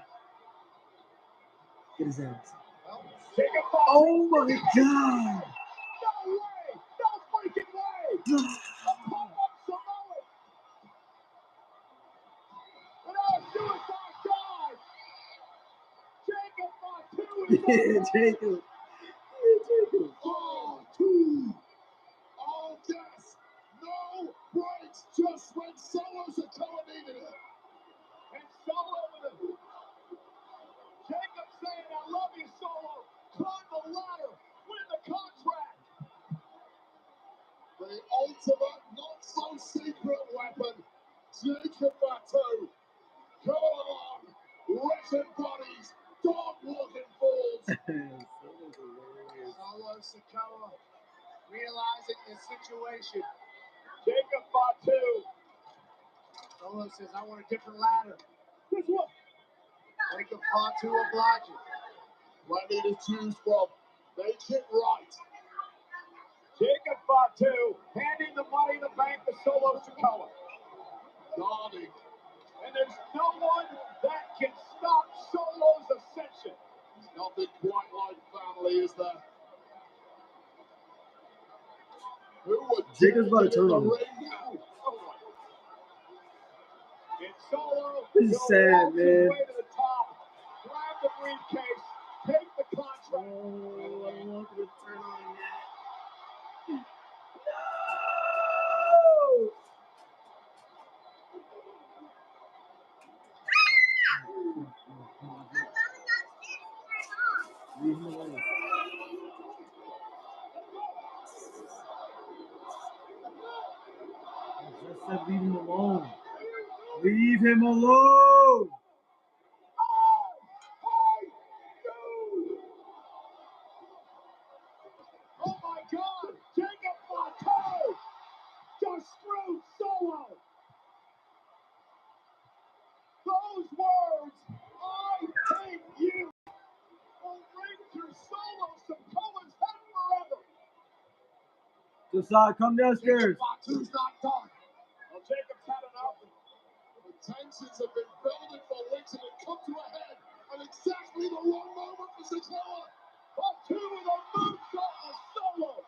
Get his ass.
Jacob Fatu.
Oh my God.
No way. No freaking way. A pop-up Samoan. And a suicide dive. Jacob Fatu is
Yeah, Jacob.
Oh, 2. All gas. No brakes. Just when Solo Sikoa needed it.
And Solo with it. Jacob saying, I love you, Solo. Climb the ladder. Win the contract.
The ultimate, not so secret weapon. Jacob Fatu. Come along. Wretched bodies. Dog walking fools.
Solo Sikoa realizing the situation.
Jacob Fatu.
Solo says, I want a different ladder.
Guess what?
Jacob Fatu obliging.
Plenty to choose from. Make it right.
Jacob Fatu handing the Money in the Bank to Solo Sikoa.
Guarding.
And there's no one that can stop Solo's ascension.
Nothing quite like family, is there? Who would
Jacob's about to turn on him.
And Solo
This is
will
sad,
walk his
man.
way to the top, grab the briefcase, take the contract.
Oh, I don't want to turn on yet. No! Leave him alone. I just said leave him alone. Leave him alone.
Oh my God! Jacob Fatu just screwed Solo. Those words, I hate you, will ring through Solo Sikoa's head forever.
Josiah, come downstairs.
Fatu's not done.
Well, Jacob's had enough.
The tensions have been building for weeks and have come to a head at exactly the wrong moment for Sikoa.
Fatu with a moonsault to Solo.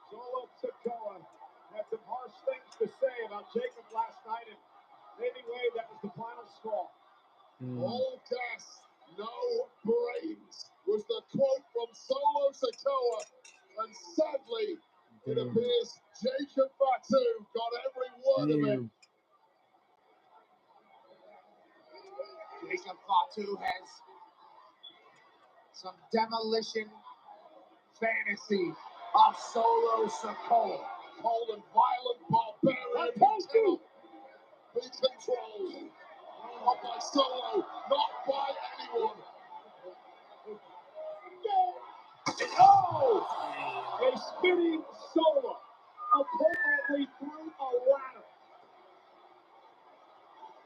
Solo Sikoa had some harsh things to say about Jacob last night, and anyway, that was the final straw.
All gas, no brains was the quote from Solo Sikoa. And sadly, It appears Jacob Fatu got every word of it.
Jacob Fatu has some demolition fantasy of Solo Sikoa.
Cold and violent barbarian who cannot be controlled. Not by Solo, not by anyone.
Oh! A spinning Solo appropriately through a ladder.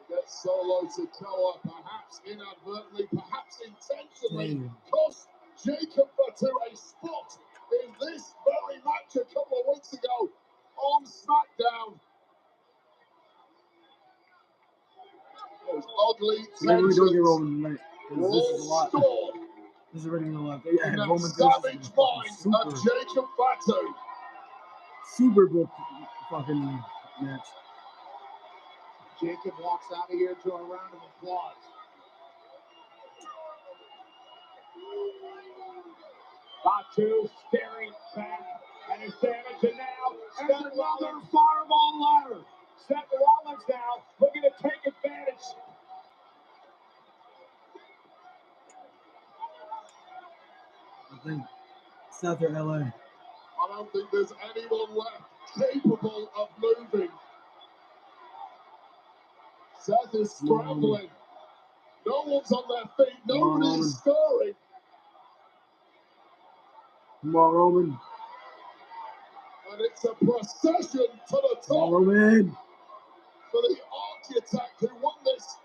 Get Solo Sikoa, perhaps inadvertently, perhaps intentionally, cost Jacob Fatu a spot in this very match a couple of weeks ago on SmackDown. Those ugly
Maybe we don't get
tensions
Roman tonight.
were
This
all
is a lot.
stored
This is already a lot. Yeah,
in that
Roman
savage mind
super,
of Jacob Fatu.
super good fucking match.
Jacob walks out of here to a round of applause.
Fatu staring back and is damaged, and now there's another fireball ladder. Seth Rollins now looking to take advantage.
I think South or LA.
I don't think there's anyone left capable of moving. Seth is scrambling. No one's on their feet. Nobody is stirring.
Come on, Roman.
And it's a procession to the top.
Come on, Roman.
For the architect who won this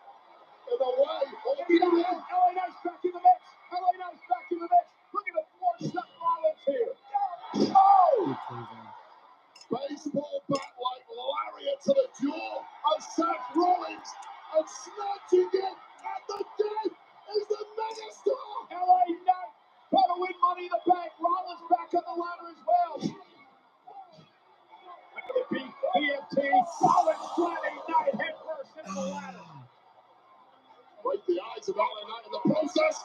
in a way.
LA Knight's back in the mix. LA Knight's back in the mix. Look at the force Seth Rollins here. Oh!
Baseball bat like lariat to the jaw of Seth Rollins, and snatching it at the dead is the megastar.
LA Knight trying to win Money in the Bank. Rollins back on the ladder as well. BFT, solid Friday night head first into the ladder.
Break the eyes of LA Knight in the process.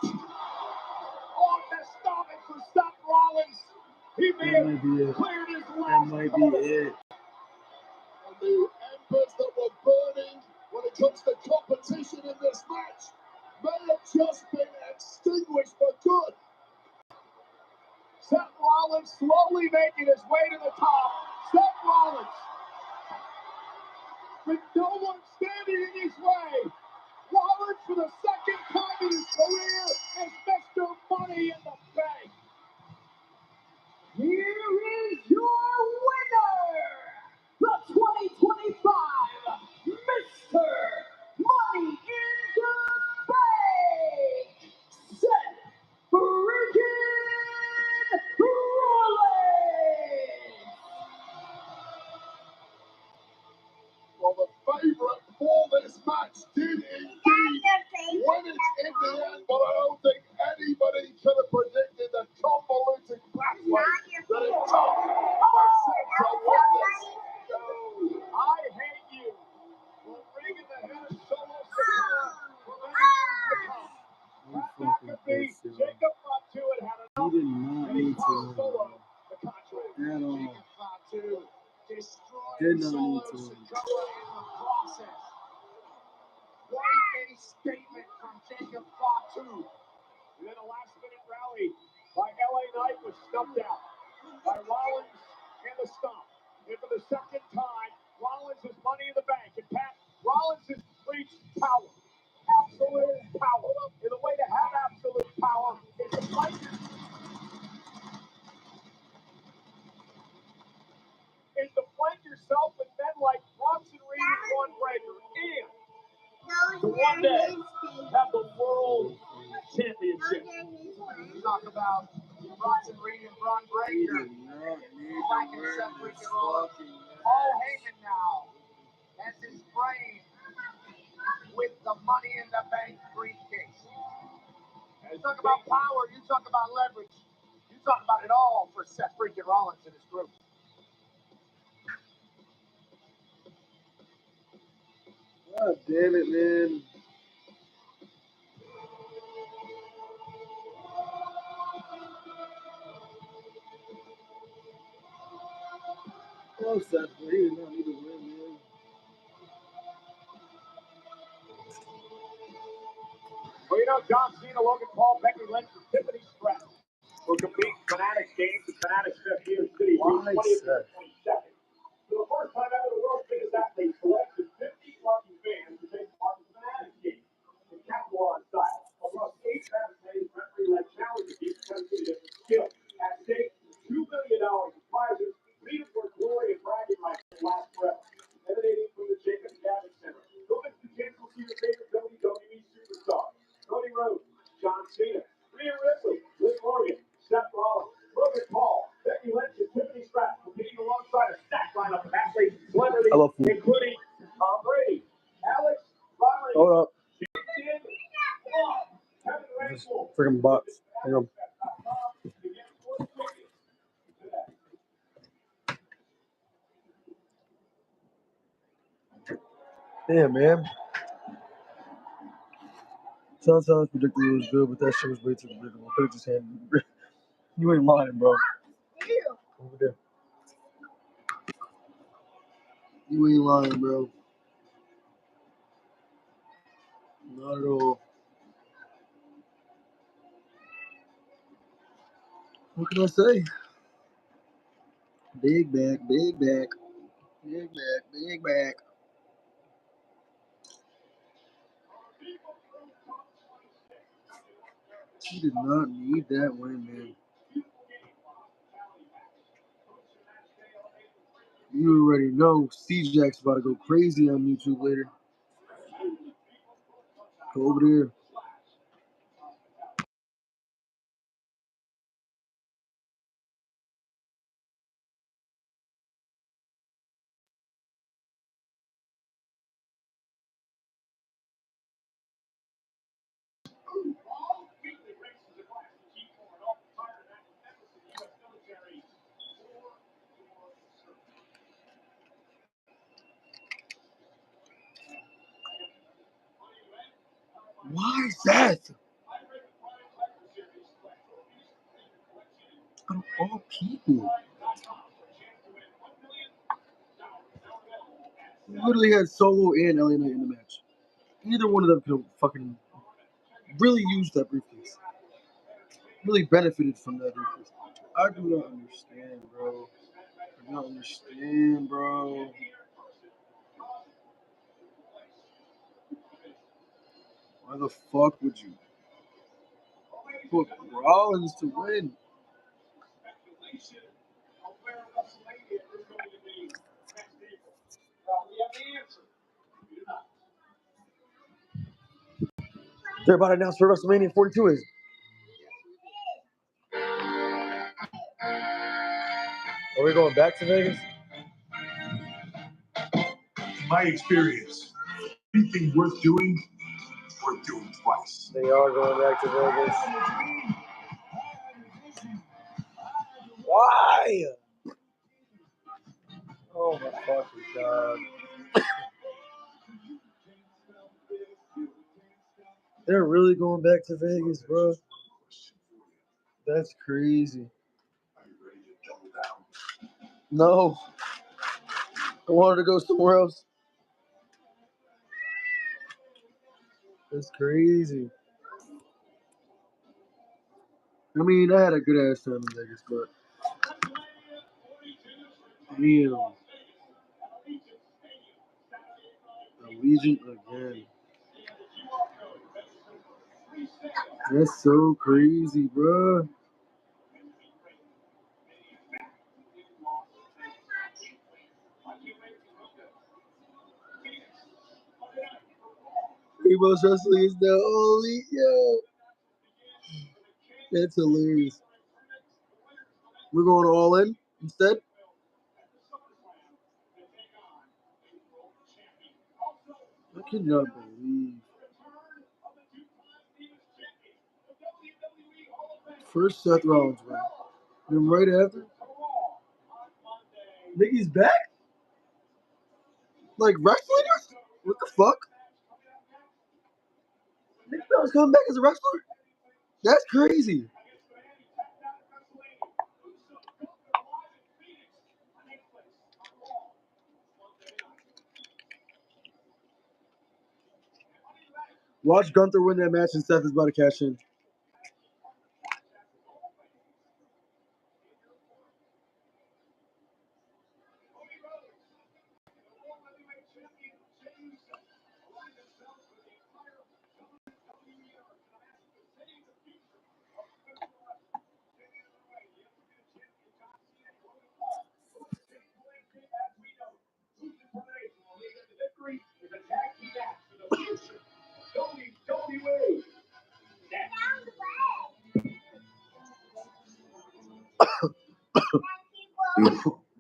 On the stomach for Seth Rollins. He may have cleared his last.
That might be it.
And the embers that were burning when it comes to competition in this match may have just been extinguished for good.
Seth Rollins slowly making his way to the top. Seth Rollins, with no one standing in his way. Rollins, for the second time in his career, is Mr. Money in the Bank. Here is your winner, the 2025 Mr. Money in the Bank, Seth freaking Rollins.
Well, the favorite for this match did indeed win it in the end, but I don't think anybody could have predicted the convoluted pathway that it took for Seth to win this.
I hate you. Will ring in the head of Solo Sikoa for many years to come. That could be Jacob Fatu had
He
enough,
did not
and he
need
cost
to
Solo the contract.
at all.
Jacob Fatu destroying
Did not
Solo
need to.
Sikoa in the process. Quite a statement from Jacob Fatu.
And then a last-minute rally by LA Knight was snuffed out by Rollins and the stomp. And for the second time, Rollins is Money in the Bank. And Pat, Rollins has reached power. Absolute power. And the way to have absolute power is to fight yourself with men like Bronson Reed and Braun Breaker. And to one day have the world championship.
You talk about Bronson Reed and Braun Breaker. Like Seth freaking Rollins. Paul Heyman now has his brain with the Money in the Bank briefcase. You talk about power, you talk about leverage, you talk about it all for Seth freaking Rollins and his group.
God damn it, man. Oh, Seth, he did not need to win, man.
Well, John Cena, Logan Paul, Becky Lynch, and Tiffany Stratton will compete in Fanatics games at Fanatics Fest New York City, June 20th and 22nd. For the first time ever, the world's biggest athletes selected 50 lucky fans to take part in the Fanatics games. In catch-all style, across 8 fast-paced, referee-led challenges, each testing different skills. At stake, $2 million in prizes, freedom for glory and bragging rights will last forever. Emanating from the Jacob Javits Center, don't miss the chance to see your favorite WWE superstar. Cody Rhodes, John Cena, Rhea Ripley, Liv Morgan, Seth Rollins, Logan Paul, Becky Lynch, and Tiffany Stratton competing alongside a stacked lineup of athletes and celebrities, including Tom Brady, Alex Lowry,
Hold up.
Kevin
Just
Randall,
freaking box. Hang on. Damn, man. Sometimes predicted it was good, but that shit was way too predictable. Could have just handed it. You ain't lying, bro. Over there. You ain't lying, bro. Not at all. What can I say? Big back, big back. Big back, big back. He did not need that win, man. You already know C-Jack's about to go crazy on YouTube later. Go over there. Why Seth? Out of all people. He literally had Solo and LA Knight in the match. Either one of them could have fucking really used that briefcase. Really benefited from that briefcase. I do not understand, bro. I do not understand, bro. Why the fuck would you put Rollins to win? They're about to announce where WrestleMania 42 is. Are we going back to Vegas?
My experience, anything worth doing twice.
They are going back to Vegas. Why? Oh my fucking god. They're really going back to Vegas, bro. That's crazy. No. I wanted to go somewhere else. That's crazy. I mean, I had a good ass time in Vegas, but damn. Allegiant again. That's so crazy, bro. Emos Wrestling is the only, yo. That's hilarious. We're going all in instead. I cannot believe. First Seth Rollins win. Then right after, Mickey's back? Like wrestling? What the fuck? Mickey Bell's coming back as a wrestler? That's crazy. Watch Gunther win that match and Seth is about to cash in.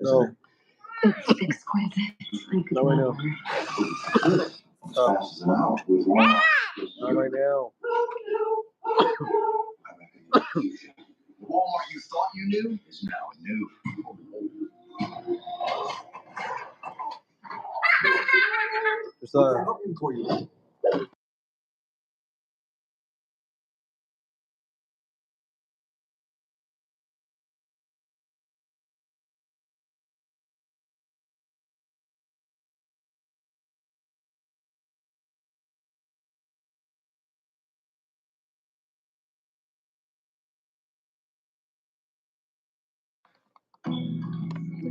No.
It's exquisite.
Not right now.
Fast as an hour.
Not right now.
The Walmart you thought you knew is now new.
It's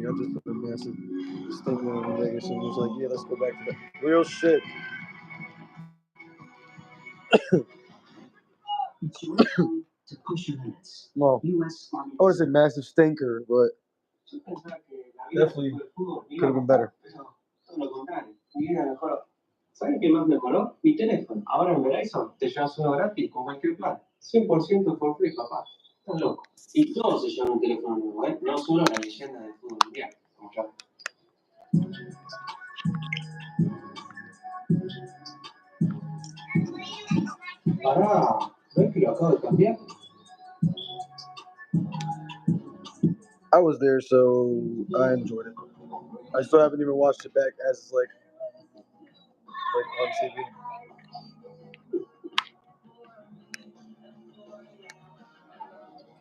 I just put a massive statement in Vegas and was like, yeah, let's go back to that. Real shit.
To push your limits.
Well, I would say massive stinker, but definitely could have been better.
¿Sabes qué más mejoró? Mi teléfono. Ahora en Verizon te llevas uno gratis con cualquier plan. 100% for free, papá. Estás loco. Y todos se llevan un teléfono nuevo, ¿eh? No solo la leyenda del fútbol mundial. Como yo. Pará, ¿ves que lo acabo de cambiar?
I was there, so I enjoyed it. I still haven't even watched it back as it's like on TV.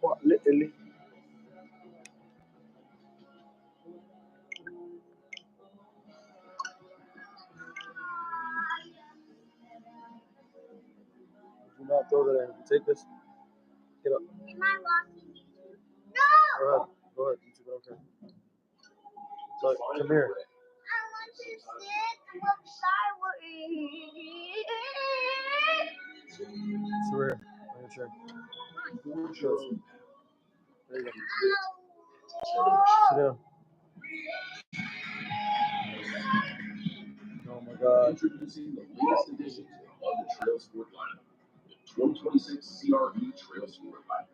What, literally? Do not throw that in. Take this. Get up.
Am I watching YouTube?
Go
No!
ahead. Go ahead. YouTube, okay. Look, come here.
I want to sit sideways.
It's over here. On your chair. There you go. Sit down. Oh my God.
Introducing the latest addition to the On the Trail Sport lineup, the 2026 CRV Trail Sport lineup.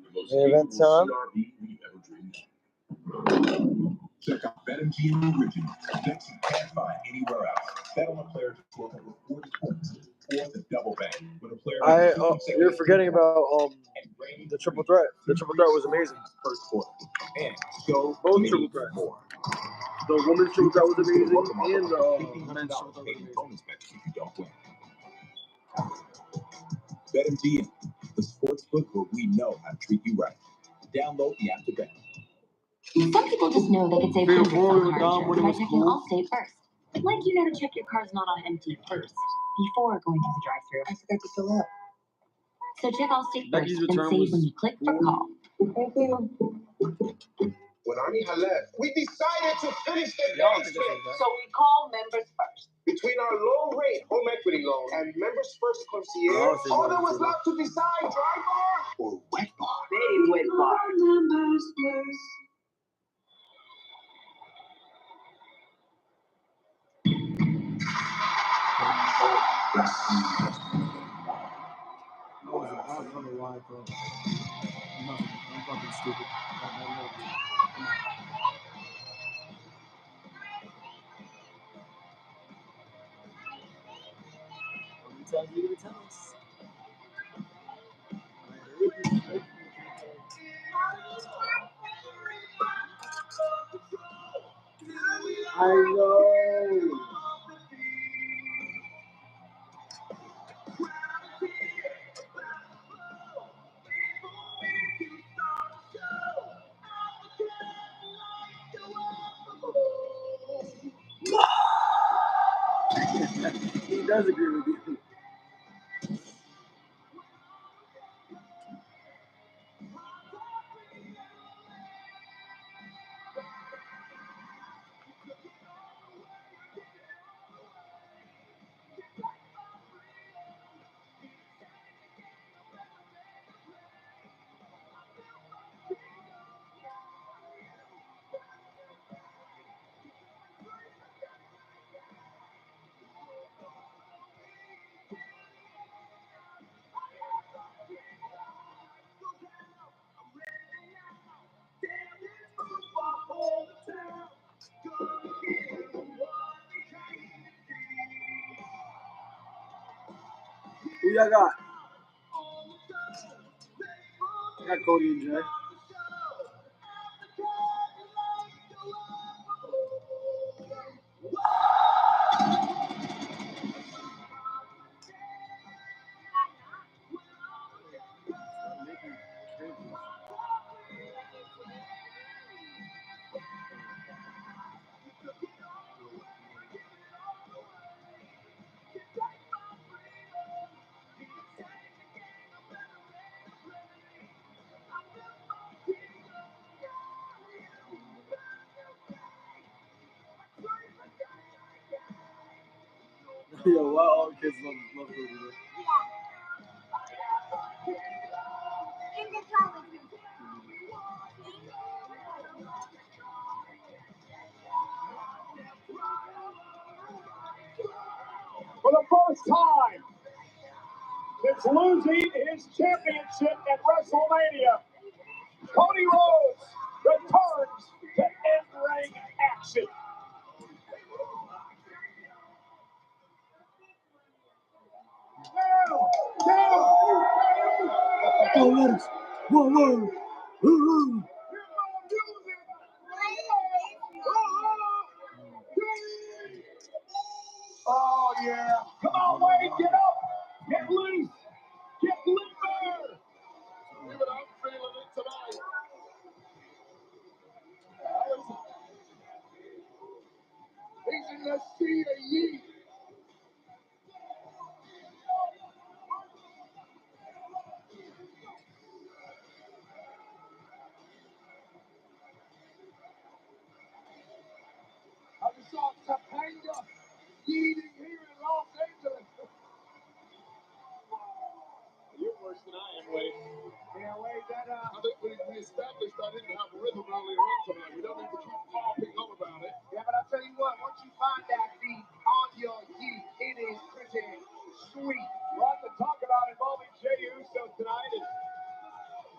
The most
Main event
capable
time.
CRV we've ever dreamed of.
Check out BetMGM Original. Bets you can't find anywhere else. Bet on a player to score over 40 points or the double bank. When a player
You're forgetting about the triple threat. The triple threat was amazing.
First quarter. And go
Both triple threats.
more.
The women's triple threat was amazing, and the men's triple threat was amazing.
Bonus bets if you don't win. BetMGM, the sports book where we know how to treat you right. Download the app today.
Some people just know they can save
Feel
hundreds
bored
on
with
car
Dom when
insurance
it
by
was
checking
cool.
Allstate first. Like you know to check your car's not on empty first, before going to the drive-thru. I forgot to fill up. So check Allstate
Becky's
first and
return
save
was
when you click for call.
When Ani had left, we decided to finish the
Y'all
day
think this
straight.
is
So we call members first.
Between our low rate home equity loan and members first
No,
concierge,
it's
all
not
there was
true.
left to decide dry bar or wet bar.
Very wet bar.
Members first.
I don't know why, bro. Nothing. I'm fucking stupid. I know. He does agree with you. y'all got? I got Cody and Jay. Yo, why all the kids love Cody?
For the first time since losing his championship at WrestleMania, Cody Rhodes returns to in-ring action.
Oh, let's. Whoa.
Oh, yeah. Come on, Wade, get up. Get loose. Get limber.
Even I'm feeling it tonight. He's in the sea of yeet. I just saw Topanga yeeting here in Los Angeles.
You're worse than I am, Wade.
Yeah, Wade, that,
I think we established I didn't have a rhythm earlier on tonight. We don't need to keep harping on about it.
yeah, but I'll tell you what, once you find that beat on your yeet, it is pretty sweet.
Lots to talk about involving Jey Uso tonight.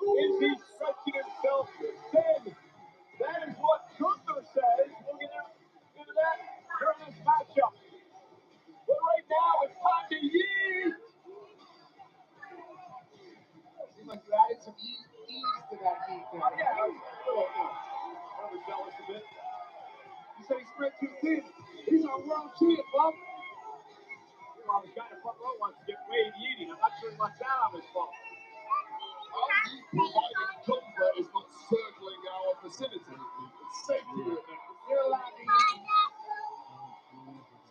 Is he stretching himself thin? That is what Gunther says. We'll get into that during this matchup. But right now, it's time to yeet.
Seems like you added some ease to that yeet there.
Yeah, I was a little overzealous a bit.
You said he spread too thin. He's our world champ, bub.
Well, the guy in the front row wants to get Wade yeeting. I'm not sure he wants that on his phone.
Our yeet provided comfort is not circling our vicinity. It's safe to do it now.
You're allowed to yeet.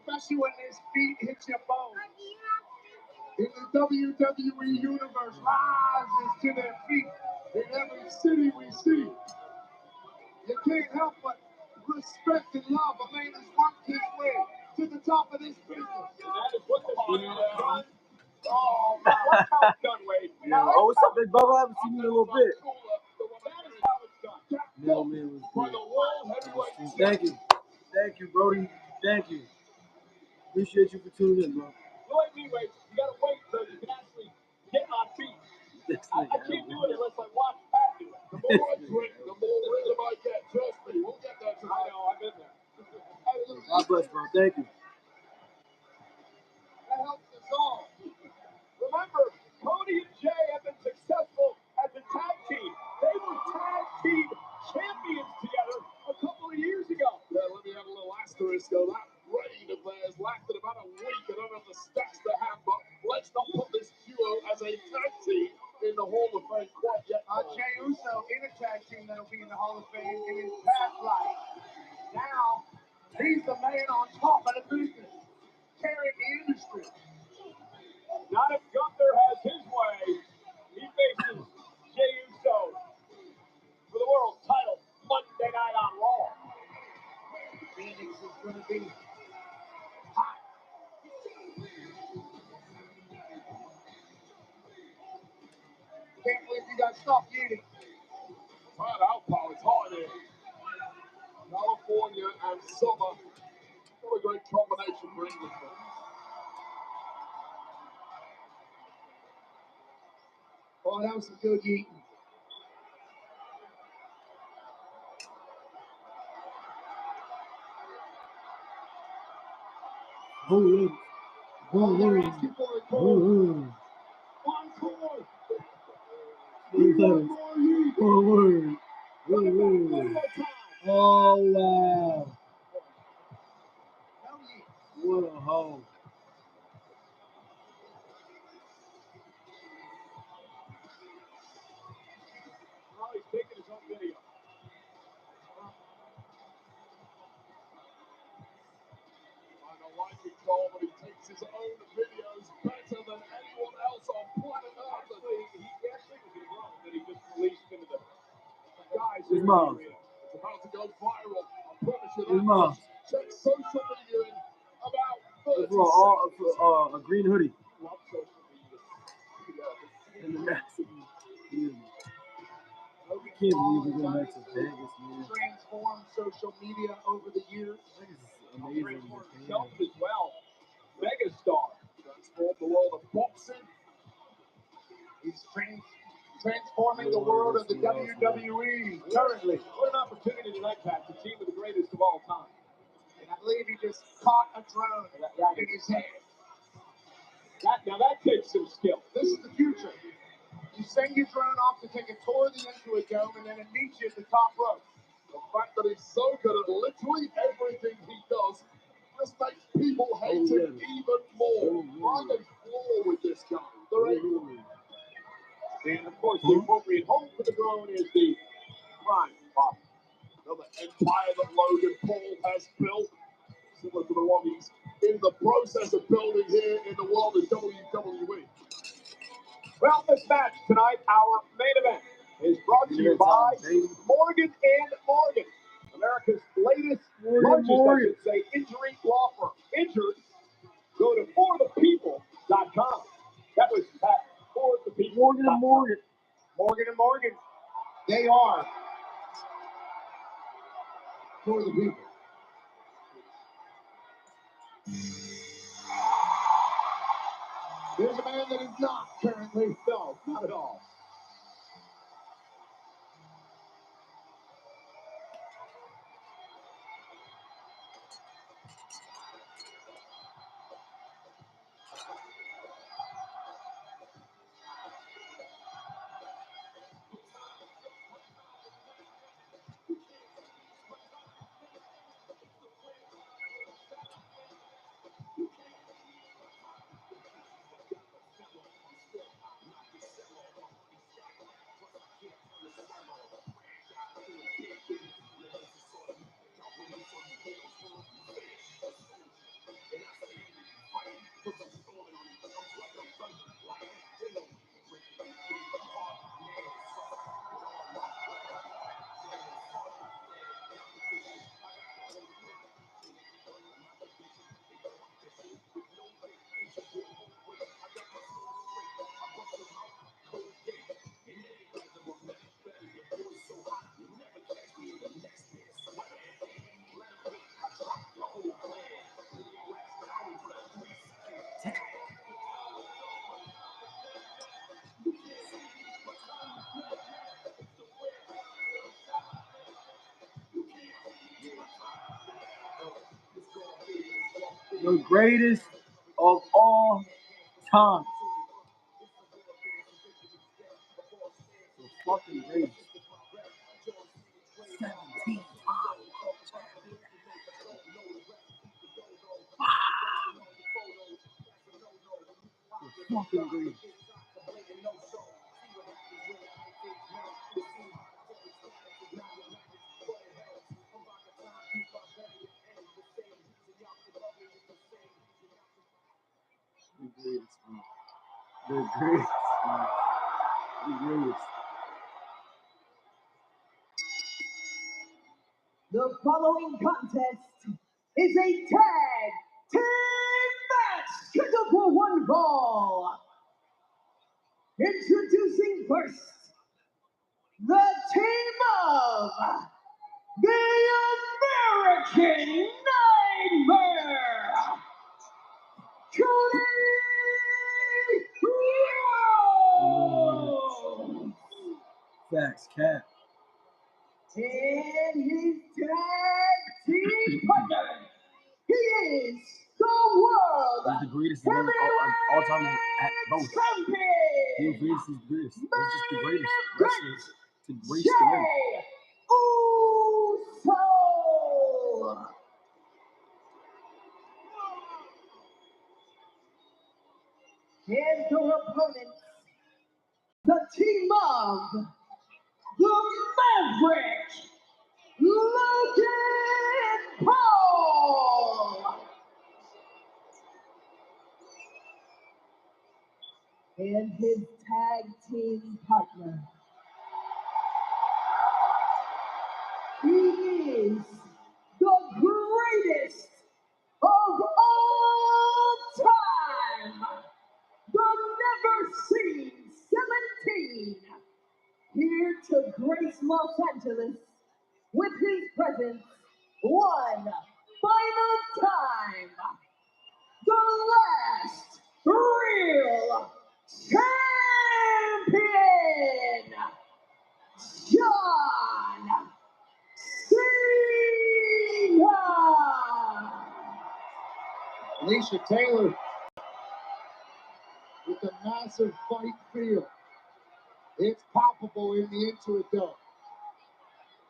Especially when this beat hits your bone. In the WWE universe, rises to their feet in every city we see. You can't help but respect and love a man who's worked his way to the top of this business.
And that is what this man has done. Oh, my. Watch how it's done, Wade.
Yeah. Oh, what's up, big brother? I haven't seen you in a little bit.
That is how it's done.
Middleman was
By the world heavyweight
good. Thank you, Brody. Thank you. Appreciate you for tuning in, bro.
You like me, Wade. You gotta wait so you can actually get on feet. I can't do it unless I watch Pat do it.
The more I drink, the more rhythm I get. Trust me, we'll get there
I
tonight.
know, I've been there.
God bless, bro. Thank you.
That helps us all.
Remember, Cody and Jey have been successful as a tag team. They were tag team champions together a couple of years ago.
Yeah, let me have a little asterisk though. That reign of theirs lasted about a week. I don't have the stats to have, but let's not put this duo as a tag team in the Hall of Fame quite yet.
Jey Uso in a tag team that'll be in the Hall of Fame in his past life. Now, he's the man on top of the business, carrying the industry.
Not if Gunther has his way. He faces Jey Uso for the world title Monday night on Raw.
Phoenix is going to be hot. Can't believe you got stopped eating.
Right out, pal. It's hot in here. California and summer. What a great combination for Englishmen.
Oh, that was some good eating.
Oh, yeah.
Oh, they're asking for a goal.
letters. One word. Oh, wow. What a hoe.
Well, he's taking his own video.
I don't like it, Cole, but he takes his own videos better than anyone else on planet Earth.
He actually was in wrong that he just released into the guys.
His mom.
It's about to go viral. I promise you
His
that
mom.
much. Check social media in about 30
For a green hoodie.
Love social media.
And the massive. I can't believe we're going back to Vegas, man.
Transformed social media over the years.
That is amazing.
Transformed himself as well. Megastar.
Transformed the world of boxing.
He's transforming the world of the WWE currently.
What an opportunity tonight, Pat, to team with the greatest of all time.
And I believe he just caught a drone in his hand.
Now that takes some skill.
This is the future. You send your drone off to take a tour of the Intuit-Dome, and then it meets you at the top rope.
The fact that he's so good at literally everything he does just makes people hate him even more. Find a flaw with this guy. There ain't one.
And of course, the appropriate home for the drone is the Prime Box.
Another empire that Logan Paul has built, similar to the one he's in the process of building here in the world of WWE.
Well, this match tonight, our main event, is brought to you by Morgan & Morgan, America's largest, I should say, injury law firm. Injured? Go to forthepeople.com. That was Pat, forthepeople.com.
Morgan & Morgan.
Morgan & Morgan, they are for the people. There's a man that is not currently, no, not at all.
The greatest of all time. The fucking greatest. 17 times. The fucking greatest. The greatest, man. The greatest, man. The greatest.
The following contest is a tag team match scheduled for one fall. Introducing first, the team of the American Nightmare, Cody Rhodes,
Facts, cat.
and his tag team partner. He is the World
He's the greatest all time at both. He was greatest, he's the greatest. He's just the greatest wrestler to race the ring.
Uso. And their opponents, the team of the Maverick, Logan Paul, and his tag team partner. He is the greatest of all time, the Never Seen 17, here to grace Los Angeles with his presence one final time. The last real champion, John Cena. Alicia Taylor with a massive fight feel. It's palpable in the Intuit Dome.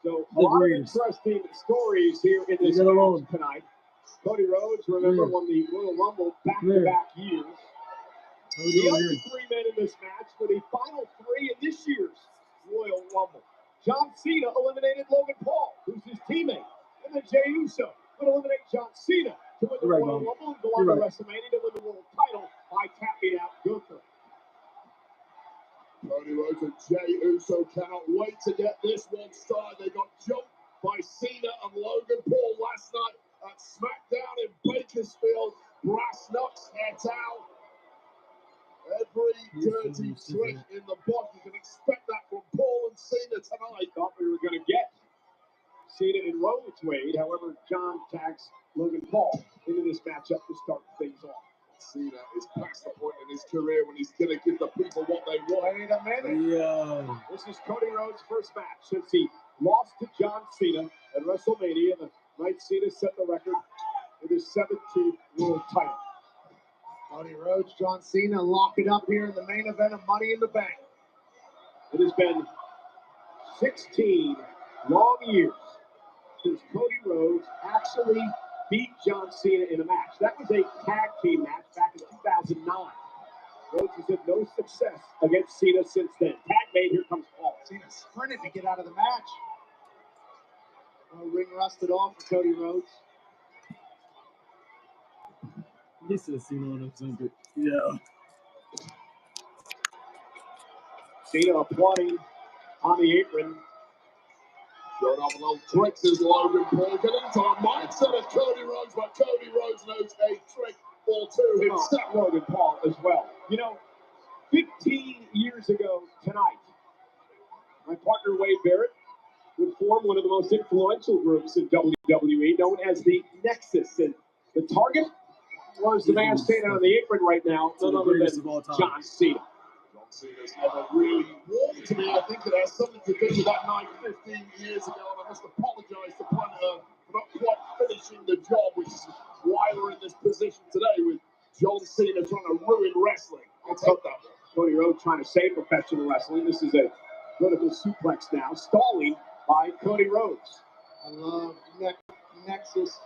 So a lot of interesting stories here in this match tonight. Cody Rhodes, remember, won the Royal Rumble back-to-back years. The other 3 men in this match for the final 3 in this year's Royal Rumble. John Cena eliminated Logan Paul, who's his teammate. And then Jey Uso would eliminate John Cena to win the Royal Rumble and go on to WrestleMania to win the world title by tapping out Gunther.
Cody Rhodes and Jey Uso cannot wait to get this one started. They got jumped by Cena and Logan Paul last night at SmackDown in Bakersfield. Brass knucks heads out. Every dirty trick in the book. You can expect that from Paul and Cena tonight.
Thought we were going to get Cena and Rhodes Wade. However, John tags Logan Paul into this matchup to start things off.
Cena is past the point in his career when he's going to give the people what they want.
Wait a minute. This is Cody Rhodes' first match since he lost to John Cena at WrestleMania. The night Cena set the record with his 17th world title.
Cody Rhodes, John Cena lock it up here in the main event of Money in the Bank.
It has been 16 long years since Cody Rhodes actually beat John Cena in a match. That was a tag team match back in 2009. Rhodes has had no success against Cena since then. Tag made, here comes Paul.
Cena sprinted to get out of the match. Ring rusted off for Cody Rhodes.
He should have seen all those under. Yeah.
Cena applauding on the apron.
Showing off a little tricks as Logan Paul getting into the mindset of Cody Rhodes, but Cody Rhodes knows a trick or two himself.
Logan Paul as well. You know, 15 years ago tonight, my partner Wade Barrett would form one of the most influential groups in WWE, known as the Nexus. And the target was the man standing on the apron right now, none other than John Cena.
John Cena's never really warmed to me. I think it has something to do with that night 15 years ago, and I must apologize to Punter for not quite finishing the job, which is why we're in this position today with John Cena trying to ruin wrestling. Let's hope that way.
Cody Rhodes trying to save professional wrestling. This is a vertical suplex now, stalling by Cody Rhodes.
I love Nexus.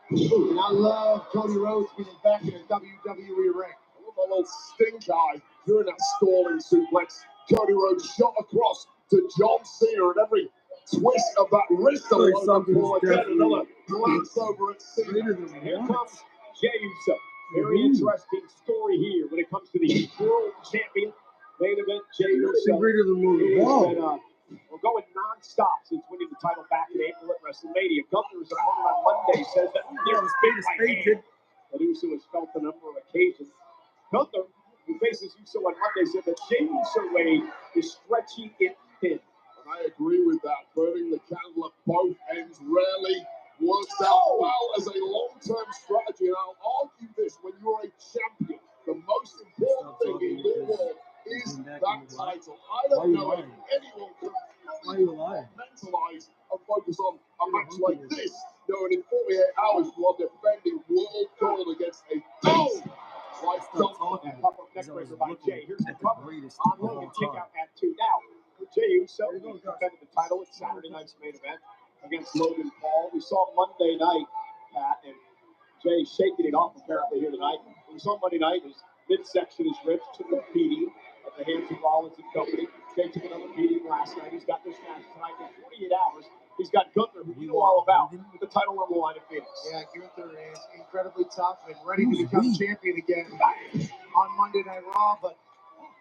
And I love Cody Rhodes being back in a WWE ring.
I love that little stink eye during that stalling suplex. Cody Rhodes shot across to John Cena, and every twist of that wrist of Logan Paul again, another glance over at Cena.
Here comes Jey Uso. Very interesting story here when it comes to the world champion main event. Jey Uso. We're going non-stop since winning the title back in April at WrestleMania. Gunther's opponent on Monday says that there was big by hand, but Uso has felt a number of occasions. Gunther, who faces Uso on Monday, said that Jey Uso way is stretching it thin.
And I agree with that. Burning the candle at both ends rarely works out well as a long-term strategy. And I'll argue this: when you're a champion, the most important thing in your world is that title. I don't know if anyone can mentalize and focus on a match like this, knowing in 4 48 hours while defending world gold against a like
Pop-up neck breaker by Jay. Here's the cover on Logan. Kick out at 2. Now, for Jey Uso, he defended the title at Saturday night's main event against Logan Paul. We saw Monday night, Pat, and Jay shaking it off apparently here tonight. We saw Monday night, his midsection is ripped, took a beating at the hands of Rollins and company. Jay took another beating last night. He's got this match tonight in 48 hours. He's got Gunther, who you know all about, with the title on the line at Phoenix.
Yeah, Gunther is incredibly tough and ready to become champion again on Monday Night Raw. But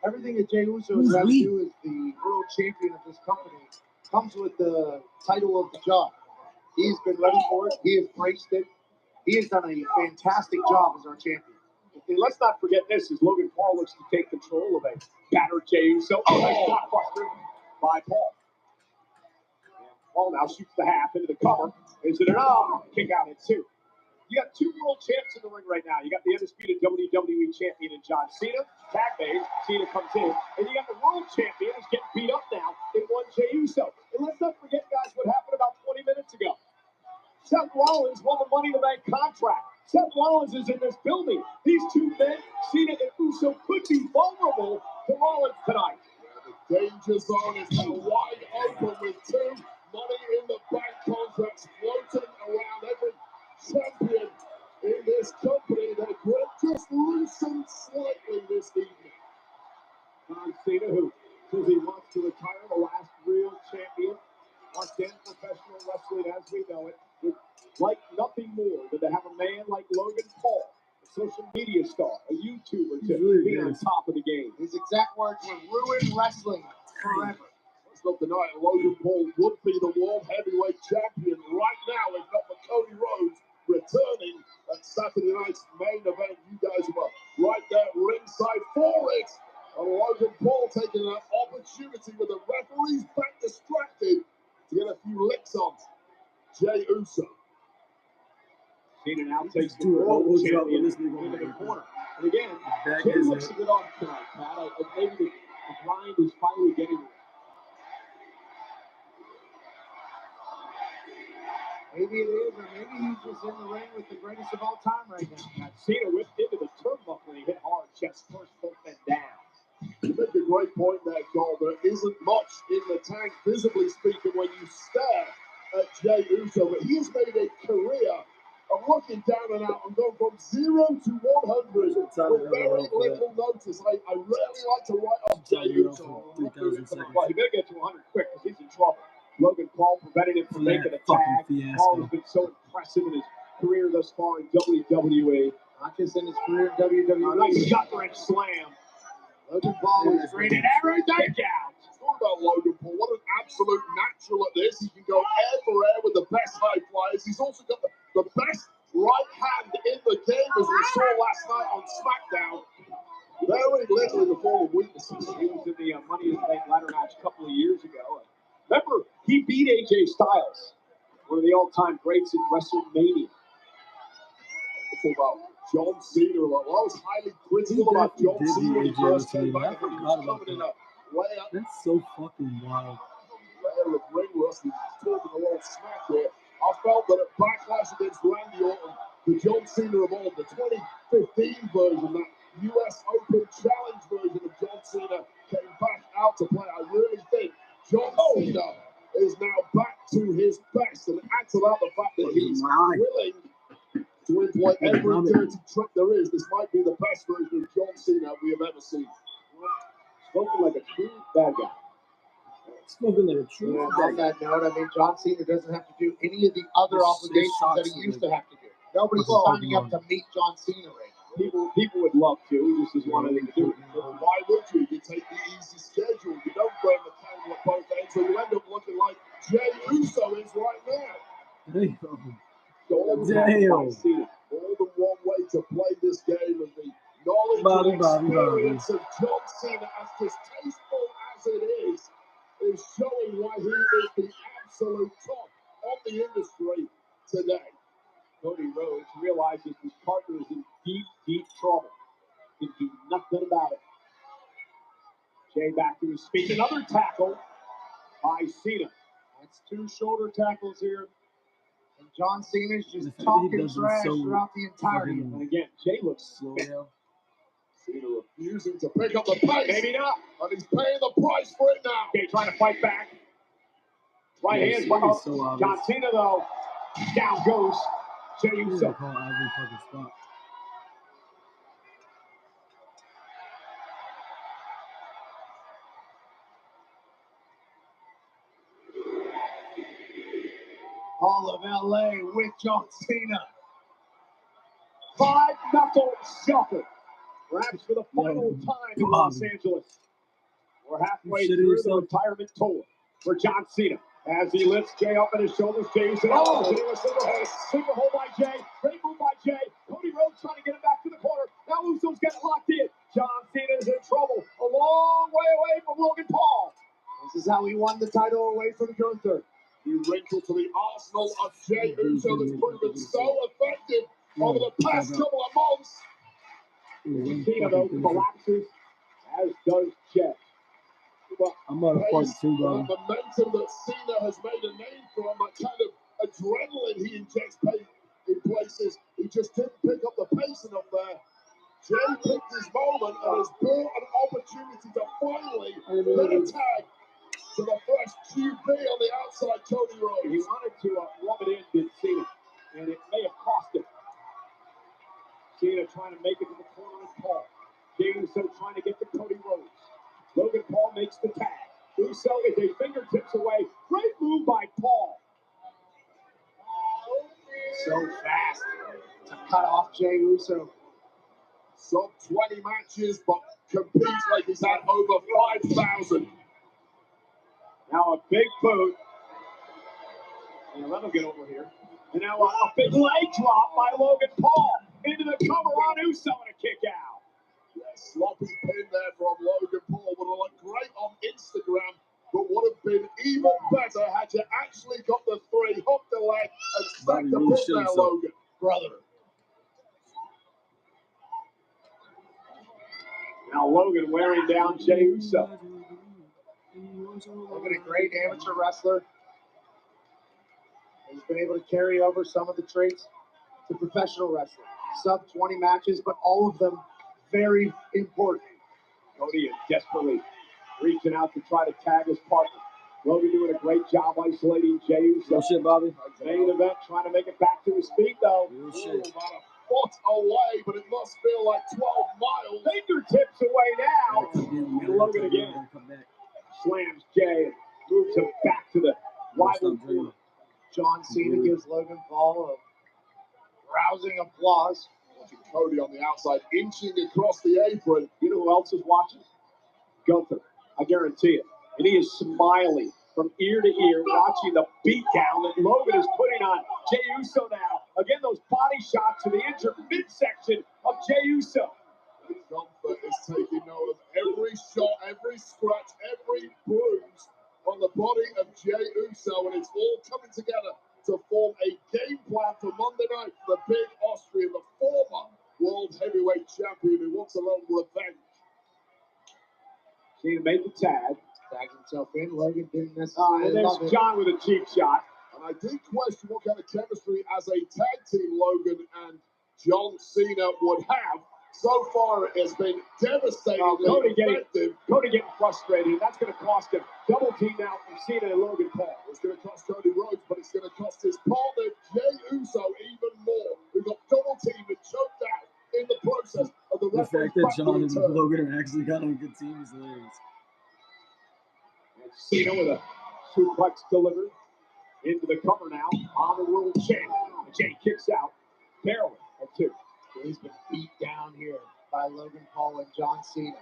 everything that Jey Uso has to do as the world champion of this company comes with the title of the job. He's been ready for it. He has braced it. He has done a fantastic job as our champion.
And let's not forget this, as Logan Paul looks to take control of a battered Jey Uso. Oh, nice blockbuster by Paul. Paul now shoots the half into the cover. Is it enough? Kick out at 2. You got 2 world champs in the ring right now. You got the undisputed WWE champion in John Cena. Tag bait. Cena comes in. And you got the world champion who's getting beat up now in one Jey Uso. And let's not forget, guys, what happened about 20 minutes ago. Seth Rollins won the Money in the Bank contract. Seth Rollins is in this building. These 2 men, Cena and Uso, could be vulnerable to Rollins tonight.
The danger zone is now wide open with 2 Money in the Bank contracts floating around every champion in this company. The grip just loosened slightly this evening.
John Cena, who says he wants to retire, the last real champion. Once again, professional wrestling as we know it, would like nothing more than to have a man like Logan Paul, a social media star, a YouTuber, to be on top of the game.
His exact words were ruin wrestling forever.
Let's not deny it, Logan Paul would be the world heavyweight champion right now if not for Cody Rhodes returning at Saturday night's main event. You guys were right there ringside for it. And Logan Paul taking an opportunity with the referees back distracted to get a few licks on Jey Uso.
Cena now takes the world champion into the corner. And again, Jey looks a bit off tonight, Pat. Maybe the grind is finally getting there.
Maybe it is, or maybe he's just in the ring with the greatest of all time right now.
Cena whipped into the turnbuckle and he hit hard, chest first, both men down.
You make a great point there, Cole. There isn't much in the tank, visibly speaking, when you stare at Jey Uso. But he has made a career of looking down and out and going from 0 to 100 with very little notice. I rarely like to write off Jey Uso.
Well, he better get to 100 quick because he's in trouble. Logan Paul prevented him from making a tag. Paul has been so impressive in his career thus far in WWE.
Not just in his career in WWE.
Nice gut-wrench slam.
Logan Paul is great at everything.
Talk about Logan Paul. What an absolute natural at this. He can go air for air with the best high flyers. He's also got the best right hand in the game, as we saw last night on SmackDown. Very little in the form of weaknesses.
He was in the Money in the Bank ladder match a couple of years ago. Remember, he beat AJ Styles, one of the all-time greats in WrestleMania.
It's about John Cena. I was highly critical about John Cena when he first came back. He was coming in a layer.
That's so fucking wild.
Layer of ring rust. He's talking a lot of smack here. I felt that at Backlash against Randy Orton, the John Cena of old, the 2015 version, that US Open Challenge version of John Cena came back out to play. I really think John Cena is now back to his best, and adds about the fact that he's willing to employ every dirty trick there is. This might be the best version of John Cena we have ever seen.
Spoken like a true bad guy.
Spoken like a true
bad guy. On that note, I mean, John Cena doesn't have to do any of the other obligations that he used to have to do. Nobody's signing up to meet John Cena right now.
People would love to. He just is wanting to do it.
Well, why would you? You take the easy schedule. You don't burn the candle at both ends, so you end up looking like Jey Uso is right now.
Damn.
More than one way to play this game, and the knowledge and experience of John Cena, as distasteful as it is showing why he is the absolute top of the industry today.
Cody Rhodes realizes his partner is in deep, deep trouble. He can do nothing about it. Jey back to his feet. Another tackle by Cena.
That's 2 shoulder tackles here. And John Cena's just
The fact that he
talking
does it
trash
so
throughout the entirety of
fucking
it.
And again, Jay looks
slow
fit.
now.
Cena refusing to pick up the pace.
Maybe not.
And he's paying the price for it now.
Okay, trying to fight back. Right
Yeah,
hand,
Cena's so obvious.
John Cena though. Down goes Jey
He's
Uso.
gonna call every fucking spot.
All of LA with John Cena.
5-knuckle shuffle. Perhaps for the final time in Los
Bobby.
Angeles. We're halfway
You shitting
through the
yourself?
retirement tour for John Cena. As he lifts Jay up on his shoulders, Jey Uso. Oh, Jey with single hold by Jay. Great move by Jay. Cody Rhodes trying to get him back to the corner. Now Uso's got it locked in. John Cena is in trouble. A long way away from Logan Paul.
This is how he won the title away from Gunther.
You wrinkle to the arsenal of Jey Uso that's proven so effective over the past couple of months.
Cena, though, collapses, as does Jay.
I'm on a part two,
The
bro.
momentum that Cena has made a name from, that kind of adrenaline he injects in places, he just didn't pick up the pace enough there. Jay picked his moment and has brought an opportunity to finally get a tag to the first QB on the outside, Cody Rhodes.
He wanted to rub it in, did Cena, and it may have cost him. Cena trying to make it to the corner of Paul. Jey Uso trying to get to Cody Rhodes. Logan Paul makes the tag. Uso is a fingertips away. Great move by Paul.
So fast to cut off Jey Uso.
Sub 20 matches, but competes like he's had over 5,000.
Now a big boot. And that'll get over here. And now a big leg drop by Logan Paul into the cover on Uso and a kick out.
Yes, sloppy pin there from Logan Paul would have looked great on Instagram, but would have been even better had you actually got the three, hooked the leg, and stacked the pin there, Logan.
Brother.
Now Logan wearing down Jey Uso.
Logan, a great amateur wrestler. He's been able to carry over some of the traits to professional wrestling. Sub 20 matches, but all of them very important.
Cody is desperately reaching out to try to tag his partner. Logan doing a great job isolating Jey Uso.
No shit, Bobby.
Main event trying to make it back to his feet though.
Real shit.
About a foot away, but it must feel like 12 miles.
Fingertips away now. And Logan again slams Jay and moves him back to the rival corner.
John Cena gives Logan Paul a rousing applause.
Watching Cody on the outside, inching across the apron.
You know who else is watching? Gunther. I guarantee it. And he is smiling from ear to ear, watching the beatdown that Logan is putting on Jey Uso now. Again, those body shots to the injured midsection of Jey Uso.
Gunther is taking note of every shot, every scratch, every bruise on the body of Jey Uso, and it's all coming together to form a game plan for Monday night for the big Austrian, the former world heavyweight champion who wants a little revenge.
Cena made the tag.
Tagged himself in. Logan didn't necessarily
And
love
there's
it.
John with a cheap shot.
And I did question what kind of chemistry as a tag team Logan and John Cena would have. So far, it has been devastatingly effective.
Cody getting frustrated. That's going to cost him. Double team now from Cena and Logan Paul.
It's going to cost Cody Rhodes, but it's going to cost his partner Jey Uso even more, who got double teamed and choked out in the process of the
The
referee's
fact that
back
John and
return.
Logan are actually got on a good team is hilarious.
And Cena with a suplex delivered into the cover now on the world champ. Jay kicks out. Barely at 2.
He's been beat down here by Logan Paul and John Cena.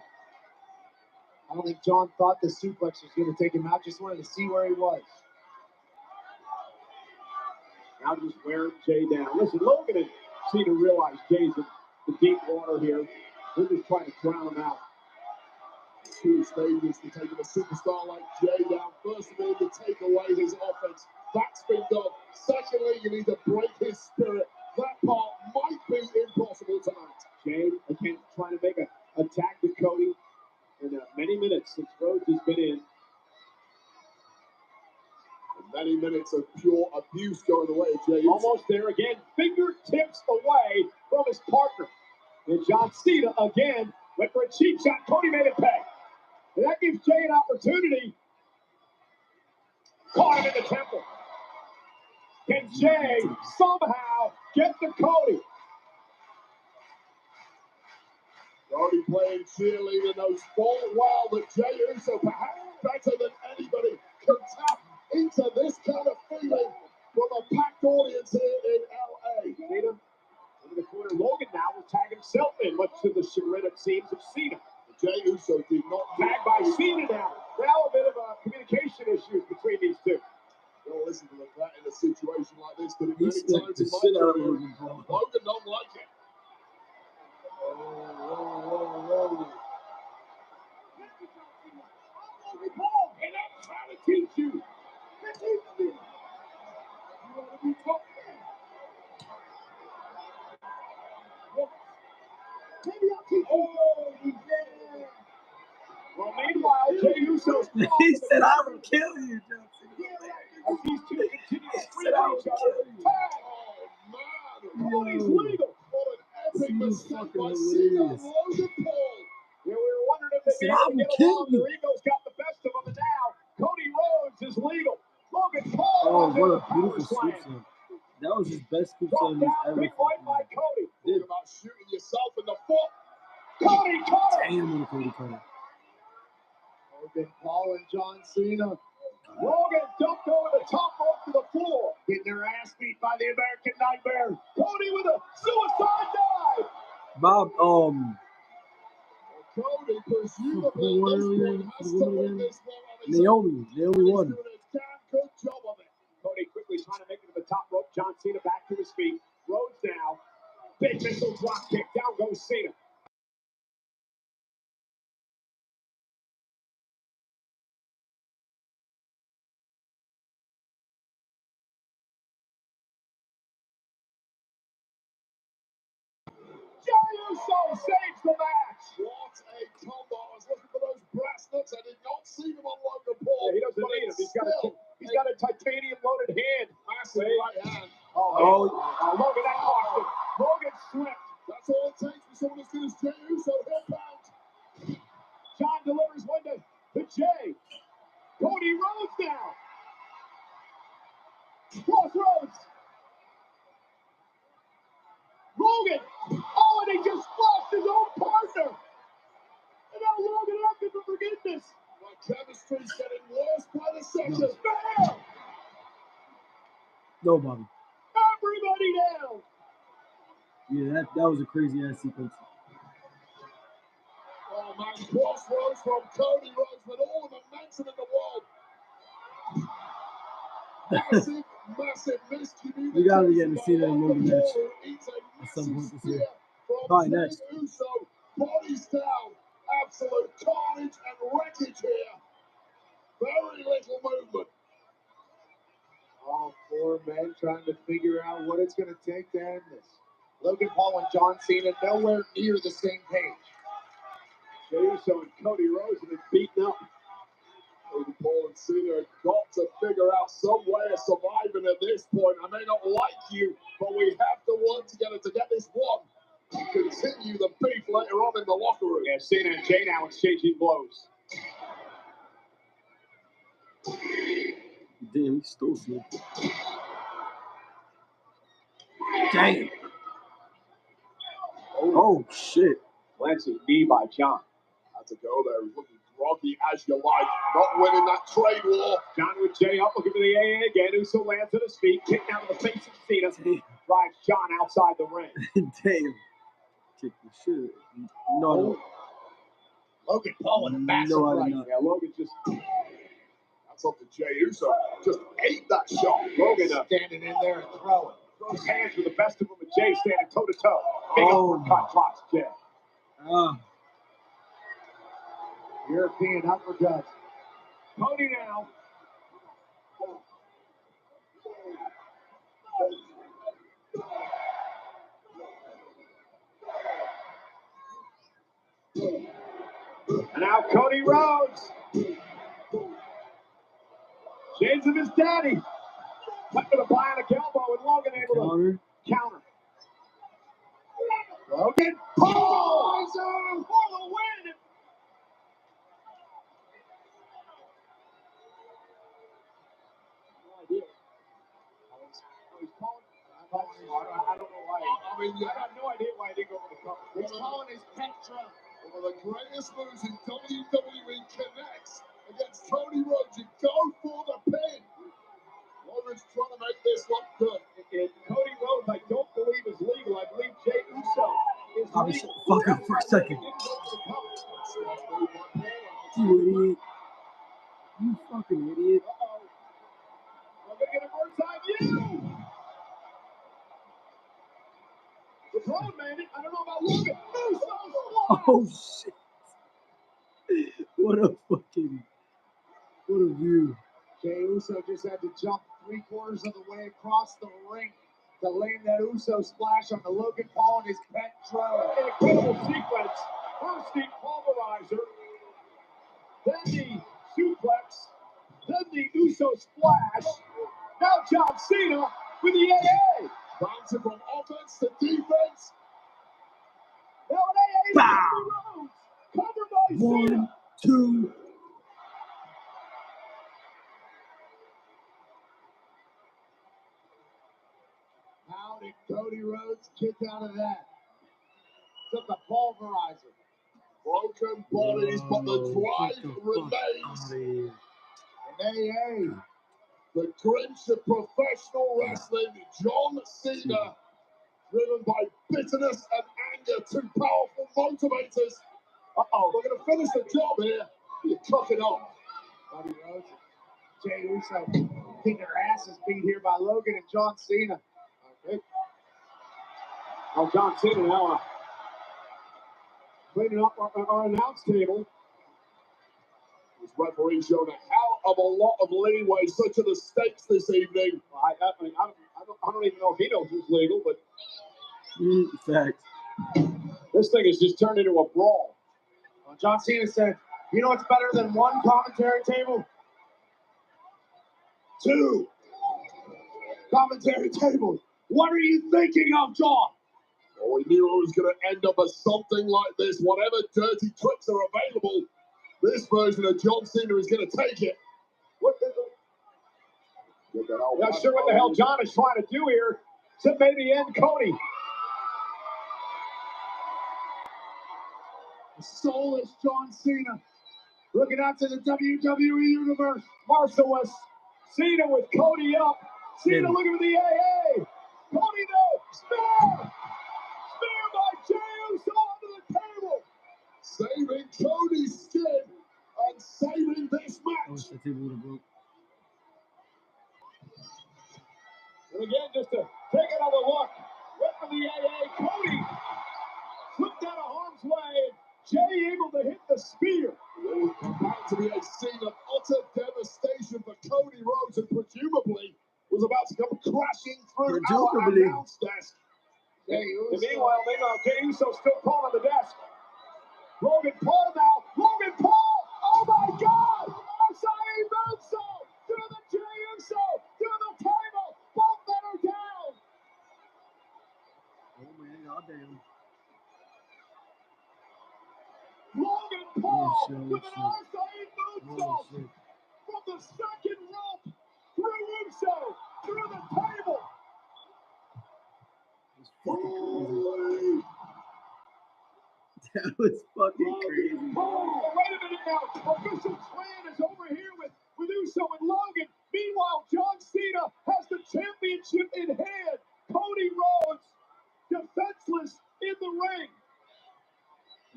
I don't think John thought the suplex was going to take him out. Just wanted to see where he was.
Now just wearing Jay down. Listen, Logan and Cena realize Jay's in the deep water here. They're just trying to drown him out.
2 stages to taking a superstar like Jay down. First of all, to take away his offense. That's been done. Secondly, you need to break his spirit. That part might be impossible tonight.
Jay, again, trying to make an attack to Cody in many minutes since Rhodes has been in.
Many minutes of pure abuse going away. Jey Uso.
Almost there again. Fingertips away from his partner. And John Cena again went for a cheap shot. Cody made it pay. And that gives Jey an opportunity. Caught him in the temple. Can Jey somehow get to Cody?
Cody playing cheerleader knows full well that Jey Uso, perhaps better than anybody, can tap into this kind of feeling from a packed audience here in LA.
Cena into the corner. Logan now will tag himself in, much to the chagrin, it seems, of Cena.
Jey Uso did not
tagged by Cena now. Now a bit of a communication issue between these two.
Don't listen to that in a situation like this, but
He slipped the shit out of Logan Paul.
Logan don't like it.
Logan Paul, and I'm trying to teach you. You want to be tough? Maybe I'll teach you. Well, meanwhile, Jey Uso's
He said, "I will kill you, Johnson."
as these two continue to scream at each other. Cody's legal.
What an epic mistake by Cena and
hilarious.
Logan Paul.
Yeah, we were wondering if they'd be
I
able to
will
get
kill
along.
you.
Their egos got the best of them, and now Cody Rhodes is legal. Logan Paul
Oh,
is
what
in
a
the power
beautiful
slam.
scoop slam. That was his best scoop
Dropped
slam he's
down,
ever
big right
fucking
by
done.
Cody.
Talking about shooting yourself in the foot.
Cody caught him.
Damn, what a Cody cutter.
Logan Paul and John Cena
Logan dumped over the top rope to the floor.
getting their ass beat by the American Nightmare.
Cody with a suicide dive.
Bob,
Cody presumably
Who won
this
earlier?
one has
Who
to
won
win
again?
this one on his own.
Naomi
He's
won.
doing a damn good job of it.
Cody quickly trying to make it to the top rope. John Cena back to his feet. Rhodes now. Big missile drop kick. Down goes Cena. Jey Uso saves the match.
What a combo. I was looking for those brass nuts. I did not see them on Logan Paul.
Yeah, he doesn't need him. He's got a titanium loaded hand.
Massive right hand.
Logan, that cost him. Logan slipped.
That's all it takes for someone as good as Jey Uso. He'll bounce.
John delivers one to Jey. Cody Rhodes now. Crossroads. Logan. Oh, and he just lost his own partner. And now Logan asking for forgiveness.
My chemistry's getting worse by the second.
Bam!
No, Bobby.
Everybody down.
Yeah, that was a crazy ass sequence.
Oh man, crossroads from Cody Rhodes with all the momentum in the world. Massive miscommunication.
We gotta be getting to see that in Logan match at some point this year. Probably next.
Uso bodies down. Absolute carnage and wreckage here. Very little movement.
All four men trying to figure out what it's going to take to end this. Logan Paul and John Cena nowhere near the same page.
Jey Uso and Cody Rhodes have been beaten up.
Logan Paul and Cena have got to figure out some way of surviving at this point. I may not like you, but we have to work together to get this one. Continue the beef later on in the locker room.
Yeah, Cena and Jey now exchanging blows.
Damn, he stole some. Damn. Oh, shit.
Glancing knee by John.
Had to go there. He's looking groggy as you like. Not winning that trade war.
John with Jey up, looking for the AA again. Uso lands at his feet, kick down to the face of Cena. Drives John outside the ring.
Damn. Kick the shit. No.
Logan Paul with a massive
No, I
right.
did not.
Yeah, Logan just
That's up to Jey Uso. Just ate that shot.
Logan
Standing in there and throwing.
throws hands with the best of them, and Jey standing toe to toe. Big uppercut drops Jey.
European uppercut.
Cody now. And now Cody Rhodes. Shades of his daddy. bionic elbow, and Logan able to counter. Logan Paul for the win. I don't know why. I mean, I have no idea why he didn't go for the cover.
He's calling his pet drum.
One of the greatest moves in WWE connects against Cody Rhodes. You go for the pin. Logan's trying to make this look good.
And Cody Rhodes, I don't believe is legal. I believe Jey Uso is
I'll be
legal.
fuck up for a second. You idiot. You fucking idiot.
Uh-oh. I'm going to get a bird's eye view. The crowd made it. I don't know about Logan.
Oh shit. What a view.
Jey Uso just had to jump 3/4 of the way across the ring to land that Uso splash on the Logan Paul and his pet drum.
An incredible sequence. First the pulverizer, then the suplex, then the Uso splash. Now John Cena with the AA.
Bouncing from offense to defense.
Now an AA
Bow.
covered by Cena.
1, 2.
How did Cody Rhodes kick out of that? Took a pulverizer.
Broken bodies, but the drive remains.
And AA.
The Grinch of professional wrestling, John Cena, driven by bitterness and anger, two powerful motivators. Uh-oh, we're going to finish the job here. You cook it off.
Cody Rhodes and Jey Uso getting their asses beat here by Logan and John Cena.
Okay. Oh, John Cena now cleaning up our announce table.
This referee showed a hell of a lot of leeway. Such are the stakes this evening.
I don't even know if he knows who's legal, but
In fact,
this thing has just turned into a brawl.
Well, John Cena said, you know what's better than one commentary table? 2 commentary tables. What are you thinking of, John?
Oh, we knew it was going to end up as something like this. Whatever dirty tricks are available, this version of John Cena is going to take it. What the hell?
Not sure what the hell John is trying to do here, except maybe end Cody.
The soulless John Cena looking out to the WWE Universe.
Merciless. Cena with Cody up. Cena looking for the AA. Cody no. Spear. Spear by Jey Uso onto the table.
Saving Cody's skin and saving this
I
match.
wish that table would have broke.
And again, just to take another look. Went for the AA. Cody slipped out of harm's way. Jey able to hit the spear.
It was about to be a scene of utter devastation for Cody Rhodes, and presumably was about to come crashing through our announce desk.
And meanwhile, Jey Uso still calling the desk. Logan Paul now. Logan Paul. Oh my God! Asai moonsault to the Jey Uso to the table. Both men are down.
Oh man, goddamn.
Logan Paul
shit.
with an Asai moonsault from the second rope through Uso through the table.
It's fucking crazy. That was fucking crazy.
Oh, wait a minute now. Official Tran is over here with Uso and Logan. Meanwhile, John Cena has the championship in hand. Cody Rhodes, defenseless in the ring.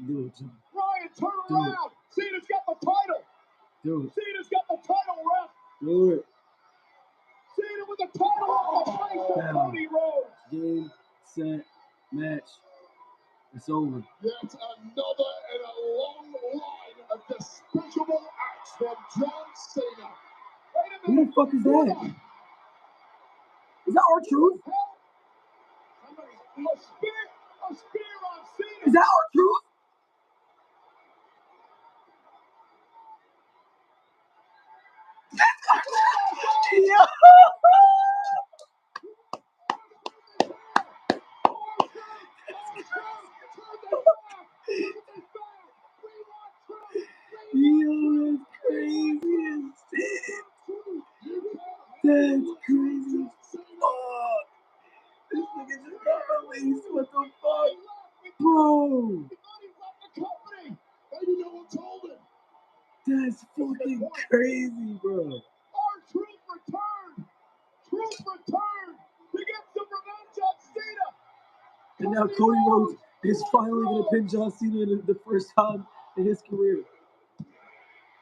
Do it, Jim.
Ryan, turn around. Cena's got the title.
Do it.
Cena's got the title, ref.
Do it.
Cena with the title on the face of
Down.
Cody Rhodes.
Game, set, match. It's over.
Yet another in a long line of despicable acts from John Cena.
Wait a
Who
minute.
the fuck is that? Is that R-Truth?
A spear on Cena.
Is that R-Truth? That's R-Truth. Yeah. face. What the fuck? Bro.
Maybe no one told him.
That's fucking crazy, bro.
Our Truth returned. Truth returned to get some revenge on Cena.
And now Cody Rhodes is finally going to pin John Cena the first time in his career.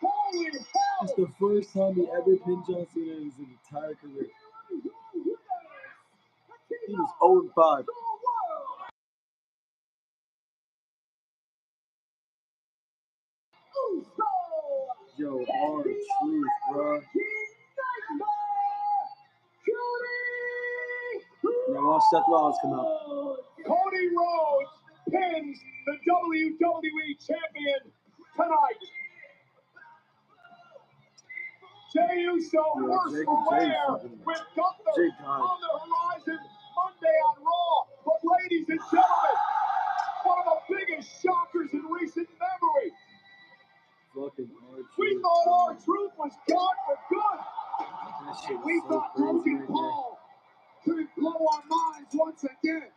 Holy hell!
It's the first time he ever pinned John Cena in his entire career. He was 0-5. Yo, R-Truth, bro. Now watch Seth Rollins come out.
Cody Rhodes pins the WWE champion tonight. Jey Uso worse for wear with Gunther on the horizon Monday on Raw. But ladies and gentlemen, one of the biggest shockers in recent memory. We thought R-Truth was gone for good. We thought Logan Paul could blow our minds once again.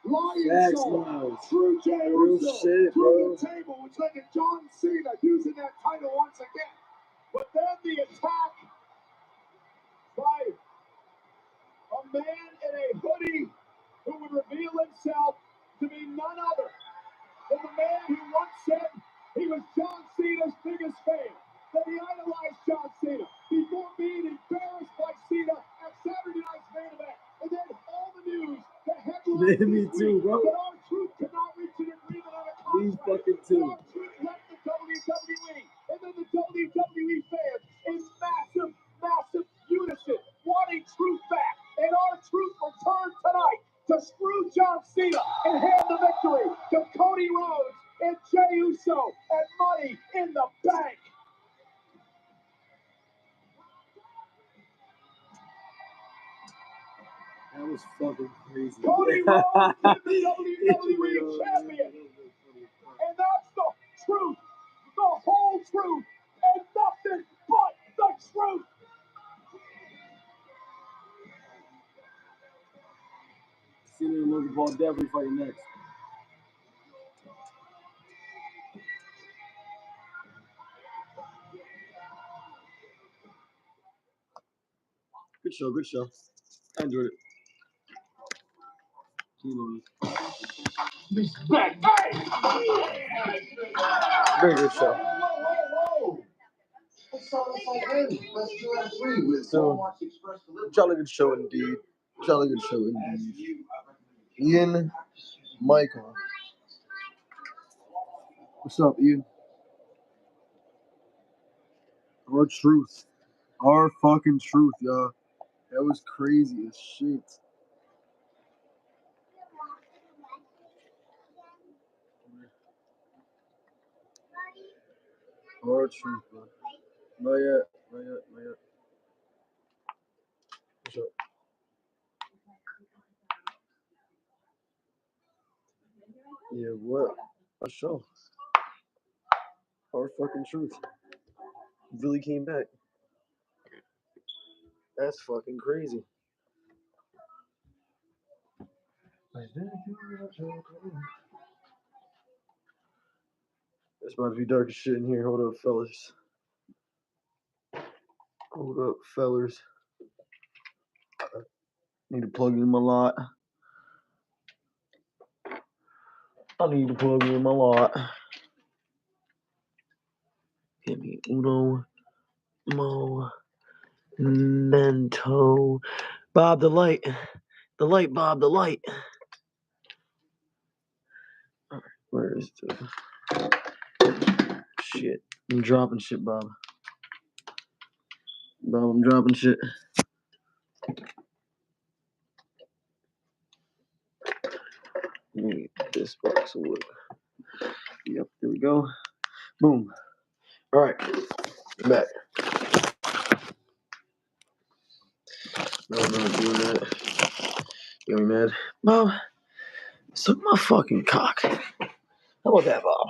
Lion Soul, through Jey Uso, through the table, which led to John Cena using that title once again. But then the attack by a man in a hoodie who would reveal himself to be none other than the man who once said he was John Cena's biggest fan, that he idolized John Cena before being embarrassed by Cena at Saturday Night's Main Event. And then all the news, the headlines
Me too, bro.
that R-Truth could not reach an agreement on a
Me
contract.
fucking too.
R-Truth left the WWE, and then the WWE fans in massive, massive unison wanting Truth back. And R-Truth returned tonight to screw John Cena and hand the victory to Cody Rhodes and Jey Uso at Money in the Bank.
That was fucking crazy.
Cody Rhodes is the WWE champion. And that's the truth, the whole truth, and nothing but the truth.
Cena and Logan Paul definitely fighting next. Good show, good show. I enjoyed it. Very good show. So, jolly good show indeed. Jolly good show indeed. Ian Michael. What's up, Ian? R-Truth. Our fucking truth, y'all. That was crazy as shit. R-Truth, bro. Not yet. What's up? Yeah, what? A show. Our fucking truth. Really came back. That's fucking crazy. It's about to be dark as shit in here. Hold up, fellas. Hold up, fellers. Need to plug in my lot. I need to plug in my lot. Give me uno momento. Bob the light. The light, Bob, the light. Alright, where is the shit? I'm dropping shit, Bob. Bob, I'm dropping shit. Need this box of wood. Yep, here we go. Boom. Alright. Back. No, I'm not doing that. You got me mad? Bob, suck my fucking cock. How about that, Bob?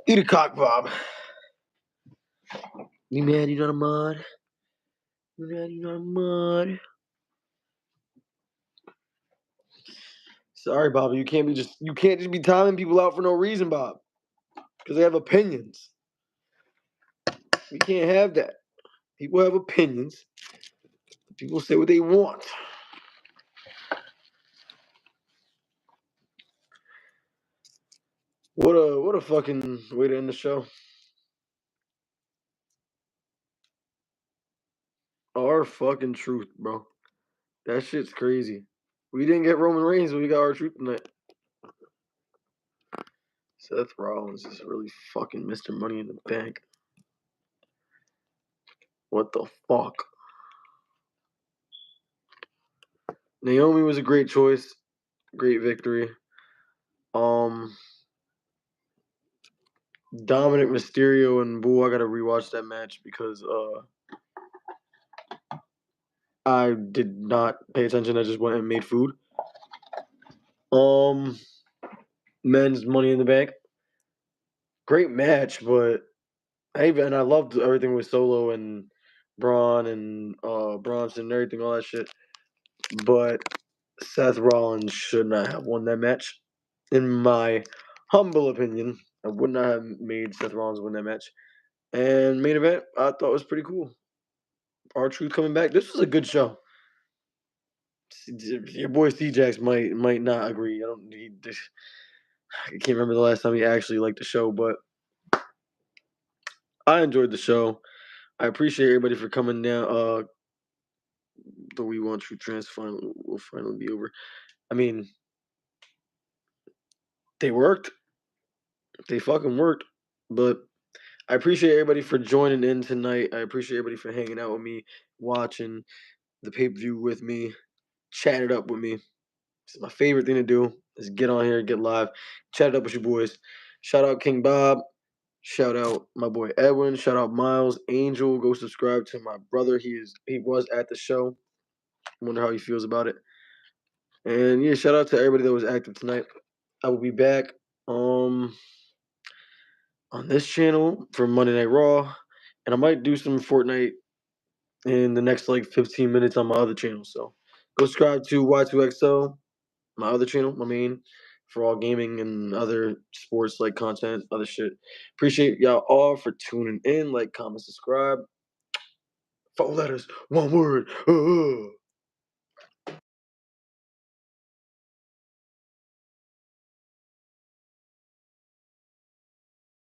Eat a cock, Bob. You mad you not a mod? Riding on mud. Sorry, Bob. You can't just be timing people out for no reason, Bob. Because they have opinions. We can't have that. People have opinions. People say what they want. What a fucking way to end the show. Our fucking truth, bro. That shit's crazy. We didn't get Roman Reigns, but we got our truth tonight. Seth Rollins is really fucking Mr. Money in the Bank. What the fuck? Naomi was a great choice. Great victory. Dominic Mysterio and Boo, I gotta rewatch that match because I did not pay attention. I just went and made food. Men's Money in the Bank. Great match, but I loved everything with Solo and Braun and Bronson and everything, all that shit. But Seth Rollins should not have won that match. In my humble opinion, I would not have made Seth Rollins win that match. And main event, I thought was pretty cool. R-Truth coming back. This was a good show. Your boy C-Jax might not agree. I can't remember the last time he actually liked the show, but I enjoyed the show. I appreciate everybody for coming down. The We Want Truth Trans will finally be over. I mean, they worked. They fucking worked. But I appreciate everybody for joining in tonight. I appreciate everybody for hanging out with me, watching the pay-per-view with me, chatting it up with me. It's my favorite thing to do is get on here, get live, chat it up with your boys. Shout out King Bob. Shout out my boy Edwin. Shout out Miles Angel. Go subscribe to my brother. He was at the show. I wonder how he feels about it. And yeah, shout out to everybody that was active tonight. I will be back on this channel for Monday Night Raw, and I might do some Fortnite in the next 15 minutes on my other channel. So go subscribe to Y2XO, my other channel, my main, for all gaming and other sports content, other shit. Appreciate y'all all for tuning in. Comment, subscribe. 4 letters, 1 word.